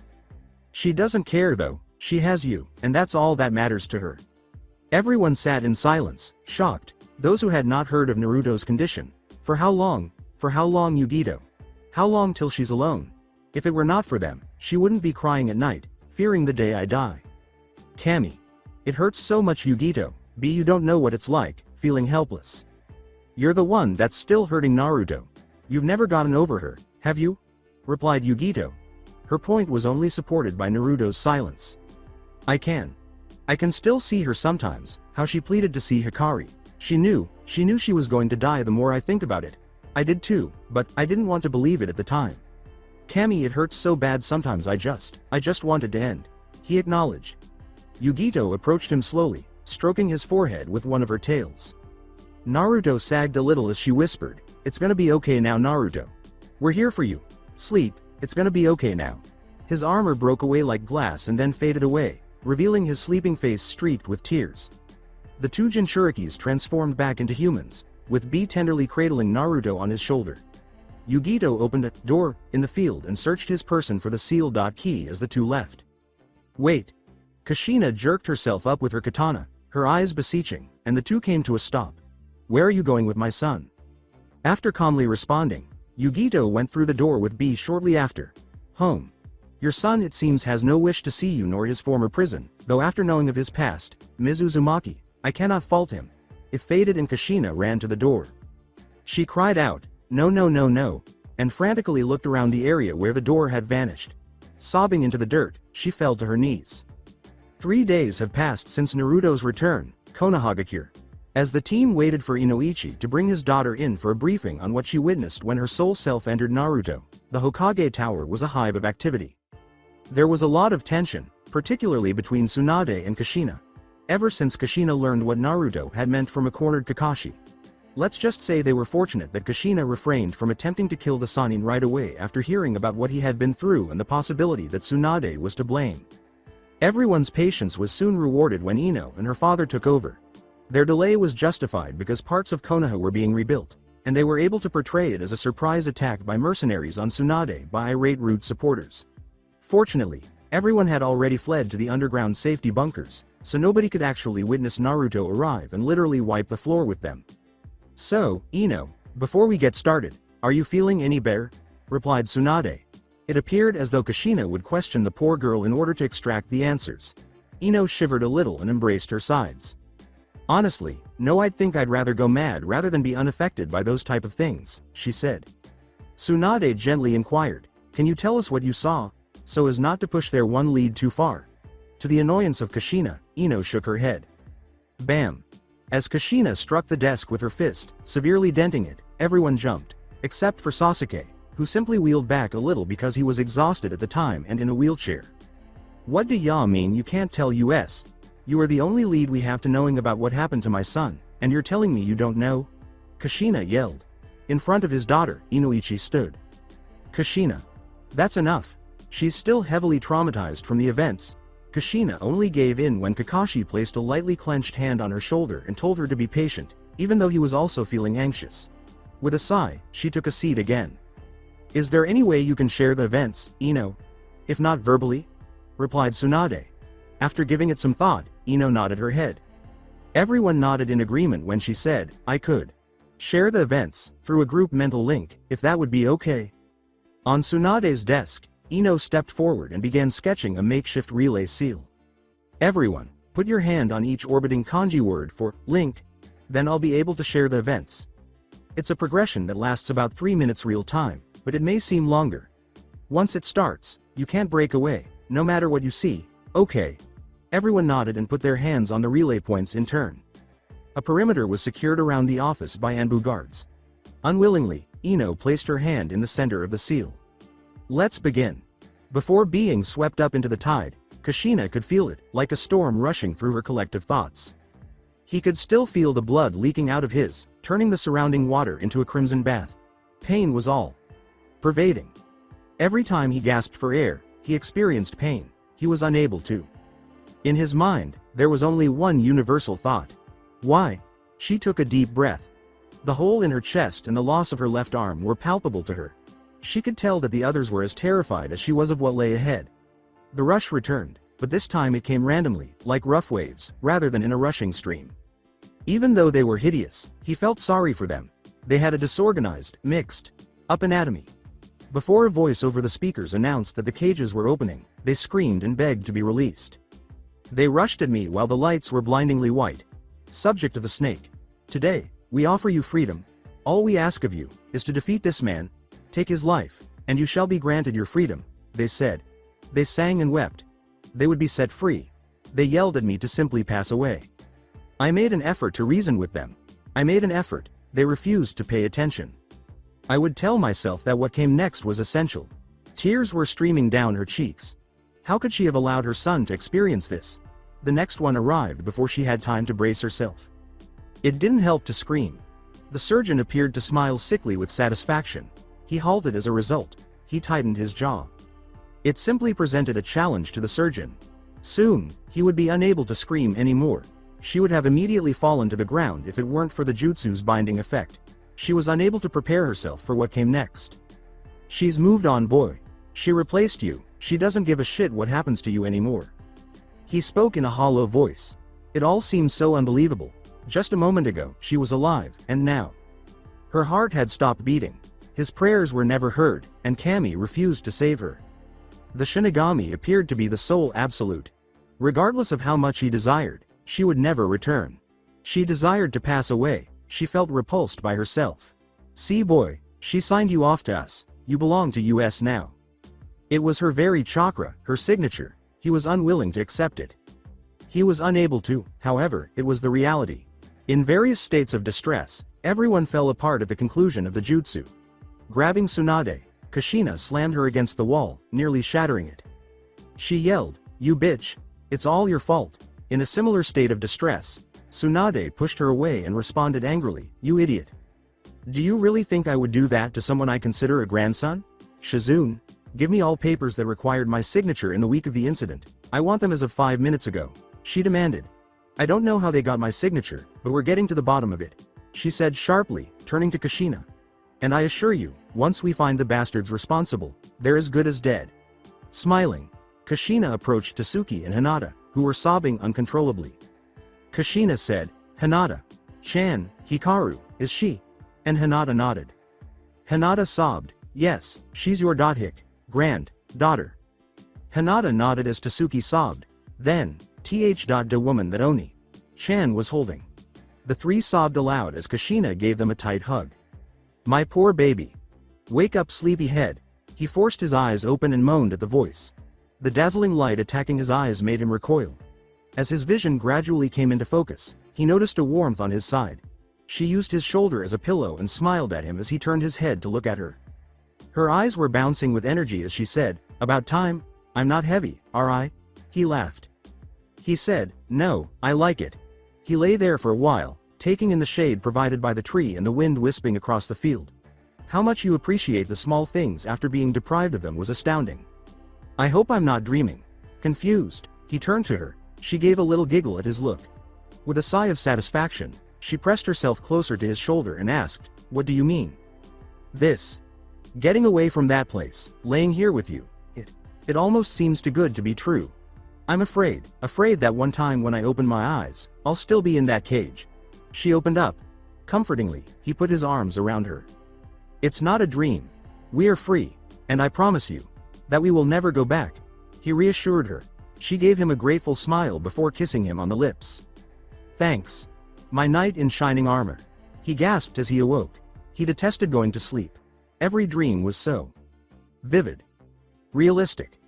She doesn't care though, she has you, and that's all that matters to her." Everyone sat in silence, shocked, those who had not heard of Naruto's condition. For how long, Yugito? How long till she's alone? If it were not for them, she wouldn't be crying at night, fearing the day I die. Kami. It hurts so much, Yugito. B, you don't know what it's like, feeling helpless. You're the one that's still hurting Naruto. You've never gotten over her, have you? Replied Yugito. Her point was only supported by Naruto's silence. I can still see her sometimes, how she pleaded to see Hikari. She knew she was going to die. The more I think about it. I did too, but I didn't want to believe it at the time. Kami, it hurts so bad sometimes. I just wanted to end. He acknowledged. Yugito approached him slowly, stroking his forehead with one of her tails. Naruto sagged a little as she whispered, "It's gonna be okay now, Naruto. We're here for you. Sleep, it's gonna be okay now." His armor broke away like glass and then faded away, revealing his sleeping face streaked with tears. The two Jinchurikis transformed back into humans, with B tenderly cradling Naruto on his shoulder. Yugito opened a door in the field and searched his person for the sealed key as the two left. Wait. Kushina jerked herself up with her katana, her eyes beseeching, and the two came to a stop. Where are you going with my son? After calmly responding, Yugito went through the door with B shortly after. Home. Your son, it seems, has no wish to see you nor his former prison, though after knowing of his past, Ms. Uzumaki, I cannot fault him. It faded and Kushina ran to the door. She cried out, "No, no, no, no," and frantically looked around the area where the door had vanished. Sobbing into the dirt, she fell to her knees. 3 days have passed since Naruto's return, Konohagakure. As the team waited for Inoichi to bring his daughter in for a briefing on what she witnessed when her soul self entered Naruto, the Hokage Tower was a hive of activity. There was a lot of tension, particularly between Tsunade and Kushina. Ever since Kushina learned what Naruto had meant from a cornered Kakashi. Let's just say they were fortunate that Kushina refrained from attempting to kill the Sannin right away after hearing about what he had been through and the possibility that Tsunade was to blame. Everyone's patience was soon rewarded when Ino and her father took over. Their delay was justified because parts of Konoha were being rebuilt, and they were able to portray it as a surprise attack by mercenaries on Tsunade by irate Root supporters. Fortunately, everyone had already fled to the underground safety bunkers, so nobody could actually witness Naruto arrive and literally wipe the floor with them. So, Ino, before we get started, are you feeling any better? Replied Tsunade. It appeared as though Kushina would question the poor girl in order to extract the answers. Ino shivered a little and embraced her sides. Honestly, no, I'd think I'd rather go mad rather than be unaffected by those type of things, she said. Tsunade gently inquired, can you tell us what you saw, so as not to push their one lead too far? To the annoyance of Kushina, Ino shook her head. Bam! As Kushina struck the desk with her fist, severely denting it, everyone jumped, except for Sasuke, who simply wheeled back a little because he was exhausted at the time and in a wheelchair. What do ya mean you can't tell us? You are the only lead we have to knowing about what happened to my son, and you're telling me you don't know? Kushina yelled. In front of his daughter, Inoichi stood. Kushina. That's enough. She's still heavily traumatized from the events. Kushina only gave in when Kakashi placed a lightly clenched hand on her shoulder and told her to be patient, even though he was also feeling anxious. With a sigh, she took a seat again. Is there any way you can share the events, Ino? If not verbally? Replied Tsunade. After giving it some thought, Ino nodded her head. Everyone nodded in agreement when she said, I could share the events through a group mental link, if that would be okay. On Tsunade's desk, Ino stepped forward and began sketching a makeshift relay seal. Everyone, put your hand on each orbiting kanji word for link, then I'll be able to share the events. It's a progression that lasts about 3 minutes real time, but it may seem longer. Once it starts, you can't break away, no matter what you see. Okay. Everyone nodded and put their hands on the relay points in turn. A perimeter was secured around the office by Anbu guards. Unwillingly, Ino placed her hand in the center of the seal. Let's begin. Before being swept up into the tide, Kushina could feel it, like a storm rushing through her collective thoughts. He could still feel the blood leaking out of his, turning the surrounding water into a crimson bath. Pain was all pervading. Every time he gasped for air, he experienced pain. He was unable to. In his mind, there was only one universal thought. Why? She took a deep breath. The hole in her chest and the loss of her left arm were palpable to her. She could tell that the others were as terrified as she was of what lay ahead. The rush returned, but this time it came randomly, like rough waves, rather than in a rushing stream. Even though they were hideous, he felt sorry for them. They had a disorganized, mixed up anatomy. Before a voice over the speakers announced that the cages were opening, they screamed and begged to be released. They rushed at me while the lights were blindingly white. Subject of the snake. Today, we offer you freedom. All we ask of you is to defeat this man, take his life, and you shall be granted your freedom, they said. They sang and wept. They would be set free. They yelled at me to simply pass away. I made an effort to reason with them. I made an effort. They refused to pay attention. I would tell myself that what came next was essential. Tears were streaming down her cheeks. How could she have allowed her son to experience this? The next one arrived before she had time to brace herself. It didn't help to scream. The surgeon appeared to smile sickly with satisfaction. He halted as a result. He tightened his jaw. It simply presented a challenge to the surgeon. Soon, he would be unable to scream anymore. She would have immediately fallen to the ground if it weren't for the jutsu's binding effect. She was unable to prepare herself for what came next. She's moved on, boy. She replaced you. She doesn't give a shit what happens to you anymore. He spoke in a hollow voice. It all seemed so unbelievable. Just a moment ago, she was alive, and now. Her heart had stopped beating. His prayers were never heard, and Kami refused to save her. The Shinigami appeared to be the sole absolute. Regardless of how much he desired, she would never return. She desired to pass away. She felt repulsed by herself. See, boy, she signed you off to us. You belong to us now. It was her very chakra, her signature. He was unwilling to accept it. He was unable to, however, it was the reality. In various states of distress, everyone fell apart at the conclusion of the jutsu. Grabbing Tsunade, Kushina slammed her against the wall, nearly shattering it. She yelled, "You bitch! It's all your fault!" In a similar state of distress, Tsunade pushed her away and responded angrily, "You idiot! Do you really think I would do that to someone I consider a grandson? Shizune, give me all papers that required my signature in the week of the incident. I want them as of 5 minutes ago," she demanded. "I don't know how they got my signature, but we're getting to the bottom of it," she said sharply, turning to Kushina. "And I assure you, once we find the bastards responsible, they're as good as dead." Smiling, Kushina approached Tsuki and Hinata, who were sobbing uncontrollably. Kushina said, "Hinata. Chan, Hikaru, is she?" And Hinata nodded. Hinata sobbed, "Yes, she's your daughter." Hinata nodded as Tsuki sobbed. Then, the woman that Oni Chan was holding. The three sobbed aloud as Kushina gave them a tight hug. "My poor baby. Wake up, sleepyhead." He forced his eyes open and moaned at the voice. The dazzling light attacking his eyes made him recoil. As his vision gradually came into focus, he noticed a warmth on his side. She used his shoulder as a pillow and smiled at him as he turned his head to look at her. Her eyes were bouncing with energy as she said, "About time. I'm not heavy, are I?" He laughed. He said, "No, I like it." He lay there for a while, taking in the shade provided by the tree and the wind wisping across the field. How much you appreciate the small things after being deprived of them was astounding. "I hope I'm not dreaming." Confused, he turned to her. She gave a little giggle at his look. With a sigh of satisfaction, she pressed herself closer to his shoulder and asked, "What do you mean?" "This. Getting away from that place, laying here with you. It almost seems too good to be true. I'm afraid that one time when I open my eyes, I'll still be in that cage." She opened up. Comfortingly, he put his arms around her. "It's not a dream. We are free, and I promise you that we will never go back," he reassured her. She gave him a grateful smile before kissing him on the lips. "Thanks. My knight in shining armor." He gasped as he awoke. He detested going to sleep. Every dream was so vivid. Realistic.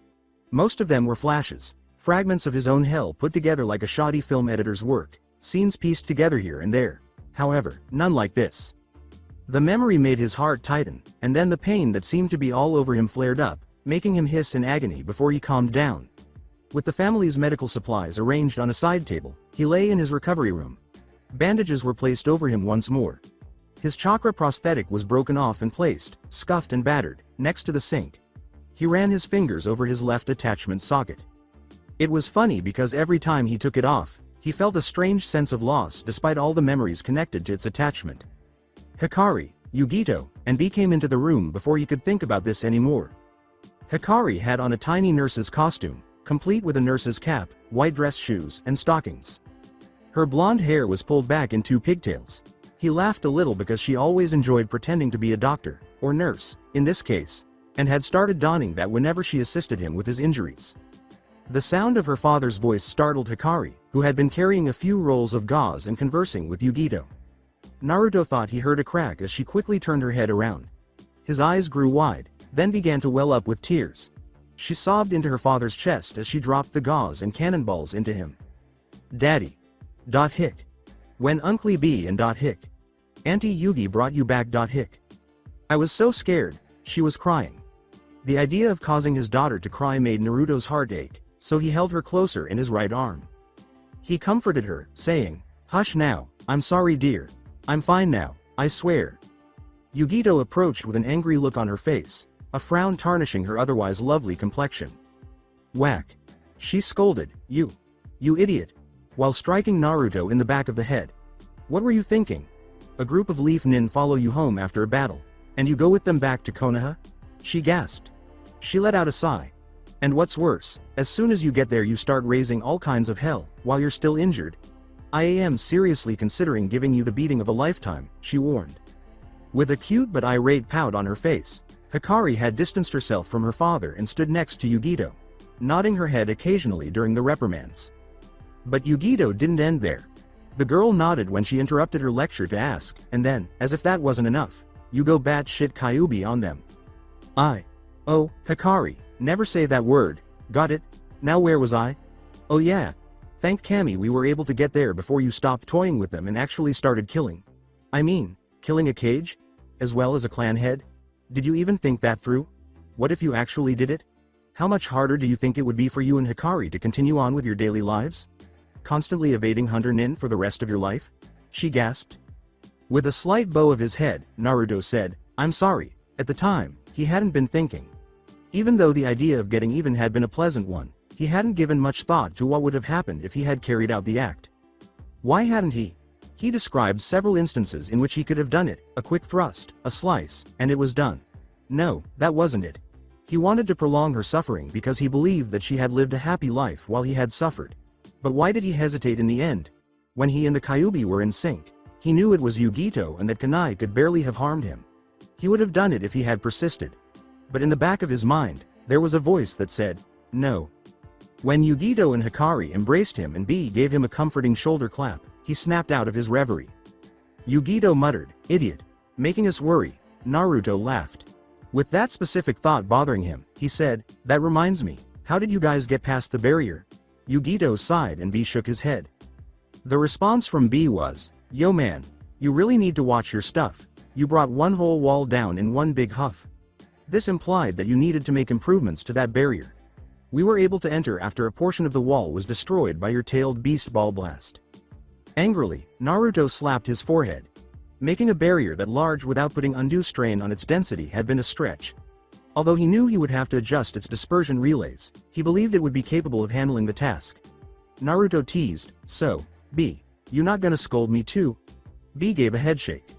Most of them were flashes, fragments of his own hell put together like a shoddy film editor's work. scenes pieced together here and there. However, none like this. The memory made his heart tighten, and then the pain that seemed to be all over him flared up, making him hiss in agony before he calmed down. With the family's medical supplies arranged on a side table, he lay in his recovery room. Bandages were placed over him once more. His chakra prosthetic was broken off and placed, scuffed and battered, next to the sink. He ran his fingers over his left attachment socket. It was funny because every time he took it off, he felt a strange sense of loss despite all the memories connected to its attachment. Hikari, Yugito, and B came into the room before he could think about this anymore. Hikari had on a tiny nurse's costume, complete with a nurse's cap, white dress shoes, and stockings. Her blonde hair was pulled back in 2 pigtails. He laughed a little because she always enjoyed pretending to be a doctor, or nurse, in this case, and had started donning that whenever she assisted him with his injuries. The sound of her father's voice startled Hikari, who had been carrying a few rolls of gauze and conversing with Yugito. Naruto thought he heard a crack as she quickly turned her head around. His eyes grew wide, then began to well up with tears. She sobbed into her father's chest as she dropped the gauze and cannonballs into him. Daddy. Hick. When Uncle B and Hick. Auntie Yugi brought you back. Hick. I was so scared, she was crying. The idea of causing his daughter to cry made Naruto's heart ache, so he held her closer in his right arm. He comforted her, saying, "Hush now, I'm sorry dear. I'm fine now, I swear." Yugito approached with an angry look on her face, a frown tarnishing her otherwise lovely complexion. Whack. She scolded, You idiot," while striking Naruto in the back of the head. "What were you thinking? A group of Leaf Nin follow you home after a battle, and you go with them back to Konoha?" She gasped. She let out a sigh. "And what's worse, as soon as you get there you start raising all kinds of hell, while you're still injured. I am seriously considering giving you the beating of a lifetime," she warned. With a cute but irate pout on her face, Hikari had distanced herself from her father and stood next to Yugito, nodding her head occasionally during the reprimands. But Yugito didn't end there. The girl nodded when she interrupted her lecture to ask, and then, as if that wasn't enough, "You go batshit Kyuubi on them." Oh, Hikari, never say that word, got it? Now where was I? Oh yeah. Thank Kami we were able to get there before you stopped toying with them and actually started killing. I mean, killing a cage? As well as a clan head? Did you even think that through? What if you actually did it? How much harder do you think it would be for you and Hikari to continue on with your daily lives? Constantly evading Hunter Nin for the rest of your life? She gasped. With a slight bow of his head, Naruto said, "I'm sorry." At the time, he hadn't been thinking. Even though the idea of getting even had been a pleasant one, he hadn't given much thought to what would have happened if he had carried out the act. Why hadn't he? He described several instances in which he could have done it, a quick thrust, a slice, and it was done. No, that wasn't it. He wanted to prolong her suffering because he believed that she had lived a happy life while he had suffered. But why did he hesitate in the end? When he and the Kyuubi were in sync, he knew it was Yugito and that Kunai could barely have harmed him. He would have done it if he had persisted. But in the back of his mind, there was a voice that said, no. When Yugito and Hikari embraced him and B gave him a comforting shoulder clap, he snapped out of his reverie. Yugito muttered, "Idiot. Making us worry." Naruto laughed. With that specific thought bothering him, he said, "That reminds me, how did you guys get past the barrier?" Yugito sighed and B shook his head. The response from B was, "Yo man, you really need to watch your stuff. You brought one whole wall down in one big huff." This implied that you needed to make improvements to that barrier. We were able to enter after a portion of the wall was destroyed by your tailed beast ball blast. Angrily, Naruto slapped his forehead. Making a barrier that large without putting undue strain on its density had been a stretch. Although he knew he would have to adjust its dispersion relays, he believed it would be capable of handling the task. Naruto teased, "So, B, you not gonna scold me too?" B gave a headshake.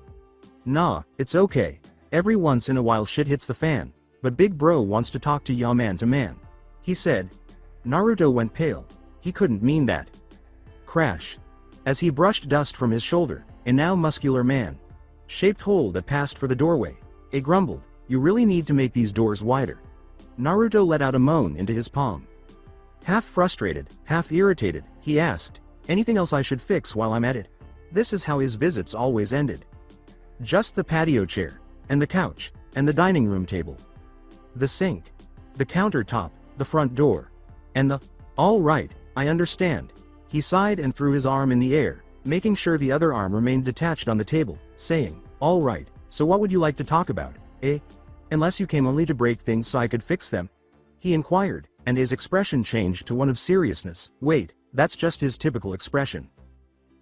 "Nah, it's okay. Every once in a while shit hits the fan, but big bro wants to talk to ya man to man," he said. Naruto went pale. He couldn't mean that. Crash. As he brushed dust from his shoulder, a now muscular man shaped hole that passed for the doorway. He grumbled, "You really need to make these doors wider." Naruto let out a moan into his palm. Half frustrated, half irritated, he asked, "Anything else I should fix while I'm at it?" This is how his visits always ended. Just the patio chair, and the couch, and the dining room table. The sink, the countertop, the front door, and the, "All right, I understand." He sighed and threw his arm in the air, making sure the other arm remained detached on the table, saying, "All right, so what would you like to talk about, eh? Unless you came only to break things so I could fix them?" he inquired, and his expression changed to one of seriousness. "Wait, that's just his typical expression.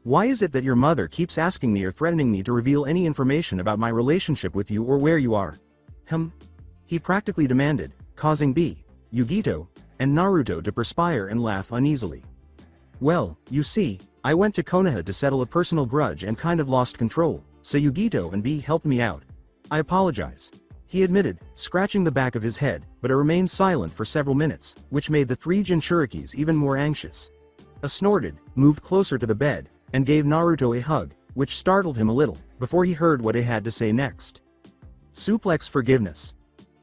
Why is it that your mother keeps asking me or threatening me to reveal any information about my relationship with you or where you are?" He practically demanded, causing Yugito, and Naruto to perspire and laugh uneasily. "Well, you see, I went to Konoha to settle a personal grudge and kind of lost control, so Yugito and helped me out. I apologize," he admitted, scratching the back of his head, but it remained silent for several minutes, which made the three Jinchurikis even more anxious. A snorted, moved closer to the bed, and gave Naruto a hug, which startled him a little, before he heard what he had to say next. Suplex forgiveness.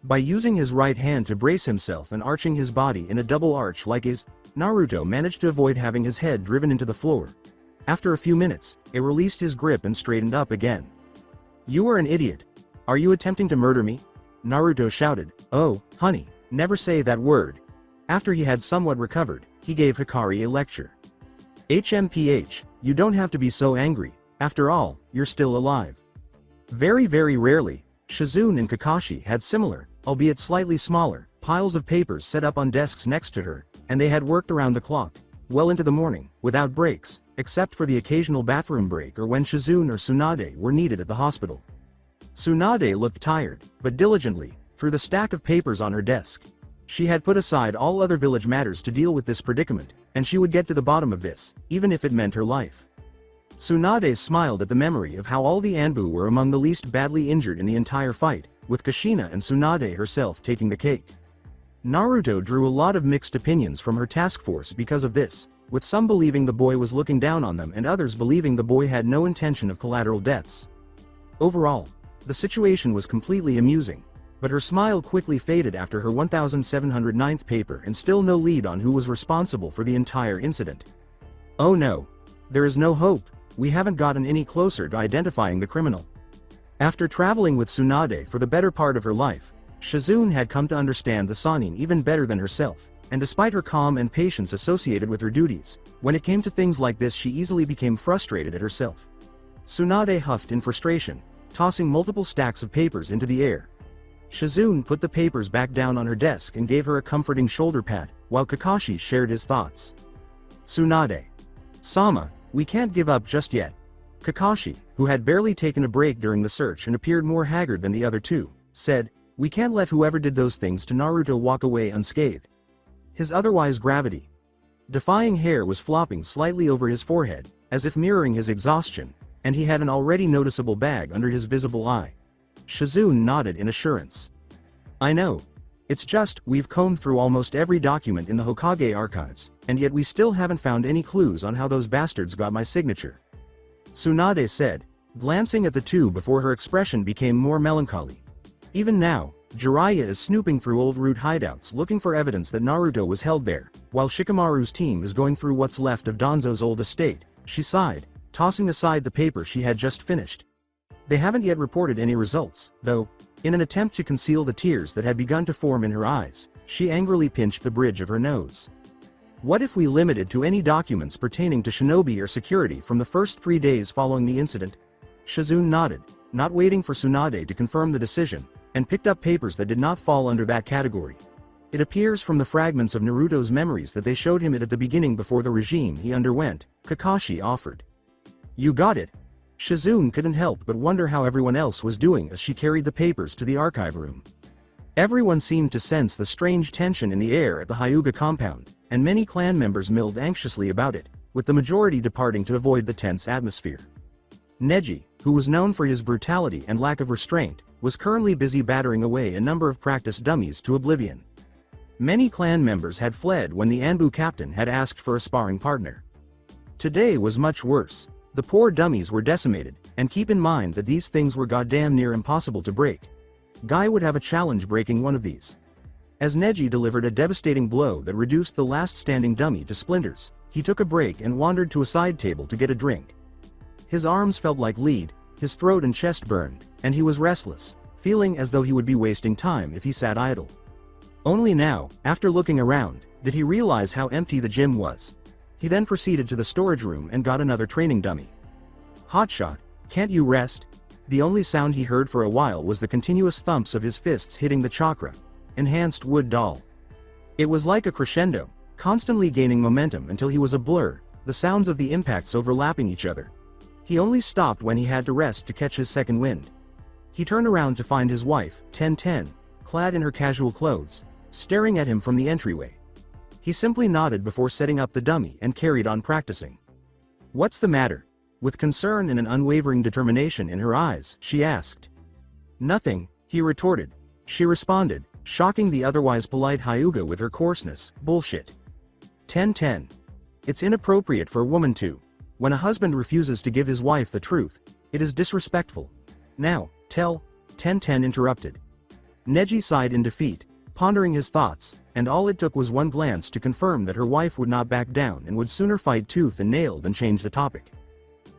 By using his right hand to brace himself and arching his body in a double arch like his, Naruto managed to avoid having his head driven into the floor. After a few minutes, it released his grip and straightened up again. "You are an idiot. Are you attempting to murder me?" Naruto shouted. "Oh, honey, never say that word." After he had somewhat recovered, he gave Hikari a lecture. "HMPH, you don't have to be so angry, after all, you're still alive." Very rarely, Shizune and Kakashi had similar, albeit slightly smaller, piles of papers set up on desks next to her, and they had worked around the clock, well into the morning, without breaks, except for the occasional bathroom break or when Shizune or Tsunade were needed at the hospital. Tsunade looked tired, but diligently, through the stack of papers on her desk. She had put aside all other village matters to deal with this predicament, and she would get to the bottom of this, even if it meant her life. Tsunade smiled at the memory of how all the Anbu were among the least badly injured in the entire fight, with Kushina and Tsunade herself taking the cake. Naruto drew a lot of mixed opinions from her task force because of this, with some believing the boy was looking down on them and others believing the boy had no intention of collateral deaths. Overall, the situation was completely amusing, but her smile quickly faded after her 1709th paper and still no lead on who was responsible for the entire incident. "Oh no. There is no hope. We haven't gotten any closer to identifying the criminal." After traveling with Tsunade for the better part of her life, Shizune had come to understand the Sannin even better than herself, and despite her calm and patience associated with her duties, when it came to things like this she easily became frustrated at herself. Tsunade huffed in frustration, tossing multiple stacks of papers into the air. Shizune put the papers back down on her desk and gave her a comforting shoulder pat, while Kakashi shared his thoughts. "Tsunade. Sama, we can't give up just yet." Kakashi, who had barely taken a break during the search and appeared more haggard than the other two, said, "We can't let whoever did those things to Naruto walk away unscathed. His otherwise gravity defying hair was flopping slightly over his forehead, as if mirroring his exhaustion, and he had an already noticeable bag under his visible eye. Shizune nodded in assurance. "I know. It's just, we've combed through almost every document in the Hokage archives, and yet we still haven't found any clues on how those bastards got my signature," Tsunade said, glancing at the two before her expression became more melancholy. Even now, Jiraiya is snooping through old root hideouts looking for evidence that Naruto was held there, while Shikamaru's team is going through what's left of Danzo's old estate. She sighed, tossing aside the paper she had just finished. They haven't yet reported any results, though. In an attempt to conceal the tears that had begun to form in her eyes, she angrily pinched the bridge of her nose. "What if we limited to any documents pertaining to shinobi or security from the first 3 days following the incident?" Shizune nodded, not waiting for Tsunade to confirm the decision, and picked up papers that did not fall under that category. It appears from the fragments of Naruto's memories that they showed him it at the beginning before the regime he underwent, Kakashi offered. "You got it." Shizune couldn't help but wonder how everyone else was doing as she carried the papers to the archive room. Everyone seemed to sense the strange tension in the air at the Hyuga compound, and many clan members milled anxiously about it, with the majority departing to avoid the tense atmosphere. Neji, who was known for his brutality and lack of restraint, was currently busy battering away a number of practice dummies to oblivion. Many clan members had fled when the Anbu captain had asked for a sparring partner. Today was much worse. The poor dummies were decimated, and keep in mind that these things were goddamn near impossible to break. Guy would have a challenge breaking one of these. As Neji delivered a devastating blow that reduced the last standing dummy to splinters, he took a break and wandered to a side table to get a drink. His arms felt like lead, his throat and chest burned, and he was restless, feeling as though he would be wasting time if he sat idle. Only now, after looking around, did he realize how empty the gym was. He then proceeded to the storage room and got another training dummy. "Hotshot, can't you rest?" The only sound he heard for a while was the continuous thumps of his fists hitting the chakra enhanced wood doll. It was like a crescendo, constantly gaining momentum until he was a blur, the sounds of the impacts overlapping each other. He only stopped when he had to rest to catch his second wind. He turned around to find his wife, 1010, clad in her casual clothes, staring at him from the entryway. He simply nodded before setting up the dummy and carried on practicing. "What's the matter?" With concern and an unwavering determination in her eyes, she asked. "Nothing," he retorted. She responded, shocking the otherwise polite Hyuga with her coarseness. "Bullshit. 1010. It's inappropriate for a woman to. When a husband refuses to give his wife the truth, it is disrespectful. Now, tell," 1010 interrupted. Neji sighed in defeat, pondering his thoughts, and all it took was one glance to confirm that her wife would not back down and would sooner fight tooth and nail than change the topic.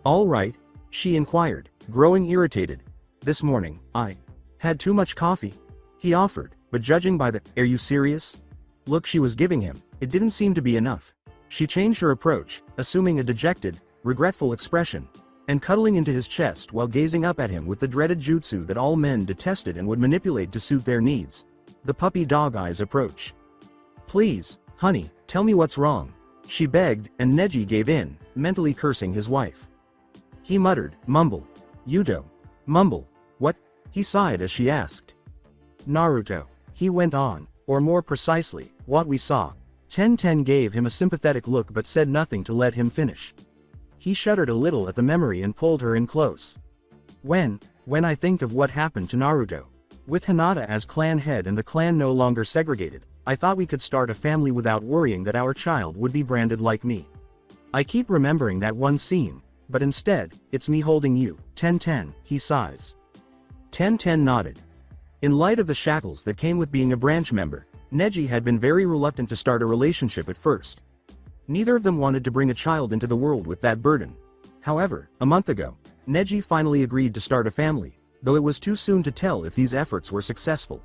"All right?" she inquired, growing irritated. "This morning, I had too much coffee," he offered, but judging by the "are you serious?" look she was giving him, it didn't seem to be enough. She changed her approach, assuming a dejected, regretful expression, and cuddling into his chest while gazing up at him with the dreaded jutsu that all men detested and would manipulate to suit their needs, the puppy dog eyes approach. "Please, honey, tell me what's wrong," she begged, and Neji gave in, mentally cursing his wife. He muttered, "Mumble. Yudo. Mumble. What?" He sighed as she asked. "Naruto," he went on, "or more precisely, what we saw." 1010 gave him a sympathetic look but said nothing to let him finish. He shuddered a little at the memory and pulled her in close. When I think of what happened to Naruto, with Hinata as clan head and the clan no longer segregated, I thought we could start a family without worrying that our child would be branded like me. I keep remembering that one scene, but instead, it's me holding you, 1010, he sighs. 1010 nodded. In light of the shackles that came with being a branch member, Neji had been very reluctant to start a relationship at first. Neither of them wanted to bring a child into the world with that burden. However, a month ago, Neji finally agreed to start a family, though it was too soon to tell if these efforts were successful.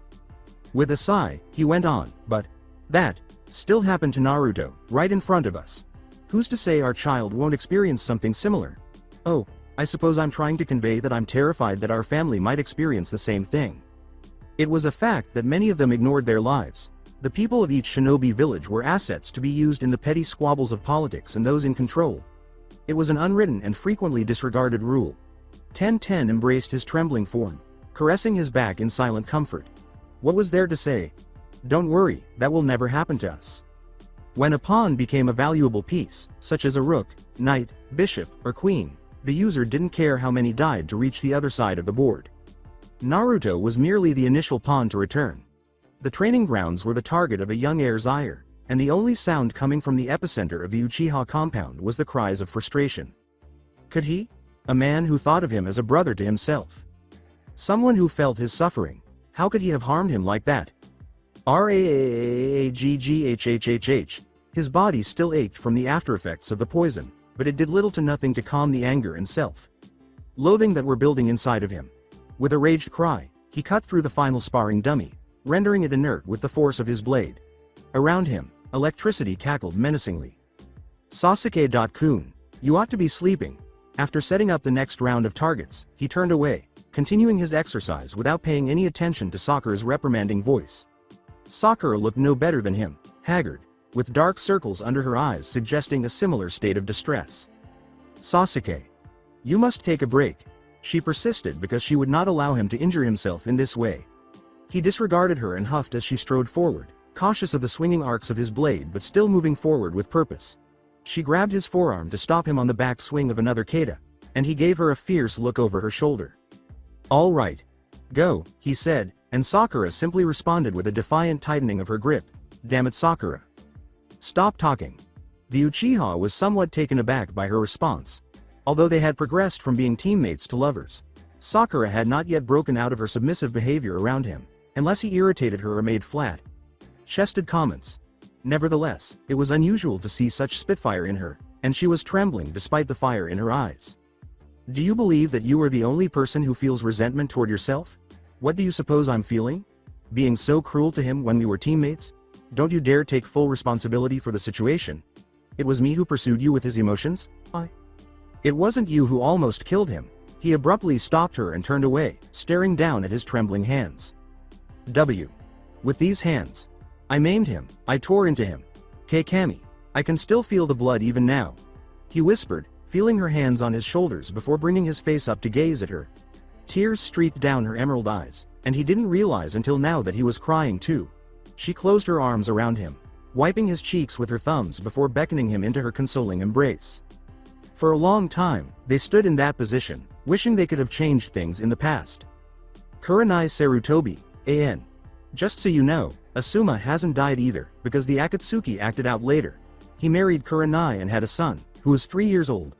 With a sigh, he went on, "But that still happened to Naruto, right in front of us. Who's to say our child won't experience something similar? Oh, I suppose I'm trying to convey that I'm terrified that our family might experience the same thing." It was a fact that many of them ignored their lives. The people of each shinobi village were assets to be used in the petty squabbles of politics and those in control. It was an unwritten and frequently disregarded rule. 1010 embraced his trembling form, caressing his back in silent comfort. What was there to say? "Don't worry, that will never happen to us." When a pawn became a valuable piece, such as a rook, knight, bishop, or queen, the user didn't care how many died to reach the other side of the board. Naruto was merely the initial pawn to return. The training grounds were the target of a young heir's ire, and the only sound coming from the epicenter of the Uchiha compound was the cries of frustration. Could he? A man who thought of him as a brother to himself. Someone who felt his suffering. How could he have harmed him like that? Raggghhh. His body still ached from the aftereffects of the poison, but it did little to nothing to calm the anger and self-loathing that were building inside of him. With a raged cry, he cut through the final sparring dummy, rendering it inert with the force of his blade. Around him, electricity cackled menacingly. Sasuke-kun, you ought to be sleeping. After setting up the next round of targets, he turned away, continuing his exercise without paying any attention to Sakura's reprimanding voice. Sakura looked no better than him, haggard, with dark circles under her eyes suggesting a similar state of distress. "Sasuke, you must take a break," she persisted because she would not allow him to injure himself in this way. He disregarded her and huffed as she strode forward, cautious of the swinging arcs of his blade but still moving forward with purpose. She grabbed his forearm to stop him on the back swing of another kata, and he gave her a fierce look over her shoulder. "All right. Go," he said, and Sakura simply responded with a defiant tightening of her grip. "Damn it, Sakura. Stop talking." The Uchiha was somewhat taken aback by her response. Although they had progressed from being teammates to lovers, Sakura had not yet broken out of her submissive behavior around him, unless he irritated her or made flat-chested comments. Nevertheless, it was unusual to see such spitfire in her, and she was trembling despite the fire in her eyes. "Do you believe that you are the only person who feels resentment toward yourself? What do you suppose I'm feeling? Being so cruel to him when we were teammates? Don't you dare take full responsibility for the situation." It was me who pursued you with his emotions? It wasn't you who almost killed him. He abruptly stopped her and turned away, staring down at his trembling hands. With these hands. I maimed him, I tore into him. Kami. I can still feel the blood even now. He whispered, feeling her hands on his shoulders before bringing his face up to gaze at her. Tears streaked down her emerald eyes, and he didn't realize until now that he was crying too. She closed her arms around him, wiping his cheeks with her thumbs before beckoning him into her consoling embrace. For a long time, they stood in that position, wishing they could have changed things in the past. Kurenai Sarutobi, an. Just so you know, Asuma hasn't died either, because the Akatsuki acted out later. He married Kurenai and had a son, who was 3 years old.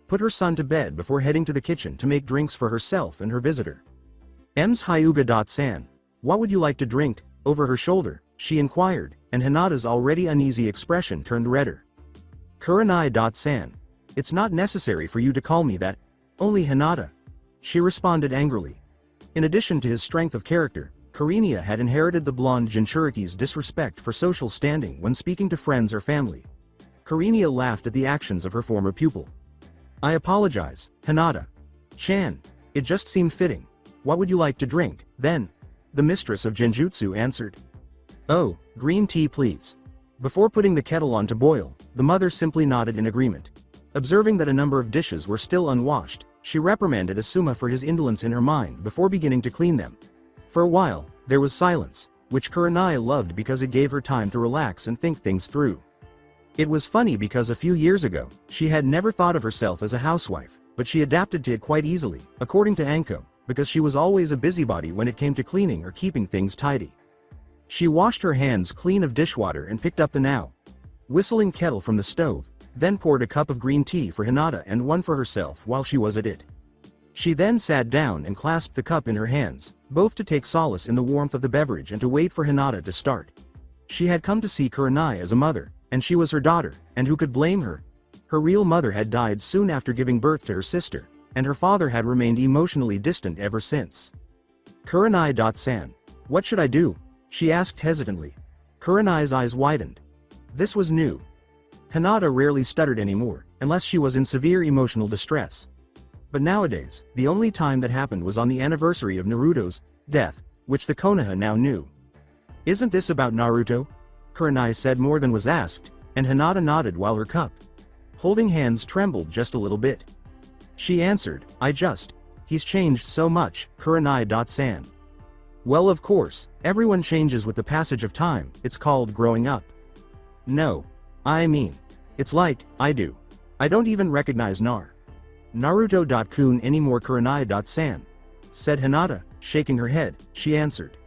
Put her son to bed before heading to the kitchen to make drinks for herself and her visitor. M's Hyuga.san. What would you like to drink? Over her shoulder, she inquired, and Hinata's already uneasy expression turned redder. Kurenai.san. It's not necessary for you to call me that. Only Hinata. She responded angrily. In addition to his strength of character, Kurinia had inherited the blonde Jinchuriki's disrespect for social standing when speaking to friends or family. Kurinia laughed at the actions of her former pupil. I apologize, Hinata. Chan. It just seemed fitting. What would you like to drink, then? The mistress of Genjutsu answered. Oh, green tea please. Before putting the kettle on to boil, the mother simply nodded in agreement. Observing that a number of dishes were still unwashed, she reprimanded Asuma for his indolence in her mind before beginning to clean them. For a while, there was silence, which Kurenai loved because it gave her time to relax and think things through. It was funny because a few years ago, she had never thought of herself as a housewife, but she adapted to it quite easily, according to Anko, because she was always a busybody when it came to cleaning or keeping things tidy. She washed her hands clean of dishwater and picked up the now whistling kettle from the stove, then poured a cup of green tea for Hinata and one for herself while she was at it. She then sat down and clasped the cup in her hands, both to take solace in the warmth of the beverage and to wait for Hinata to start. She had come to see Kurenai as a mother, and she was her daughter, and who could blame her? Her real mother had died soon after giving birth to her sister, and her father had remained emotionally distant ever since. Kurenai.san. What should I do? She asked hesitantly. Kurenai's eyes widened. This was new. Hinata rarely stuttered anymore, unless she was in severe emotional distress. But nowadays, the only time that happened was on the anniversary of Naruto's death, which the Konoha now knew. Isn't this about Naruto? Kurenai said more than was asked, and Hinata nodded while her cup, holding hands, trembled just a little bit. She answered, he's changed so much, Kurenai.san. Well, of course, everyone changes with the passage of time, it's called growing up. No. I mean, it's like, I do. I don't even recognize Naruto.kun anymore, Kurenai.san. Said Hinata, shaking her head. She answered.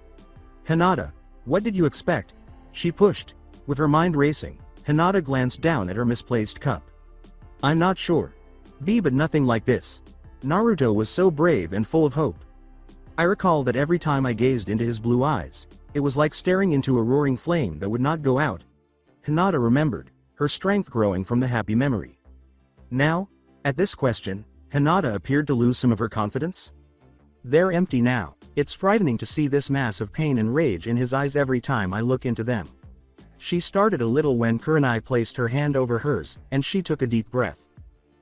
Hinata, what did you expect? She pushed. With her mind racing, Hinata glanced down at her misplaced cup. I'm not sure. But nothing like this. Naruto was so brave and full of hope. I recall that every time I gazed into his blue eyes, it was like staring into a roaring flame that would not go out. Hinata remembered, her strength growing from the happy memory. Now, at this question, Hinata appeared to lose some of her confidence. They're empty now. It's frightening to see this mass of pain and rage in his eyes every time I look into them. She started a little when Kurenai placed her hand over hers, and she took a deep breath.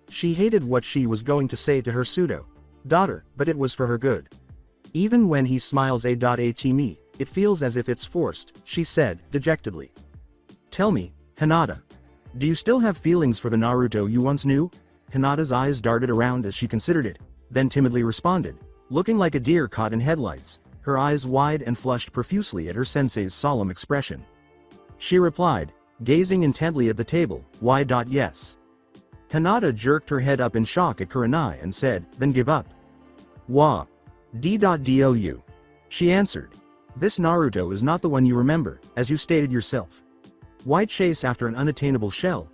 She hated what she was going to say to her pseudo-daughter, but it was for her good. Even when he smiles at me, it feels as if it's forced, she said, dejectedly. Tell me, Hinata. Do you still have feelings for the Naruto you once knew? Hinata's eyes darted around as she considered it, then timidly responded, looking like a deer caught in headlights, her eyes wide and flushed profusely at her sensei's solemn expression. She replied, gazing intently at the table, yes. Hinata jerked her head up in shock at Kurenai and said, then give up. Wah. D.dou. She answered. This Naruto is not the one you remember, as you stated yourself. Why chase after an unattainable shell?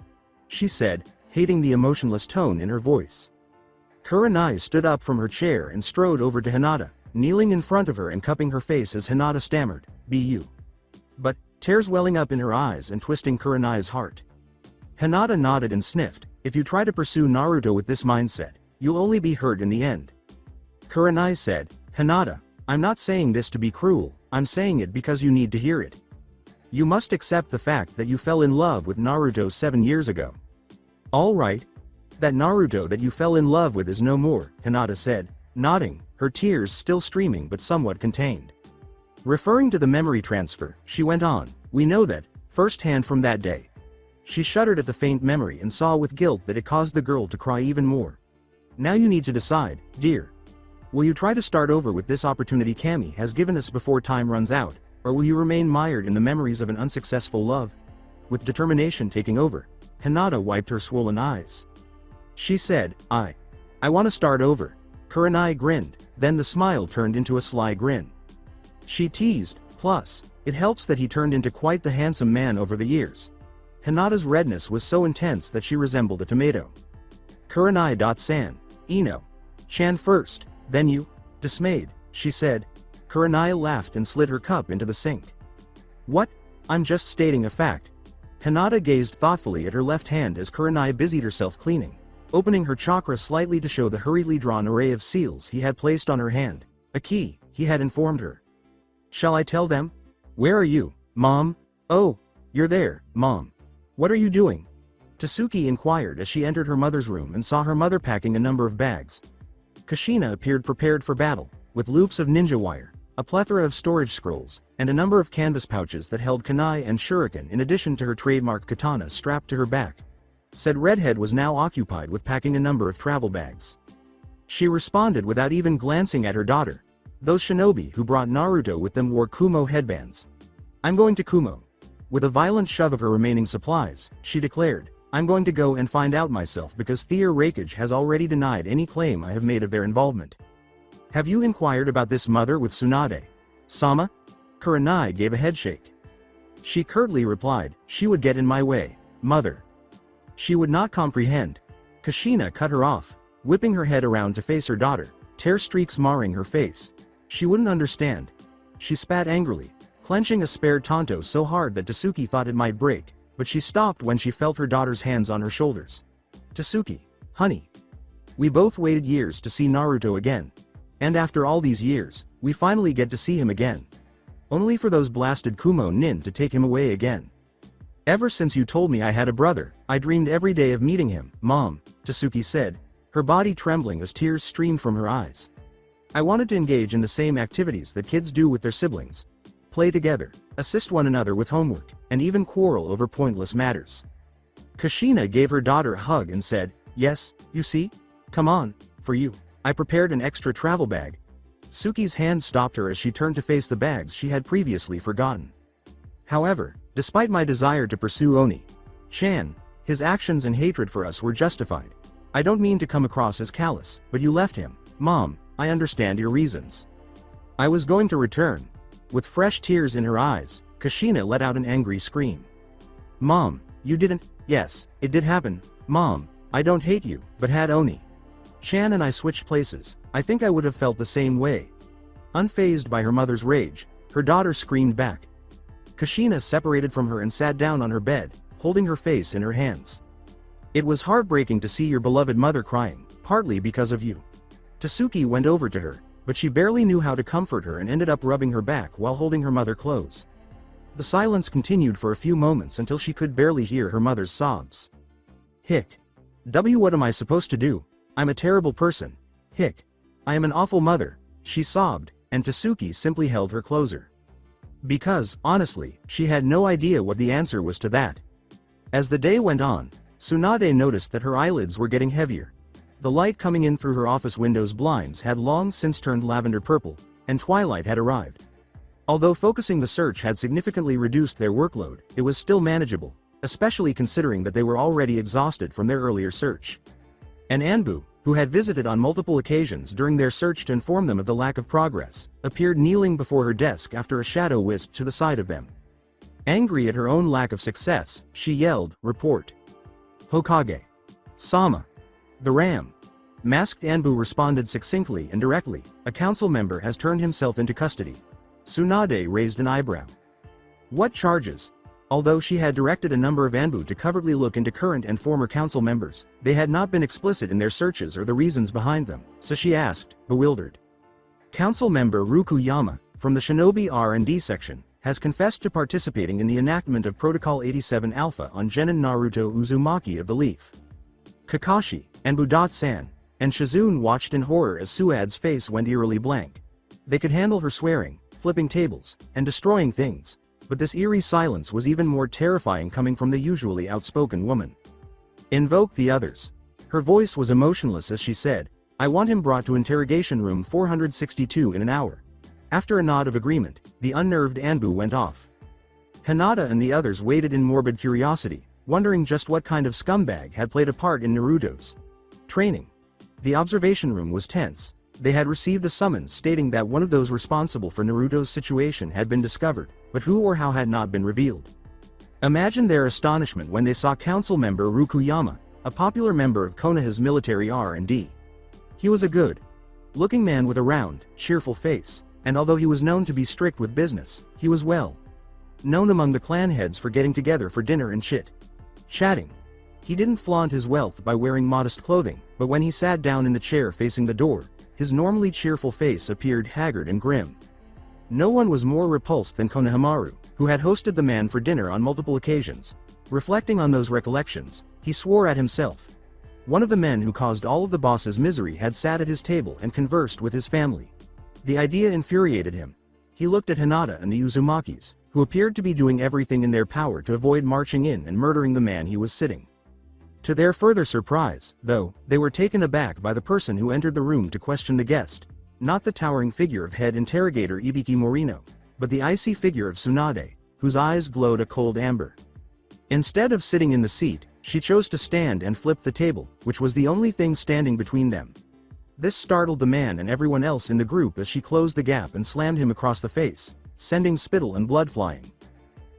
She said, hating the emotionless tone in her voice. Kurenai stood up from her chair and strode over to Hinata, kneeling in front of her and cupping her face as Hinata stammered, "Bu." But, tears welling up in her eyes and twisting Kurenai's heart. Hinata nodded and sniffed. If you try to pursue Naruto with this mindset, you'll only be hurt in the end. Kurenai said, Hinata, I'm not saying this to be cruel, I'm saying it because you need to hear it. You must accept the fact that you fell in love with Naruto 7 years ago, All right. That Naruto that you fell in love with is no more, Hinata said, nodding, her tears still streaming but somewhat contained. Referring to the memory transfer, she went on, we know that, firsthand from that day. She shuddered at the faint memory and saw with guilt that it caused the girl to cry even more. Now you need to decide, dear. Will you try to start over with this opportunity Kami has given us before time runs out, or will you remain mired in the memories of an unsuccessful love? With determination taking over, Hinata wiped her swollen eyes. She said, I want to start over. Kurenai grinned, then the smile turned into a sly grin. She teased, plus, it helps that he turned into quite the handsome man over the years. Hinata's redness was so intense that she resembled a tomato. Kurenai-san, Ino. Chan first, then you? Dismayed, she said. Kurenai laughed and slid her cup into the sink. What? I'm just stating a fact. Hinata gazed thoughtfully at her left hand as Kurenai busied herself cleaning, opening her chakra slightly to show the hurriedly drawn array of seals he had placed on her hand. A key, he had informed her. Shall I tell them? Where are you, Mom? Oh, you're there, Mom. What are you doing? Tasuki inquired as she entered her mother's room and saw her mother packing a number of bags. Kushina appeared prepared for battle, with loops of ninja wire, a plethora of storage scrolls, and a number of canvas pouches that held kunai and shuriken in addition to her trademark katana strapped to her back. Said redhead was now occupied with packing a number of travel bags. She responded without even glancing at her daughter. Those shinobi who brought Naruto with them wore Kumo headbands. I'm going to Kumo. With a violent shove of her remaining supplies, she declared, I'm going to go and find out myself because Their Rakage has already denied any claim I have made of their involvement. Have you inquired about this mother with Tsunade? Sama? Kurenai gave a headshake. She curtly replied, she would get in my way, mother. She would not comprehend. Kushina cut her off, whipping her head around to face her daughter, tear streaks marring her face. She wouldn't understand. She spat angrily, clenching a spare tanto so hard that Tasuki thought it might break, but she stopped when she felt her daughter's hands on her shoulders. Tasuki, honey. We both waited years to see Naruto again. And after all these years, we finally get to see him again. Only for those blasted Kumo nin to take him away again. Ever since you told me I had a brother, I dreamed every day of meeting him, Mom, Tasuki said, her body trembling as tears streamed from her eyes. I wanted to engage in the same activities that kids do with their siblings. Play together, assist one another with homework, and even quarrel over pointless matters. Kushina gave her daughter a hug and said, yes, you see? Come on, for you. I prepared an extra travel bag. Suki's hand stopped her as she turned to face the bags she had previously forgotten. However, despite my desire to pursue Oni-chan, his actions and hatred for us were justified. I don't mean to come across as callous, but you left him. Mom, I understand your reasons. I was going to return. With fresh tears in her eyes, Kushina let out an angry scream. Mom, you didn't. Yes, it did happen. Mom, I don't hate you, but had Oni-chan and I switched places, I think I would have felt the same way. Unfazed by her mother's rage, her daughter screamed back. Kushina separated from her and sat down on her bed, holding her face in her hands. It was heartbreaking to see your beloved mother crying, partly because of you. Tasuki went over to her, but she barely knew how to comfort her and ended up rubbing her back while holding her mother close. The silence continued for a few moments until she could barely hear her mother's sobs. Hick. What am I supposed to do? I'm a terrible person. Hick. I am an awful mother, she sobbed, and Tasuki simply held her closer. Because, honestly, she had no idea what the answer was to that. As the day went on, Tsunade noticed that her eyelids were getting heavier. The light coming in through her office window's blinds had long since turned lavender purple, and twilight had arrived. Although focusing the search had significantly reduced their workload, it was still manageable, especially considering that they were already exhausted from their earlier search. And Anbu, who had visited on multiple occasions during their search to inform them of the lack of progress, appeared kneeling before her desk after a shadow wisped to the side of them. Angry at her own lack of success, she yelled, report. Hokage. Sama. The Ram. Masked Anbu responded succinctly and directly, a council member has turned himself into custody. Tsunade raised an eyebrow. What charges? Although she had directed a number of Anbu to covertly look into current and former council members, they had not been explicit in their searches or the reasons behind them, so she asked, bewildered. Council member Rukuyama, from the Shinobi R&D section, has confessed to participating in the enactment of Protocol 87 Alpha on Genin Naruto Uzumaki of the Leaf. Kakashi, and Budat-san, and Shizune watched in horror as Suad's face went eerily blank. They could handle her swearing, flipping tables, and destroying things, but this eerie silence was even more terrifying coming from the usually outspoken woman. Invoke the others. Her voice was emotionless as she said, I want him brought to interrogation room 462 in an hour. After a nod of agreement, the unnerved Anbu went off. Hinata and the others waited in morbid curiosity, wondering just what kind of scumbag had played a part in Naruto's training. The observation room was tense. They had received a summons stating that one of those responsible for Naruto's situation had been discovered, but who or how had not been revealed. Imagine their astonishment when they saw council member Rukuyama, a popular member of Konoha's military R&D. He was a good-looking man with a round, cheerful face, and although he was known to be strict with business, he was well known among the clan heads for getting together for dinner and chatting. He didn't flaunt his wealth by wearing modest clothing, but when he sat down in the chair facing the door, his normally cheerful face appeared haggard and grim. No one was more repulsed than Konohamaru, who had hosted the man for dinner on multiple occasions. Reflecting on those recollections, he swore at himself. One of the men who caused all of the boss's misery had sat at his table and conversed with his family. The idea infuriated him. He looked at Hinata and the Uzumakis, who appeared to be doing everything in their power to avoid marching in and murdering the man he was sitting. To their further surprise, though, they were taken aback by the person who entered the room to question the guest, not the towering figure of head interrogator Ibiki Morino, but the icy figure of Tsunade, whose eyes glowed a cold amber. Instead of sitting in the seat, she chose to stand and flip the table, which was the only thing standing between them. This startled the man and everyone else in the group as she closed the gap and slammed him across the face, sending spittle and blood flying.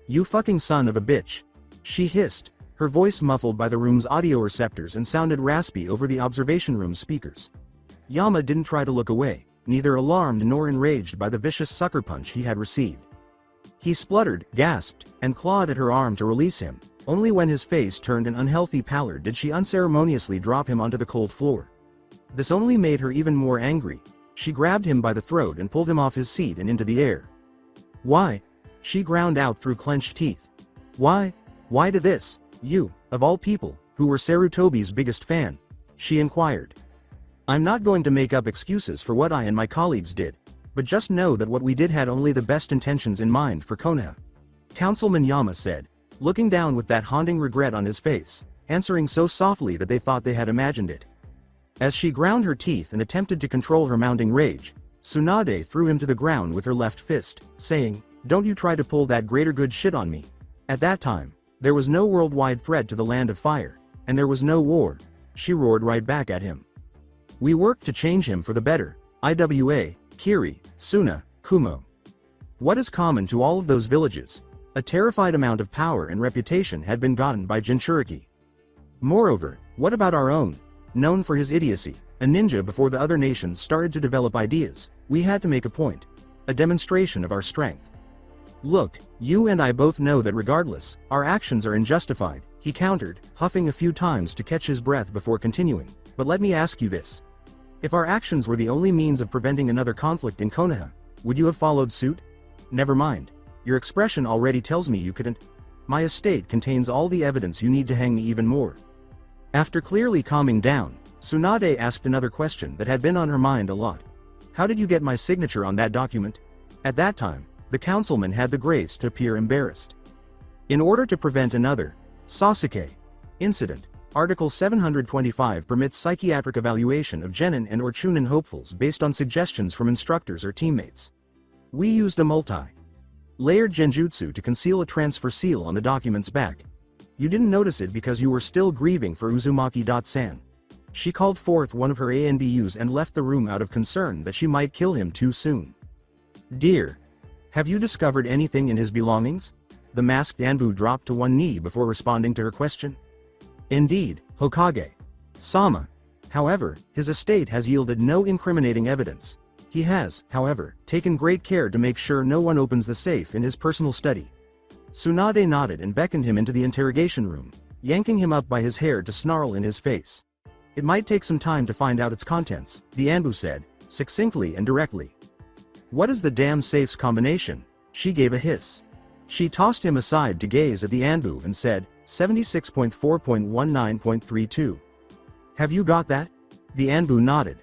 You fucking son of a bitch. She hissed, her voice muffled by the room's audio receptors and sounded raspy over the observation room speakers. Yama didn't try to look away, neither alarmed nor enraged by the vicious sucker punch he had received. He spluttered, gasped, and clawed at her arm to release him. Only when his face turned an unhealthy pallor did she unceremoniously drop him onto the cold floor. This only made her even more angry. She grabbed him by the throat and pulled him off his seat and into the air. Why? She ground out through clenched teeth. Why? Why to this? You, of all people, who were Sarutobi's biggest fan? She inquired. I'm not going to make up excuses for what I and my colleagues did, but just know that what we did had only the best intentions in mind for Konoha. Councilman Yama said, looking down with that haunting regret on his face, answering so softly that they thought they had imagined it. As she ground her teeth and attempted to control her mounting rage, Tsunade threw him to the ground with her left fist, saying, Don't you try to pull that greater good shit on me. At that time, there was no worldwide threat to the land of fire, and there was no war. She roared right back at him. We worked to change him for the better. Iwa, Kiri, Suna, Kumo. What is common to all of those villages? A terrified amount of power and reputation had been gotten by Jinchuriki. Moreover, what about our own? Known for his idiocy, a ninja before the other nations started to develop ideas, we had to make a point. A demonstration of our strength. Look, you and I both know that regardless, our actions are unjustified, he countered, huffing a few times to catch his breath before continuing. But let me ask you this. If our actions were the only means of preventing another conflict in Konoha, would you have followed suit? Never mind. Your expression already tells me you couldn't. My estate contains all the evidence you need to hang me even more. After clearly calming down, Tsunade asked another question that had been on her mind a lot. How did you get my signature on that document? At that time, the councilman had the grace to appear embarrassed. In order to prevent another Sasuke incident, Article 725 permits psychiatric evaluation of genin and or chunin hopefuls based on suggestions from instructors or teammates. We used a multi-layered genjutsu to conceal a transfer seal on the document's back. You didn't notice it because you were still grieving for Uzumaki-san. She called forth one of her ANBUs and left the room out of concern that she might kill him too soon. Dear, have you discovered anything in his belongings? The masked Anbu dropped to one knee before responding to her question. Indeed, Hokage. Sama. However, his estate has yielded no incriminating evidence. He has, however, taken great care to make sure no one opens the safe in his personal study. Tsunade nodded and beckoned him into the interrogation room, yanking him up by his hair to snarl in his face. It might take some time to find out its contents, the Anbu said, succinctly and directly. What is the damn safe's combination? She gave a hiss. She tossed him aside to gaze at the Anbu and said, 76.4.19.32. Have you got that? The Anbu nodded.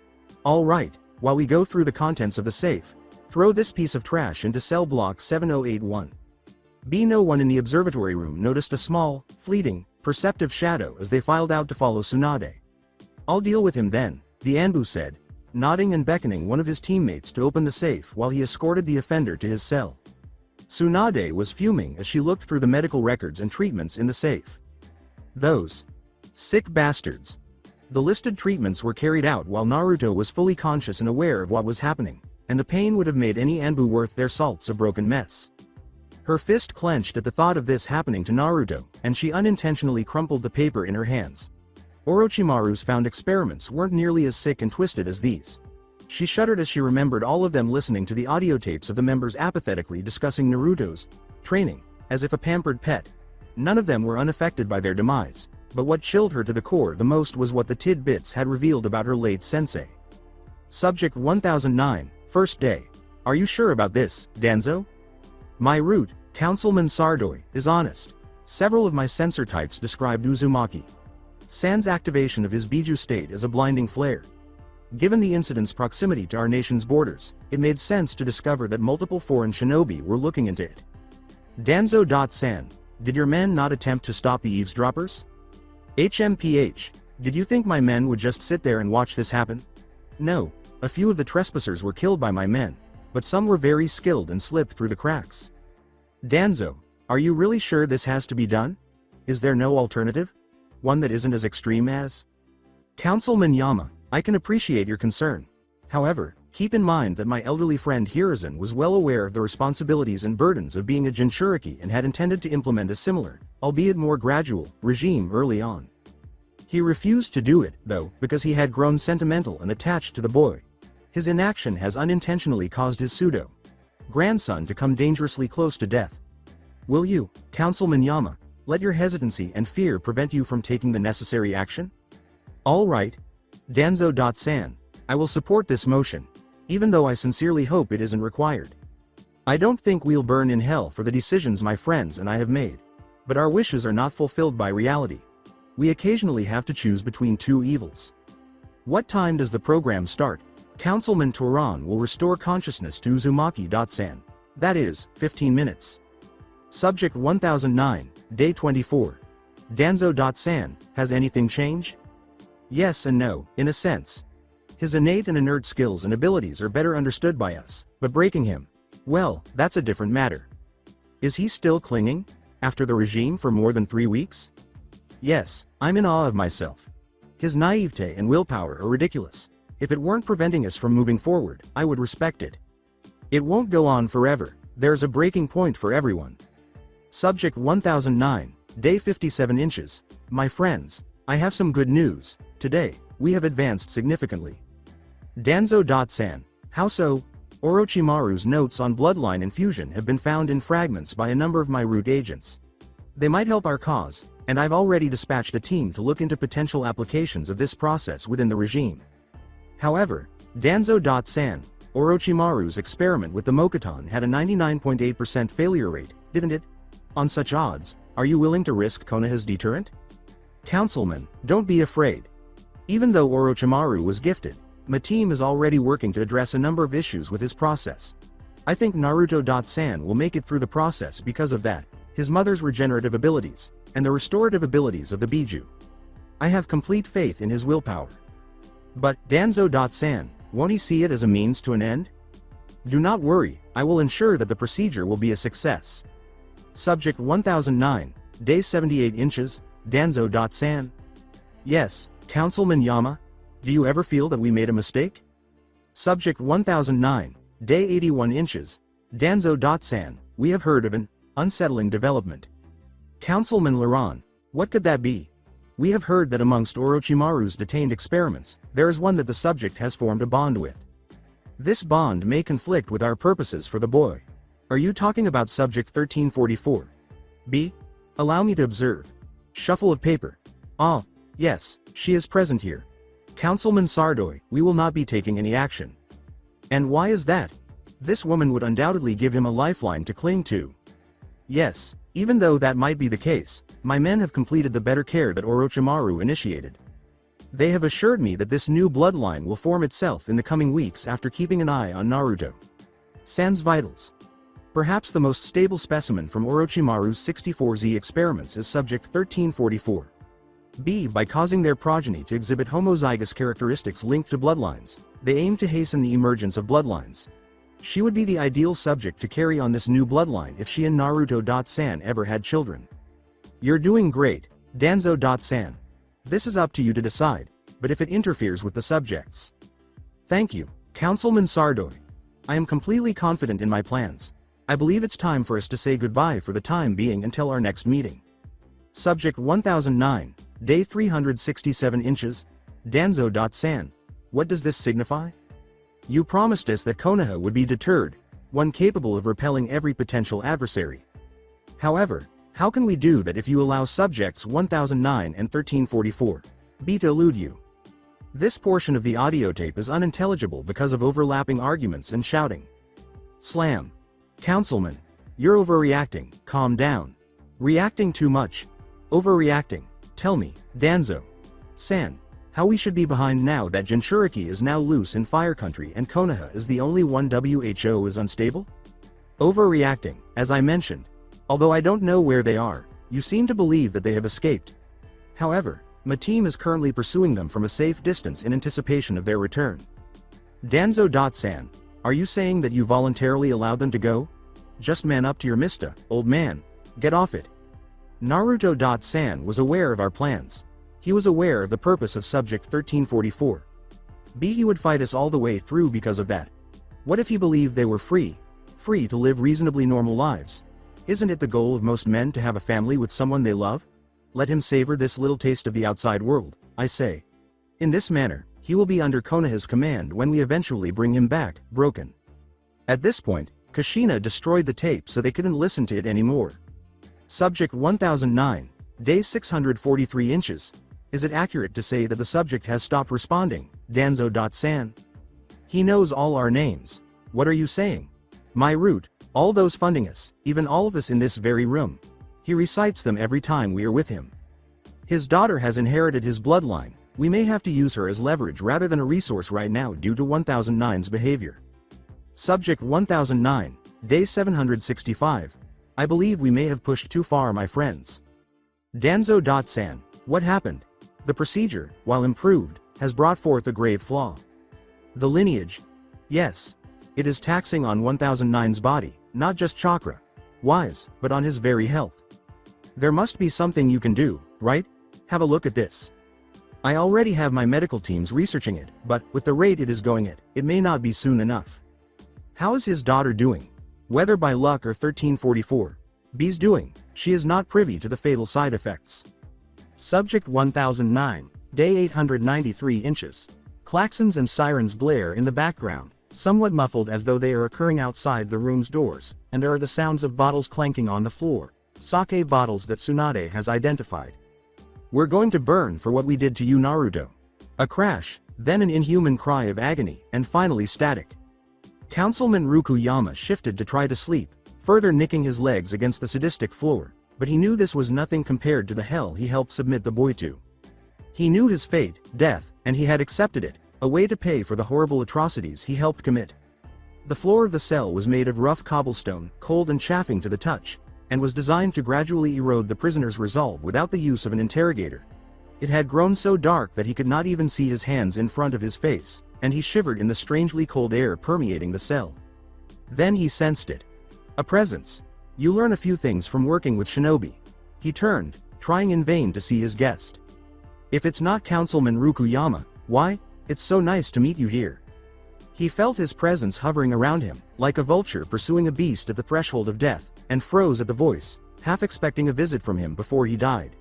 All right, while we go through the contents of the safe, throw this piece of trash into cell block 7081. B. No one in the observatory room noticed a small, fleeting, perceptive shadow as they filed out to follow Tsunade. I'll deal with him then, the Anbu said, nodding and beckoning one of his teammates to open the safe while he escorted the offender to his cell. Tsunade was fuming as she looked through the medical records and treatments in the safe. Those sick bastards. The listed treatments were carried out while Naruto was fully conscious and aware of what was happening, and the pain would have made any Anbu worth their salts a broken mess. Her fist clenched at the thought of this happening to Naruto, and she unintentionally crumpled the paper in her hands. Orochimaru's found experiments weren't nearly as sick and twisted as these. She shuddered as she remembered all of them listening to the audio tapes of the members apathetically discussing Naruto's training, as if a pampered pet. None of them were unaffected by their demise, but what chilled her to the core the most was what the tidbits had revealed about her late sensei. Subject 1009, First Day. Are you sure about this, Danzo? My root, Councilman Sardoi, is honest. Several of my sensor types described Uzumaki San's activation of his Biju state as a blinding flare. Given the incident's proximity to our nation's borders, it made sense to discover that multiple foreign shinobi were looking into it. Danzo.san, did your men not attempt to stop the eavesdroppers? HMPH, did you think my men would just sit there and watch this happen? No, a few of the trespassers were killed by my men, but some were very skilled and slipped through the cracks. Danzo, are you really sure this has to be done? Is there no alternative? One that isn't as extreme as? Councilman Yama, I can appreciate your concern. However, keep in mind that my elderly friend Hiruzen was well aware of the responsibilities and burdens of being a Jinchuriki and had intended to implement a similar, albeit more gradual, regime early on. He refused to do it, though, because he had grown sentimental and attached to the boy. His inaction has unintentionally caused his pseudo-grandson to come dangerously close to death. Will you, Councilman Yama, let your hesitancy and fear prevent you from taking the necessary action? All right. Danzo.san, I will support this motion, even though I sincerely hope it isn't required. I don't think we'll burn in hell for the decisions my friends and I have made, but our wishes are not fulfilled by reality. We occasionally have to choose between two evils. What time does the program start? Councilman Turan will restore consciousness to Uzumaki.san. That is, 15 minutes. Subject 1009, Day 24. Danzo.san, has anything changed? Yes and no, in a sense. His innate and inert skills and abilities are better understood by us, but breaking him, well, that's a different matter. Is he still clinging, after the regime for more than 3 weeks? Yes, I'm in awe of myself. His naivete and willpower are ridiculous. If it weren't preventing us from moving forward, I would respect it. It won't go on forever, there's a breaking point for everyone. Subject 1009, Day 57 inches. My friends, I have some good news. Today, we have advanced significantly. Danzo.san, how so? Orochimaru's notes on bloodline infusion have been found in fragments by a number of my root agents. They might help our cause, and I've already dispatched a team to look into potential applications of this process within the regime. However, Danzo.san, Orochimaru's experiment with the Mokuton had a 99.8% failure rate, didn't it? On such odds, are you willing to risk Konoha's deterrent? Councilman, don't be afraid. Even though Orochimaru was gifted, my team is already working to address a number of issues with his process. I think Naruto.san will make it through the process because of that, his mother's regenerative abilities, and the restorative abilities of the Biju. I have complete faith in his willpower. But, Danzo.san, won't he see it as a means to an end? Do not worry, I will ensure that the procedure will be a success. Subject 1009, Day 78 inches, Danzo.san. Yes, Councilman Yama, do you ever feel that we made a mistake? Subject 1009, Day 81 inches, Danzo.san, we have heard of an unsettling development. Councilman Laran, what could that be? We have heard that amongst Orochimaru's detained experiments, there is one that the subject has formed a bond with. This bond may conflict with our purposes for the boy. Are you talking about Subject 1344? B. Allow me to observe. Shuffle of paper. Ah, yes, she is present here. Councilman Sardoi, we will not be taking any action. And why is that? This woman would undoubtedly give him a lifeline to cling to. Yes, even though that might be the case, my men have completed the better care that Orochimaru initiated. They have assured me that this new bloodline will form itself in the coming weeks after keeping an eye on Naruto. Sans vitals. Perhaps the most stable specimen from Orochimaru's 64Z experiments is subject 1344. B. By causing their progeny to exhibit homozygous characteristics linked to bloodlines, they aim to hasten the emergence of bloodlines. She would be the ideal subject to carry on this new bloodline if she and Naruto-san ever had children. You're doing great, Danzo-san. This is up to you to decide, but if it interferes with the subjects. Thank you, Councilman Sardoi. I am completely confident in my plans. I believe it's time for us to say goodbye for the time being until our next meeting. Subject 1009, Day 367 inches, Danzo-san. What does this signify? You promised us that Konoha would be deterred, one capable of repelling every potential adversary. However, how can we do that if you allow subjects 1009 and 1344 B to elude you? This portion of the audio tape is unintelligible because of overlapping arguments and shouting. Slam. Councilman, you're overreacting, calm down. Reacting too much. Overreacting. Tell me, Danzo-san, how we should be behind now that Jinchuriki is now loose in Fire Country and Konoha is the only one WHO is unstable? Overreacting, as I mentioned. Although I don't know where they are, you seem to believe that they have escaped. However, my team is currently pursuing them from a safe distance in anticipation of their return. Danzo-san, are you saying that you voluntarily allowed them to go? Just man up to your mista, old man. Get off it. Naruto-san was aware of our plans. He was aware of the purpose of Subject 1344. B. He would fight us all the way through because of that. What if he believed they were free to live reasonably normal lives? Isn't it the goal of most men to have a family with someone they love? Let him savor this little taste of the outside world, I say. In this manner, he will be under Konoha's command when we eventually bring him back, broken. At this point, Kushina destroyed the tape so they couldn't listen to it anymore. Subject 1009, Day 643 inches. Is it accurate to say that the subject has stopped responding, Danzo-san? He knows all our names. What are you saying? My root, all those funding us, even all of us in this very room. He recites them every time we are with him. His daughter has inherited his bloodline. We may have to use her as leverage rather than a resource right now due to 1009's behavior. Subject 1009, Day 765. I believe we may have pushed too far, my friends. Danzo-san, what happened? The procedure, while improved, has brought forth a grave flaw. The lineage. Yes. It is taxing on 1009's body, not just chakra. Wise, but on his very health. There must be something you can do, right? Have a look at this. I already have my medical teams researching it, but with the rate it is going at, it may not be soon enough. How is his daughter doing? Whether by luck or 1344, B's doing, she is not privy to the fatal side effects. Subject 1009, Day 893 inches. Klaxons and sirens blare in the background, somewhat muffled as though they are occurring outside the room's doors, and there are the sounds of bottles clanking on the floor, sake bottles that Tsunade has identified. We're going to burn for what we did to you, Naruto. A crash, then an inhuman cry of agony, and finally static. Councilman Rukuyama shifted to try to sleep, further nicking his legs against the sadistic floor, but he knew this was nothing compared to the hell he helped submit the boy to. He knew his fate, death, and he had accepted it, a way to pay for the horrible atrocities he helped commit. The floor of the cell was made of rough cobblestone, cold and chafing to the touch, and was designed to gradually erode the prisoner's resolve without the use of an interrogator. It had grown so dark that he could not even see his hands in front of his face, and he shivered in the strangely cold air permeating the cell. Then he sensed it. A presence. You learn a few things from working with shinobi. He turned, trying in vain to see his guest. If it's not Councilman Rukuyama, why, it's so nice to meet you here. He felt his presence hovering around him, like a vulture pursuing a beast at the threshold of death, and froze at the voice, half expecting a visit from him before he died.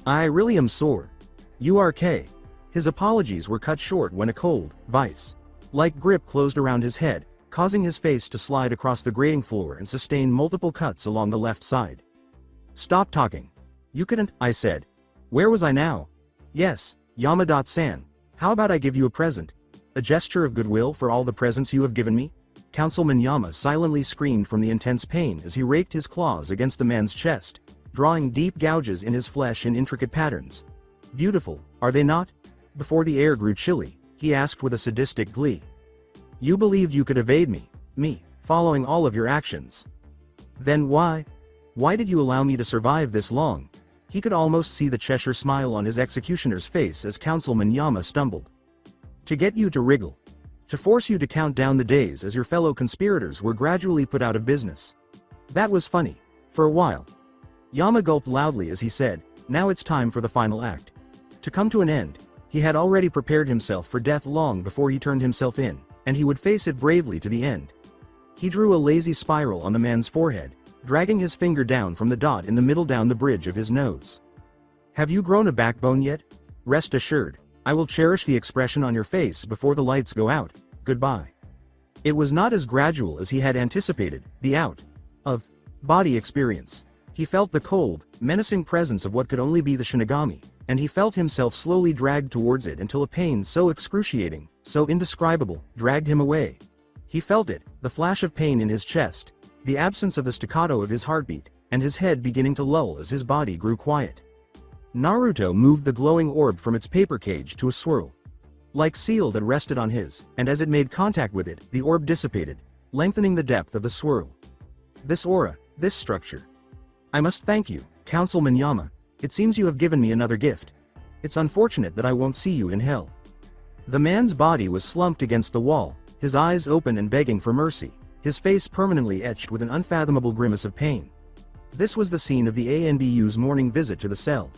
I really am sore. URK. His apologies were cut short when a cold, vice-like grip closed around his head, causing his face to slide across the grating floor and sustain multiple cuts along the left side. Stop talking. You couldn't, I said. Where was I now? Yes, Yamada-san. How about I give you a present? A gesture of goodwill for all the presents you have given me? Councilman Yama silently screamed from the intense pain as he raked his claws against the man's chest, drawing deep gouges in his flesh in intricate patterns. Beautiful, are they not? before the air grew chilly, he asked with a sadistic glee. You believed you could evade me, following all of your actions. Then why? Why did you allow me to survive this long? He could almost see the Cheshire smile on his executioner's face as Councilman Yama stumbled. To get you to wriggle. To force you to count down the days as your fellow conspirators were gradually put out of business. That was funny. For a while. Yama gulped loudly as he said, now it's time for the final act. To come to an end, he had already prepared himself for death long before he turned himself in, and he would face it bravely to the end. He drew a lazy spiral on the man's forehead, dragging his finger down from the dot in the middle down the bridge of his nose. Have you grown a backbone yet? Rest assured, I will cherish the expression on your face before the lights go out. Goodbye. It was not as gradual as he had anticipated, the out of body experience. He felt the cold, menacing presence of what could only be the Shinigami, and he felt himself slowly dragged towards it until a pain so excruciating, so indescribable, dragged him away. He felt it, the flash of pain in his chest, the absence of the staccato of his heartbeat, and his head beginning to lull as his body grew quiet. Naruto moved the glowing orb from its paper cage to a swirl. Like seal that rested on his, and as it made contact with it, the orb dissipated, lengthening the depth of the swirl. This aura, this structure. I must thank you, Councilman Yama. It seems you have given me another gift. It's unfortunate that I won't see you in hell. The man's body was slumped against the wall, his eyes open and begging for mercy, his face permanently etched with an unfathomable grimace of pain. This was the scene of the ANBU's morning visit to the cell.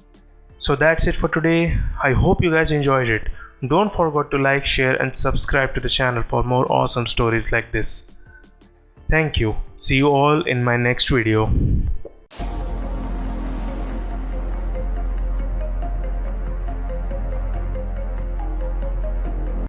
So that's it for today. I hope you guys enjoyed it. Don't forget to like, share and subscribe to the channel for more awesome stories like this. Thank you. See you all in my next video.